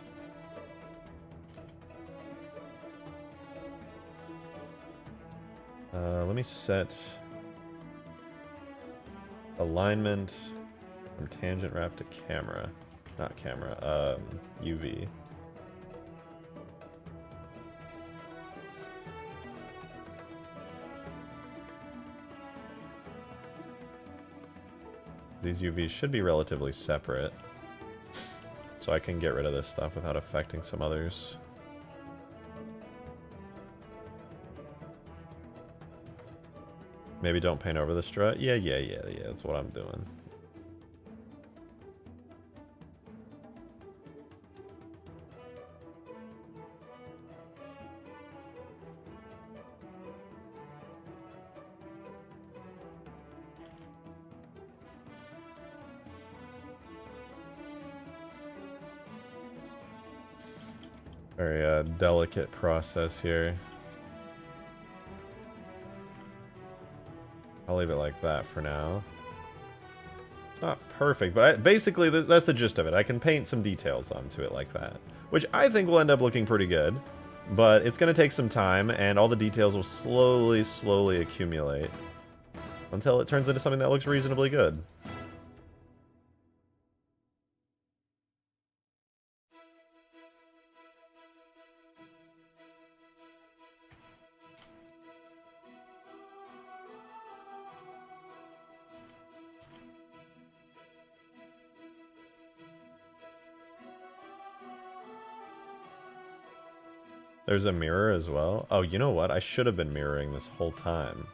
A: Let me set alignment from tangent wrap to camera. Not camera, UV. These UVs should be relatively separate, so I can get rid of this stuff without affecting some others. Maybe don't paint over the strut? Yeah, that's what I'm doing. Very delicate process here. I'll leave it like that for now. It's not perfect, but basically that's the gist of it. I can paint some details onto it like that, which I think will end up looking pretty good, but it's going to take some time, and all the details will slowly accumulate until it turns into something that looks reasonably good. There's a mirror as well. Oh, you know what? I should have been mirroring this whole time.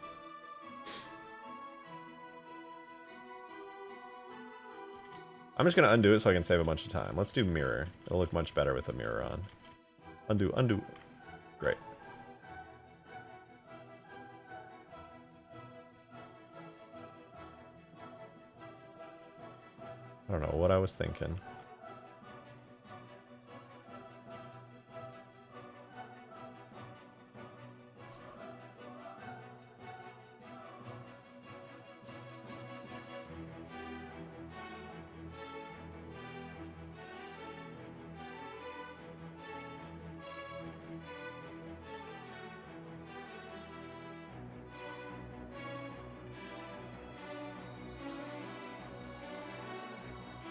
A: I'm just going to undo it so I can save a bunch of time. Let's do mirror. It'll look much better with the mirror on. Undo, undo. Great. I don't know what I was thinking.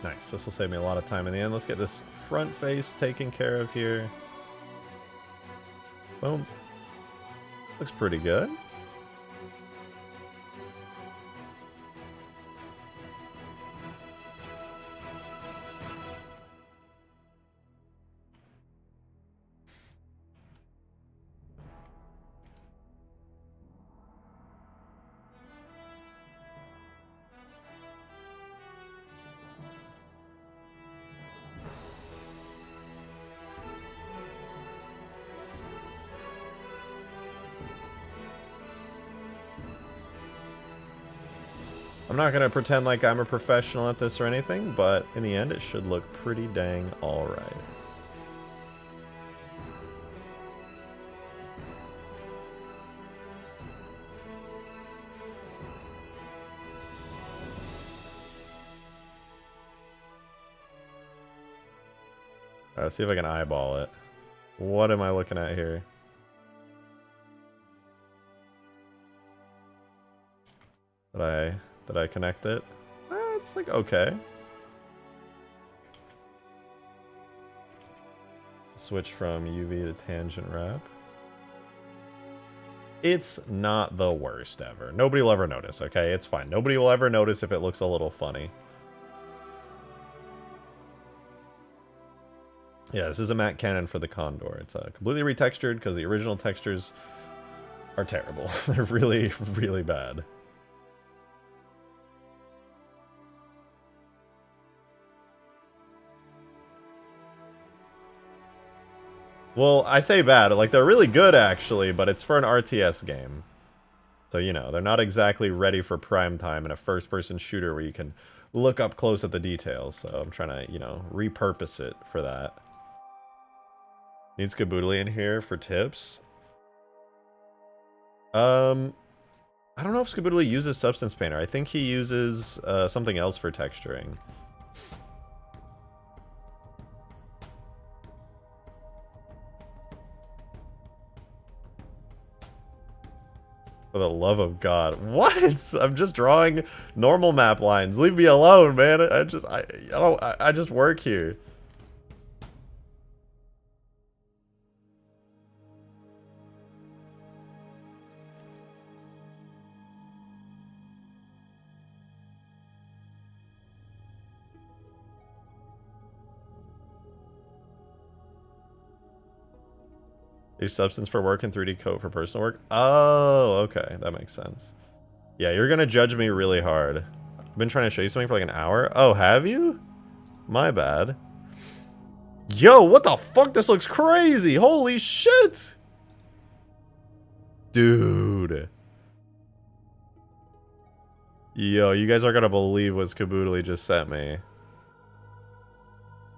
A: Nice, this will save me a lot of time in the end. Let's get this front face taken care of here. Boom. Looks pretty good. I'm not going to pretend like I'm a professional at this or anything, but in the end it should look pretty dang alright. Let's see if I can eyeball it. What am I looking at here? Did I connect it? It's like okay. Switch from UV to tangent wrap. It's not the worst ever. Nobody will ever notice, okay? It's fine. Nobody will ever notice if it looks a little funny. Yeah, this is a Mac Cannon for the Condor. It's completely retextured because the original textures are terrible. They're really, really bad. Well, I say bad. Like, they're really good, actually, but it's for an RTS game. So, you know, they're not exactly ready for prime time in a first-person shooter where you can look up close at the details. So I'm trying to, you know, repurpose it for that. Need Skaboodly in here for tips. I don't know if Skaboodly uses Substance Painter. I think he uses something else for texturing. For the love of God. What? I'm just drawing normal map lines. Leave me alone, man. I just work here. Use Substance for work and 3D Coat for personal work? Oh, okay. That makes sense. Yeah, you're gonna judge me really hard. I've been trying to show you something for like an hour. Oh, have you? My bad. Yo, what the fuck? This looks crazy. Holy shit. Dude. Yo, you guys aren't gonna believe what Skaboodly just sent me.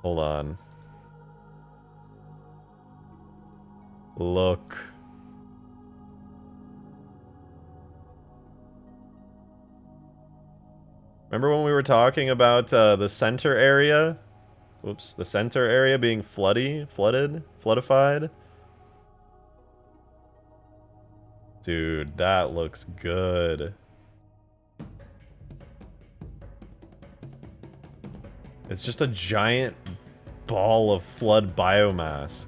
A: Hold on. Look. Remember when we were talking about the center area? Oops, the center area being floodified? Dude, that looks good. It's just a giant ball of flood biomass.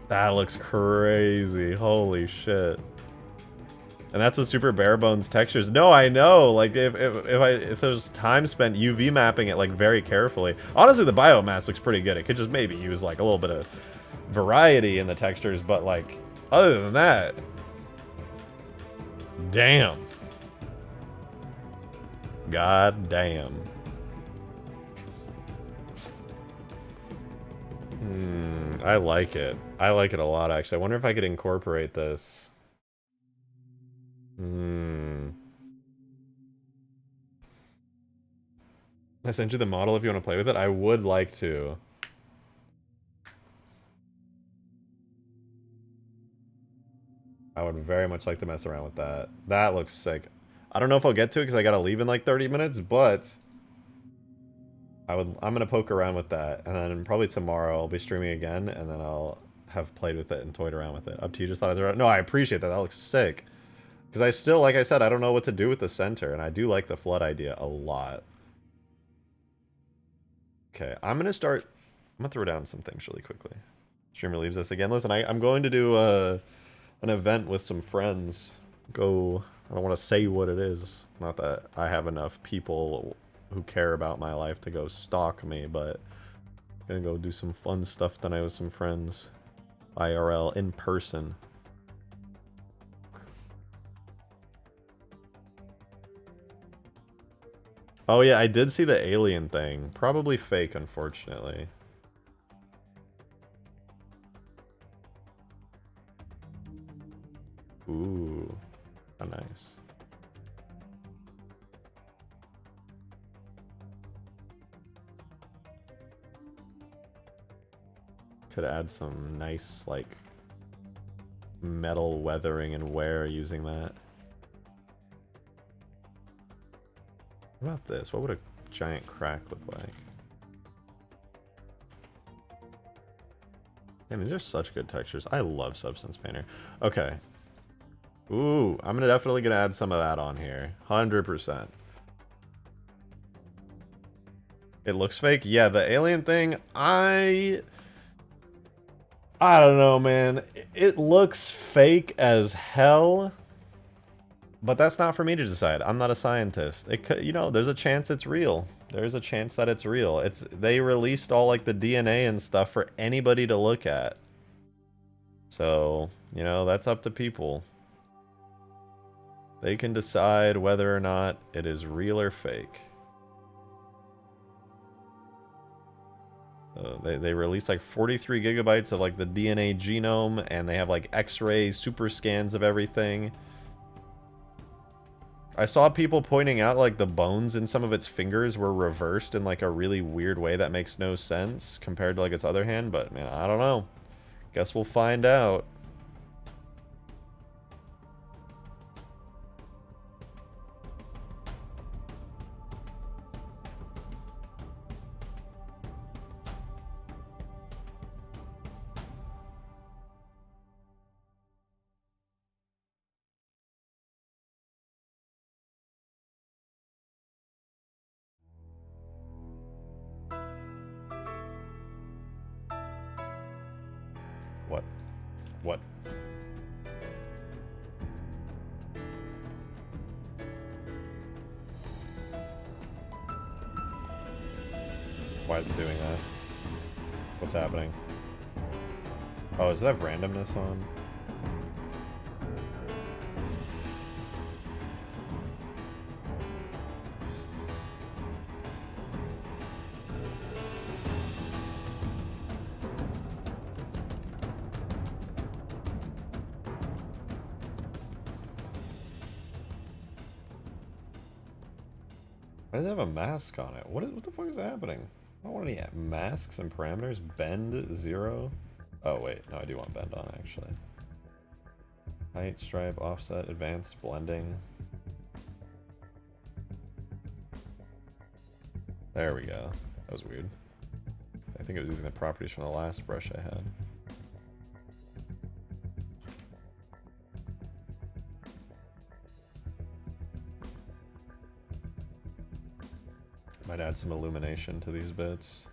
A: That looks crazy. Holy shit. And that's with super bare bones textures. No, I know. Like if there's time spent UV mapping it like very carefully. Honestly, the biomass looks pretty good. It could just maybe use like a little bit of variety in the textures, but like other than that, damn. God damn. I like it. I like it a lot, actually. I wonder if I could incorporate this. I sent you the model if you want to play with it. I would like to. I would very much like to mess around with that. That looks sick. I don't know if I'll get to it because I gotta leave in like 30 minutes, but I'm gonna poke around with that, and then probably tomorrow I'll be streaming again, and then I'll have played with it and toyed around with it. Up to you. Just thought I'd throw it. No, I appreciate that. That looks sick. Because I still, like I said, I don't know what to do with the center, and I do like the flood idea a lot. Okay, I'm gonna throw down some things really quickly. Streamer leaves us again. Listen, I'm going to do an event with some friends. I don't want to say what it is. Not that I have enough people who care about my life to go stalk me, but I'm gonna go do some fun stuff tonight with some friends. IRL, in person. Oh yeah, I did see the alien thing. Probably fake, unfortunately. Ooh, how nice. Could add some nice, like, metal weathering and wear using that. What about this? What would a giant crack look like? Man, these are such good textures. I love Substance Painter. Okay. Ooh, I'm definitely gonna add some of that on here. 100%. It looks fake? Yeah, the alien thing, I don't know, man. It looks fake as hell. But that's not for me to decide. I'm not a scientist. It could, you know, there's a chance it's real. There's a chance that it's real. They released all like the DNA and stuff for anybody to look at. So, you know, that's up to people. They can decide whether or not it is real or fake. They released like 43 gigabytes of like the DNA genome, and they have like X-ray super scans of everything. I saw people pointing out like the bones in some of its fingers were reversed in like a really weird way that makes no sense compared to like its other hand, but man, I don't know. Guess we'll find out. What? What? Why is it doing that? What's happening? Oh, does it have randomness on? Why does it have a mask on it? What the fuck is happening? I don't want any masks and parameters. Bend 0. Oh wait, no, I do want bend on actually. Height, stripe, offset, advanced, blending. There we go. That was weird. I think it was using the properties from the last brush I had. Might add some illumination to these bits.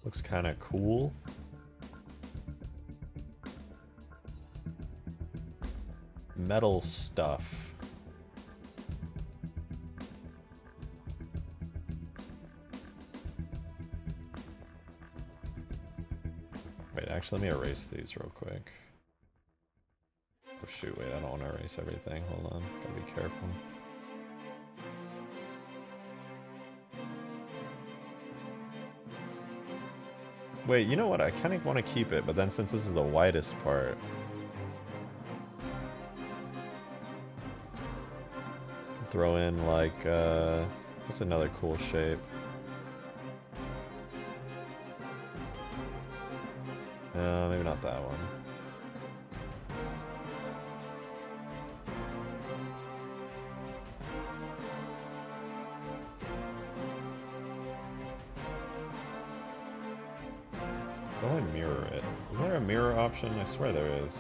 A: Looks kind of cool. Metal stuff. Wait, actually, let me erase these real quick. Oh shoot, wait, I don't want to erase everything. Hold on, gotta be careful. Wait, you know what? I kind of want to keep it, but then since this is the widest part, throw in like, what's another cool shape? Maybe not that one. How do I mirror it? Is there a mirror option? I swear there is.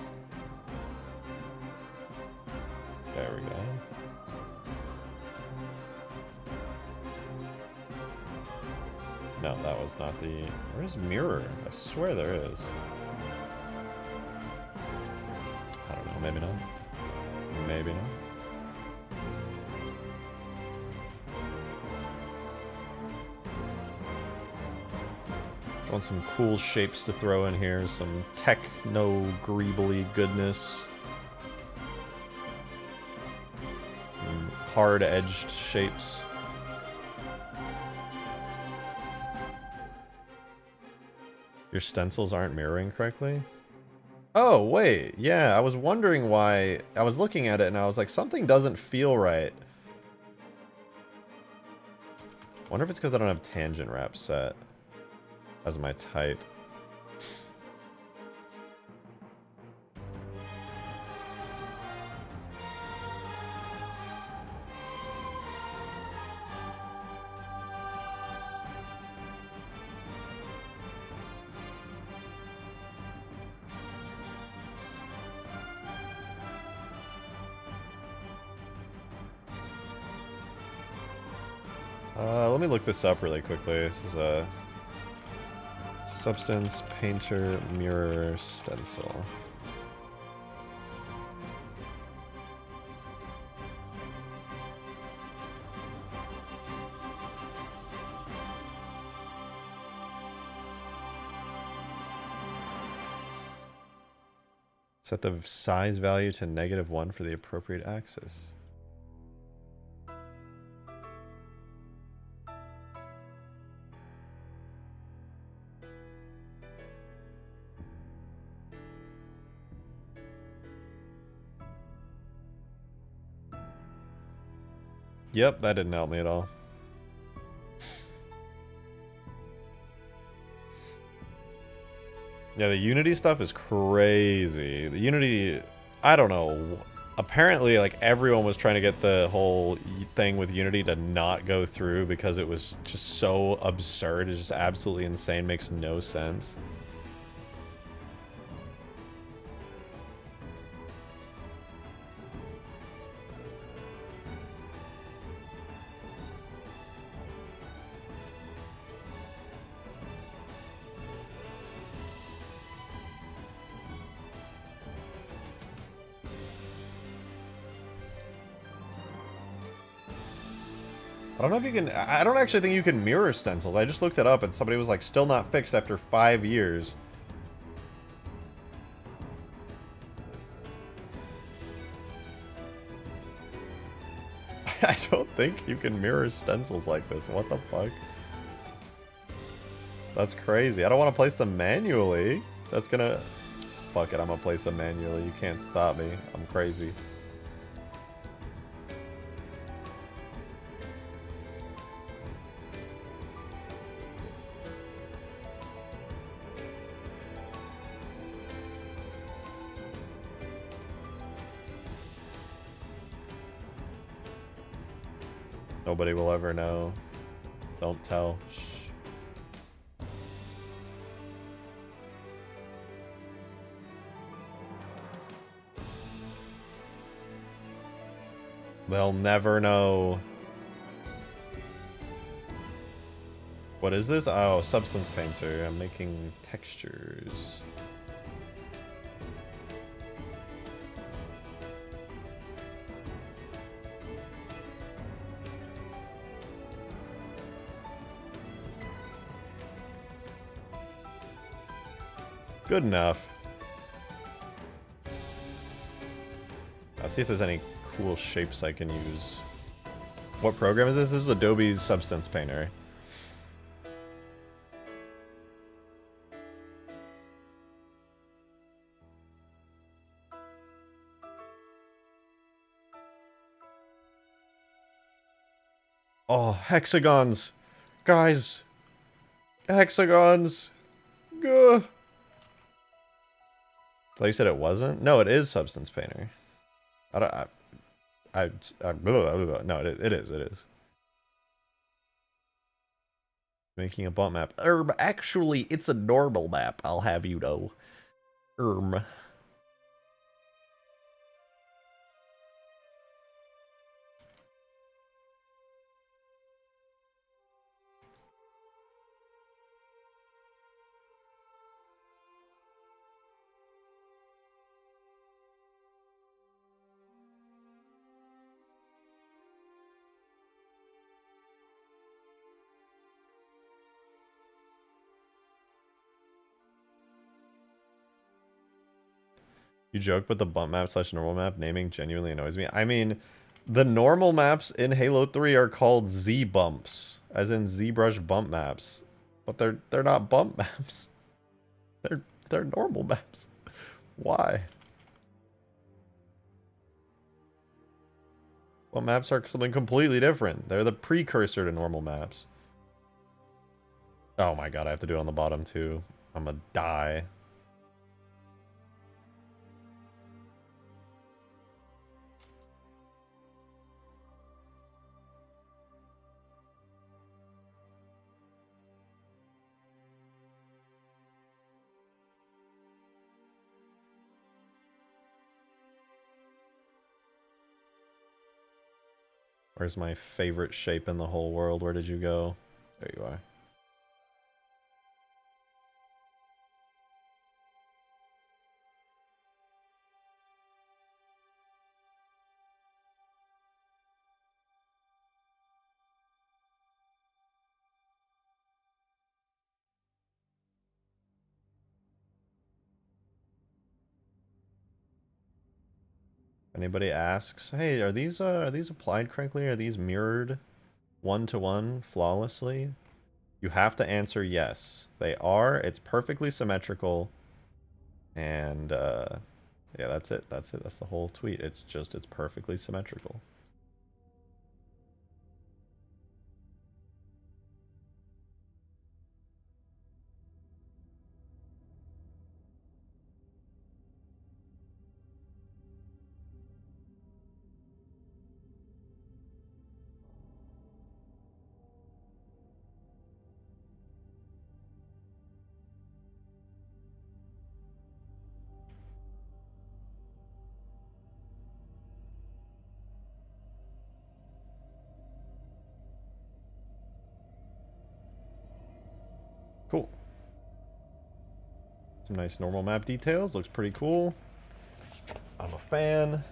A: There we go. No, that was not the... Where's mirror? I swear there is. I don't know, maybe not. Maybe not. Want some cool shapes to throw in here, some techno-greebly goodness. Hard-edged shapes. Your stencils aren't mirroring correctly? Oh, wait. Yeah, I was wondering why. I was looking at it and I was like, something doesn't feel right. Wonder if it's because I don't have tangent wrap set as my type. Let me look this up really quickly. This is a Substance Painter Mirror Stencil. Set the size value to -1 for the appropriate axis. Yep, that didn't help me at all. Yeah, the Unity stuff is crazy. The Unity, I don't know. Apparently, like, everyone was trying to get the whole thing with Unity to not go through because it was just so absurd. It's just absolutely insane. Makes no sense. I don't know if you can... I don't actually think you can mirror stencils. I just looked it up and somebody was like, still not fixed after 5 years. I don't think you can mirror stencils like this. What the fuck? That's crazy. I don't want to place them manually. That's gonna... Fuck it, I'm gonna place them manually. You can't stop me. I'm crazy. Nobody will ever know. Don't tell. Shh. They'll never know. What is this? Oh, Substance Painter. I'm making textures. Good enough. I'll see if there's any cool shapes I can use. What program is this? This is Adobe's Substance Painter. Oh, hexagons! Guys! Hexagons! Gah! Well, you said it wasn't? No, it is Substance Painter. I don't... no, it is. Making a bump map. Actually, it's a normal map, I'll have you know. You joke, but the bump map slash normal map naming genuinely annoys me. I mean, the normal maps in Halo 3 are called Z bumps, as in ZBrush bump maps, but they're not bump maps. They're normal maps. Why? Well, maps are something completely different. They're the precursor to normal maps. Oh my god, I have to do it on the bottom too. I'm gonna die. Where's my favorite shape in the whole world? Where did you go? There you are. Anybody asks, hey, are these applied correctly? Are these mirrored one-to-one flawlessly? You have to answer yes. They are. It's perfectly symmetrical. And yeah, that's it. That's it. That's the whole tweet. It's perfectly symmetrical. Cool. Some nice normal map details. Looks pretty cool. I'm a fan.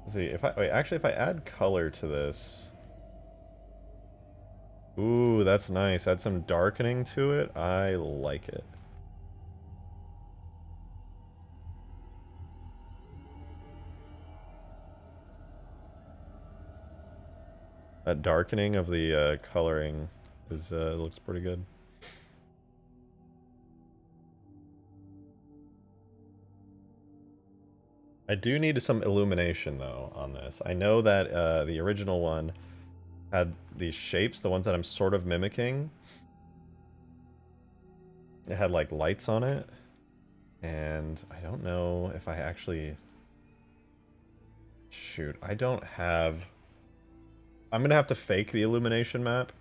A: Let's see, if I wait, actually if I add color to this. Ooh, that's nice. Add some darkening to it. I like it. That darkening of the coloring is looks pretty good. I do need some illumination though on this. I know that the original one had these shapes, the ones that I'm sort of mimicking. It had like lights on it, and I don't know if I actually... Shoot, I don't have... I'm gonna have to fake the illumination map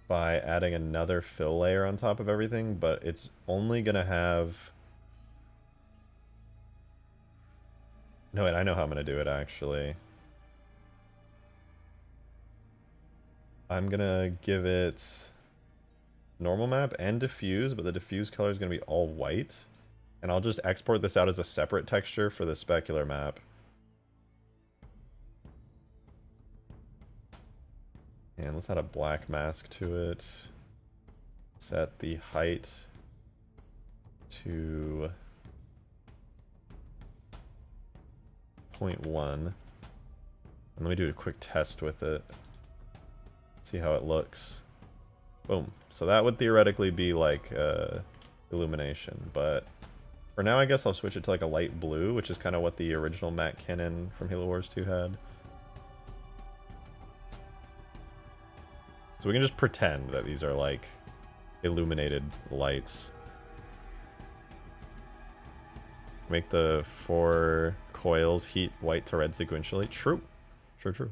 A: by adding another fill layer on top of everything, but it's only gonna have... No, wait, I know how I'm gonna do it actually. I'm gonna give it normal map and diffuse, but the diffuse color is gonna be all white. And I'll just export this out as a separate texture for the specular map. And let's add a black mask to it. Set the height to 0.1. And let me do a quick test with it. See how it looks. Boom. So that would theoretically be like illumination, but for now I guess I'll switch it to like a light blue, which is kind of what the original Mac Cannon from Halo Wars 2 had. So we can just pretend that these are like illuminated lights. Make the 4 coils heat white to red sequentially. True. True, true.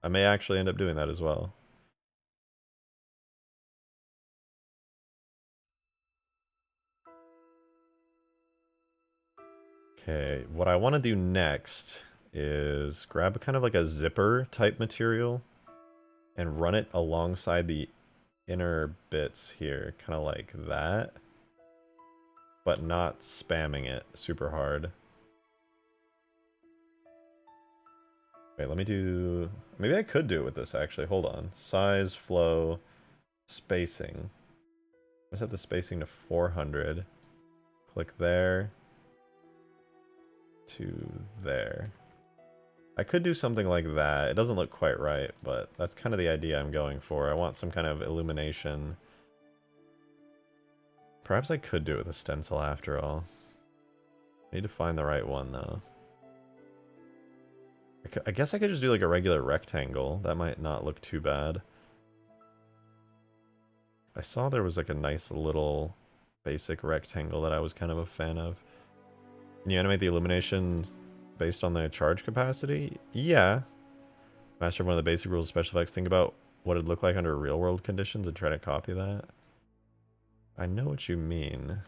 A: I may actually end up doing that as well. Okay, what I want to do next is grab kind of like a zipper type material and run it alongside the inner bits here, kind of like that, but not spamming it super hard. Wait, let me do... Maybe I could do it with this actually. Hold on. Size, flow, spacing. Let's set the spacing to 400. Click there. To there. I could do something like that. It doesn't look quite right, but that's kind of the idea I'm going for. I want some kind of illumination Perhaps I could do it with a stencil after all. I need to find the right one, though. I guess I could just do like a regular rectangle. That might not look too bad. I saw there was like a nice little basic rectangle that I was kind of a fan of. Can you animate the illumination based on the charge capacity? Yeah. Master one of the basic rules of special effects. Think about what it'd look like under real world conditions and try to copy that. I know what you mean.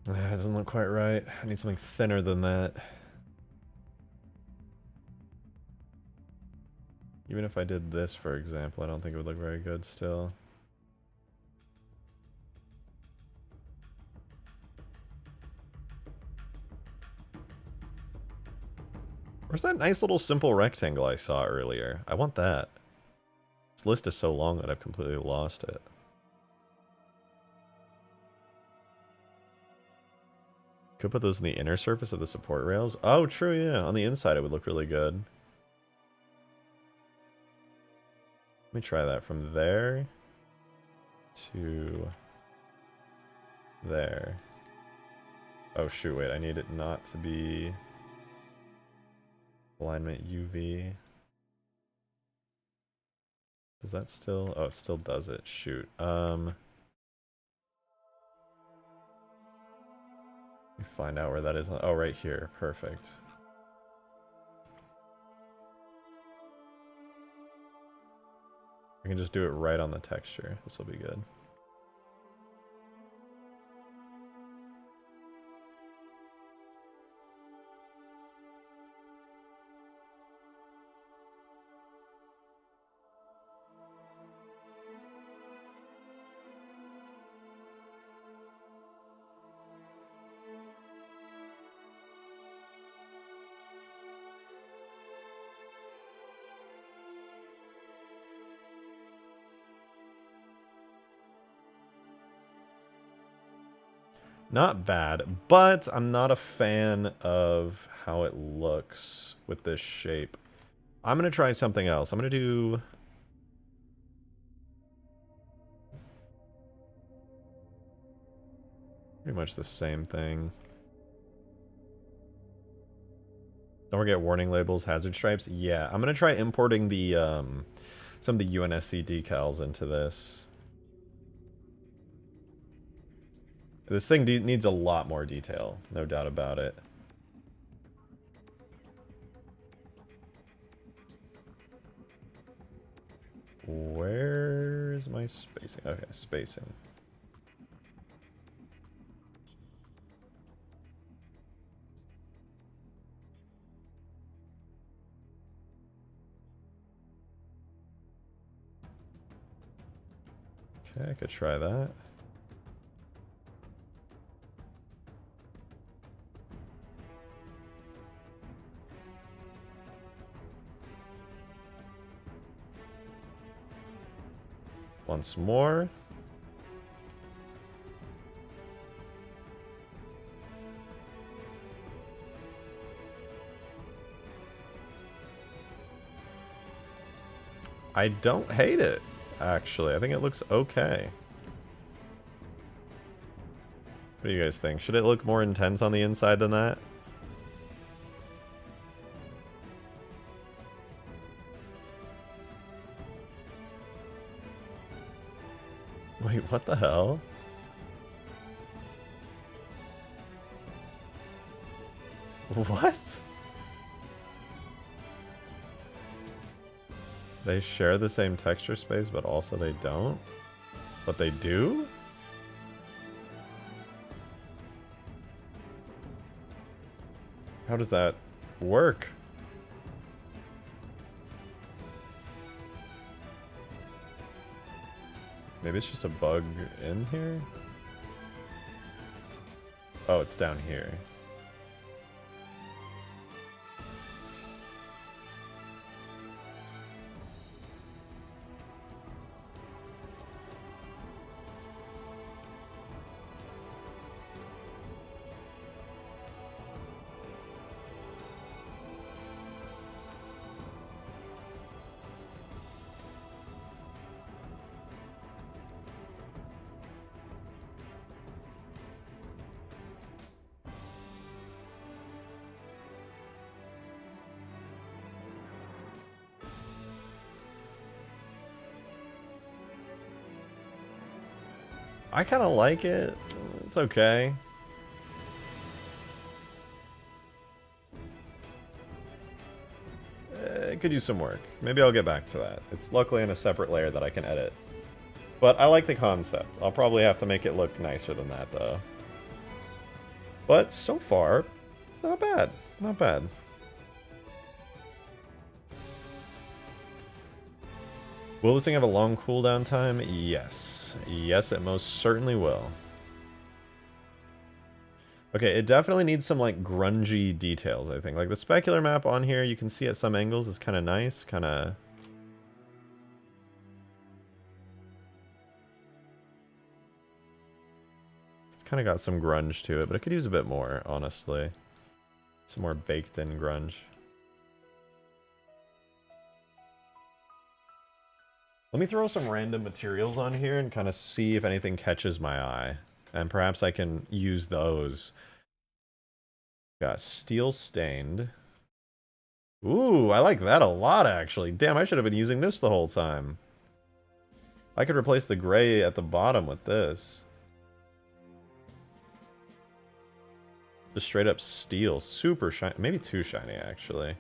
A: That doesn't look quite right. I need something thinner than that. Even if I did this, for example, I don't think it would look very good still. Where's that nice little simple rectangle I saw earlier? I want that. This list is so long that I've completely lost it. Could put those in the inner surface of the support rails. Oh, true, yeah. On the inside, it would look really good. Let me try that from there to there. Oh, shoot, wait. I need it not to be alignment UV. Does that still... Oh, it still does it. Shoot. Let me find out where that is. Oh, right here. Perfect. I can just do it right on the texture. This will be good. Not bad, but I'm not a fan of how it looks with this shape. I'm going to try something else. I'm going to do... pretty much the same thing. Don't forget warning labels, hazard stripes. Yeah, I'm going to try importing the some of the UNSC decals into this. This thing needs a lot more detail, no doubt about it. Where is my spacing? Okay, spacing. Okay, I could try that. Once more. I don't hate it, actually. I think it looks okay. What do you guys think? Should it look more intense on the inside than that? Wait, what the hell? What? They share the same texture space, but also they don't? But they do? How does that work? Maybe it's just a bug in here? Oh, it's down here. I kind of like it. It's okay. It could use some work. Maybe I'll get back to that. It's luckily in a separate layer that I can edit. But I like the concept. I'll probably have to make it look nicer than that, though. But so far, not bad. Not bad. Will this thing have a long cooldown time? Yes. Yes, it most certainly will. Okay, it definitely needs some, like, grungy details, I think. Like, the specular map on here, you can see at some angles is kind of nice. Kind of... It's kind of got some grunge to it, but it could use a bit more, honestly. Some more baked-in grunge. Let me throw some random materials on here and kind of see if anything catches my eye. And perhaps I can use those. Got steel stained. Ooh, I like that a lot, actually. Damn, I should have been using this the whole time. I could replace the gray at the bottom with this. Just straight up steel. Super shiny. Maybe too shiny, actually.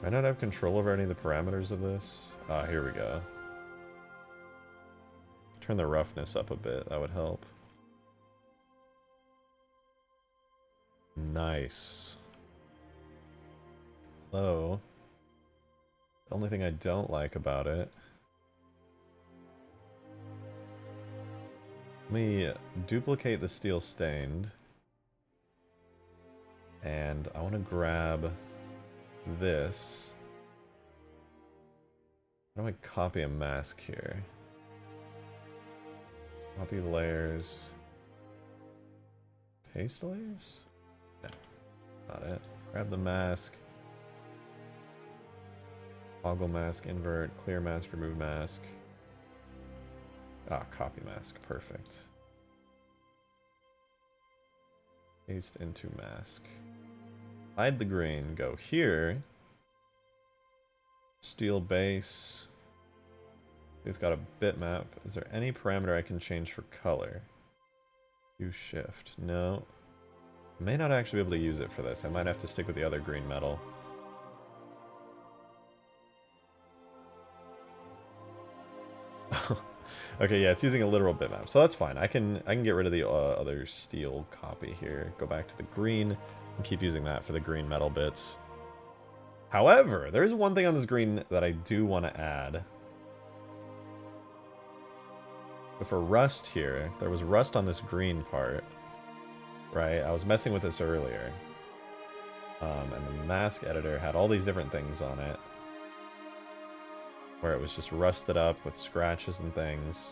A: I not have control over any of the parameters of this? Ah, here we go. Turn the roughness up a bit, that would help. Nice. Though, the only thing I don't like about it... Let me duplicate the steel stained. And I want to grab this. How do I copy a mask here? Copy layers. Paste layers? No, not it. Grab the mask. Toggle mask, invert, clear mask, remove mask. Ah, copy mask, perfect. Paste into mask. Hide the green, go here. Steel base. It's got a bitmap. Is there any parameter I can change for color? Use shift. No. May not actually be able to use it for this. I might have to stick with the other green metal. Okay, yeah, it's using a literal bitmap, so that's fine. I can get rid of the other steel copy here. Go back to the green and keep using that for the green metal bits. However, there is one thing on this green that I do want to add. So for rust here, there was rust on this green part, right? I was messing with this earlier. And the mask editor had all these different things on it, where it was just rusted up with scratches and things.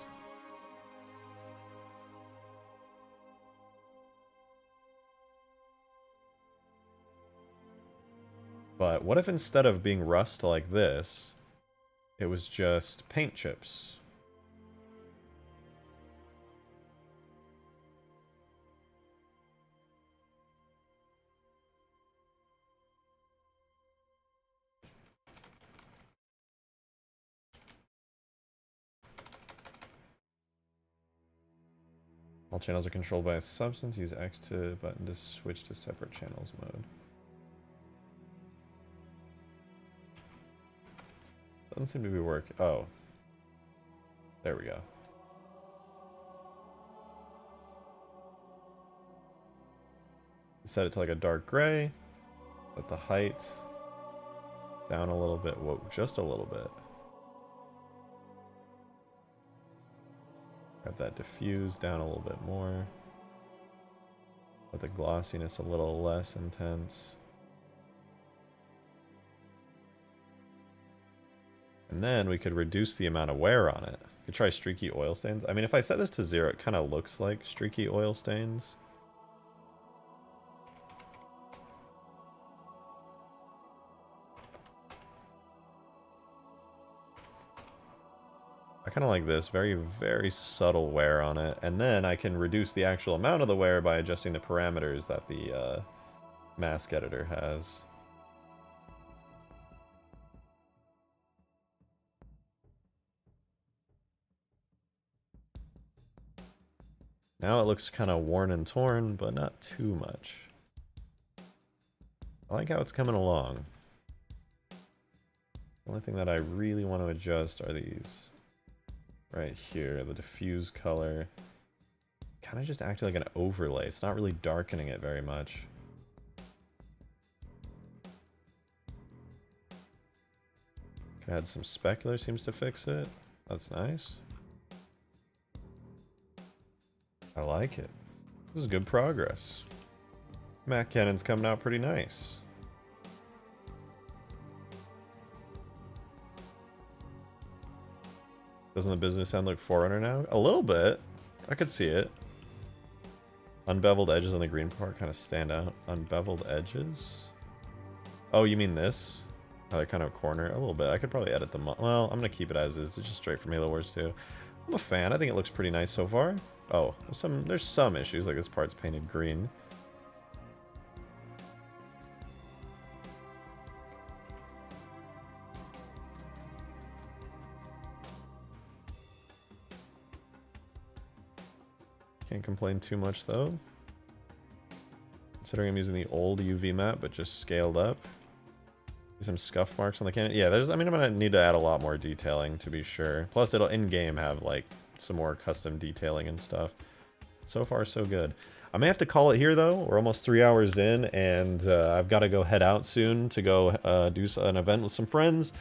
A: But what if instead of being rust like this, it was just paint chips? All channels are controlled by a substance. Use X button to switch to separate channels mode. Doesn't seem to be working. Oh. There we go. Set it to like a dark gray. Let the height down a little bit. Whoa, just a little bit. Got that diffuse down a little bit more. Let the glossiness a little less intense. And then we could reduce the amount of wear on it. We could try streaky oil stains. I mean, if I set this to 0, it kind of looks like streaky oil stains. I kind of like this. Very, very subtle wear on it. And then I can reduce the actual amount of the wear by adjusting the parameters that the mask editor has. Now it looks kind of worn and torn, but not too much. I like how it's coming along. The only thing that I really want to adjust are these. Right here, the diffuse color. Kind of just acting like an overlay. It's not really darkening it very much. Add some specular, seems to fix it. That's nice. I like it. This is good progress. Mac Cannon's coming out pretty nice. Doesn't the business sound like Forerunner now? A little bit. I could see it. Unbeveled edges on the green part kind of stand out. Unbeveled edges? Oh, you mean this? Oh, they're kind of a corner. A little bit. I could probably edit them. Well, I'm going to keep it as is. It's just straight from Halo Wars 2. I'm a fan. I think it looks pretty nice so far. Oh, there's some issues. Like this part's painted green. Can't complain too much though. Considering I'm using the old UV map, but just scaled up. Some scuff marks on the cannon. Yeah, I'm gonna need to add a lot more detailing to be sure. Plus, it'll in-game have like some more custom detailing and stuff. So far, so good. I may have to call it here though. We're almost 3 hours in, and I've got to go head out soon to go do an event with some friends,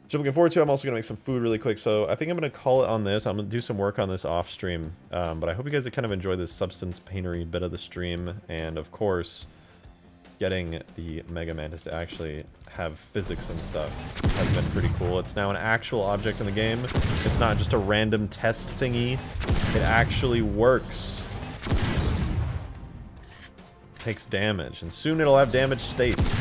A: which I'm looking forward to. I'm also gonna make some food really quick, so I think I'm gonna call it on this. I'm gonna do some work on this off stream, but I hope you guys have kind of enjoyed this substance paintery bit of the stream, and of course, getting the Mega Mantis to actually have physics and stuff has been pretty cool. It's now an actual object in the game. It's not just a random test thingy. It actually works. It takes damage, and soon it'll have damaged states.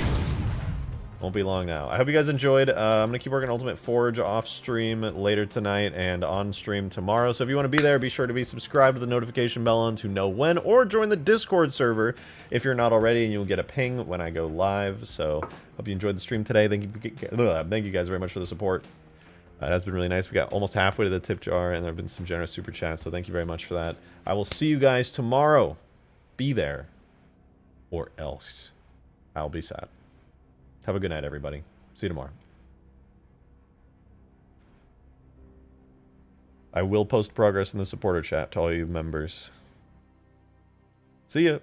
A: Won't be long now. I hope you guys enjoyed. I'm going to keep working on Ultimate Forge off stream later tonight and on stream tomorrow. So if you want to be there, be sure to be subscribed with the notification bell on to know when, or join the Discord server if you're not already, and you'll get a ping when I go live. So hope you enjoyed the stream today. Thank you guys very much for the support. It has been really nice. We got almost halfway to the tip jar, and there have been some generous super chats, so thank you very much for that. I will see you guys tomorrow. Be there, or else I'll be sad. Have a good night, everybody. See you tomorrow. I will post progress in the supporter chat to all you members. See ya.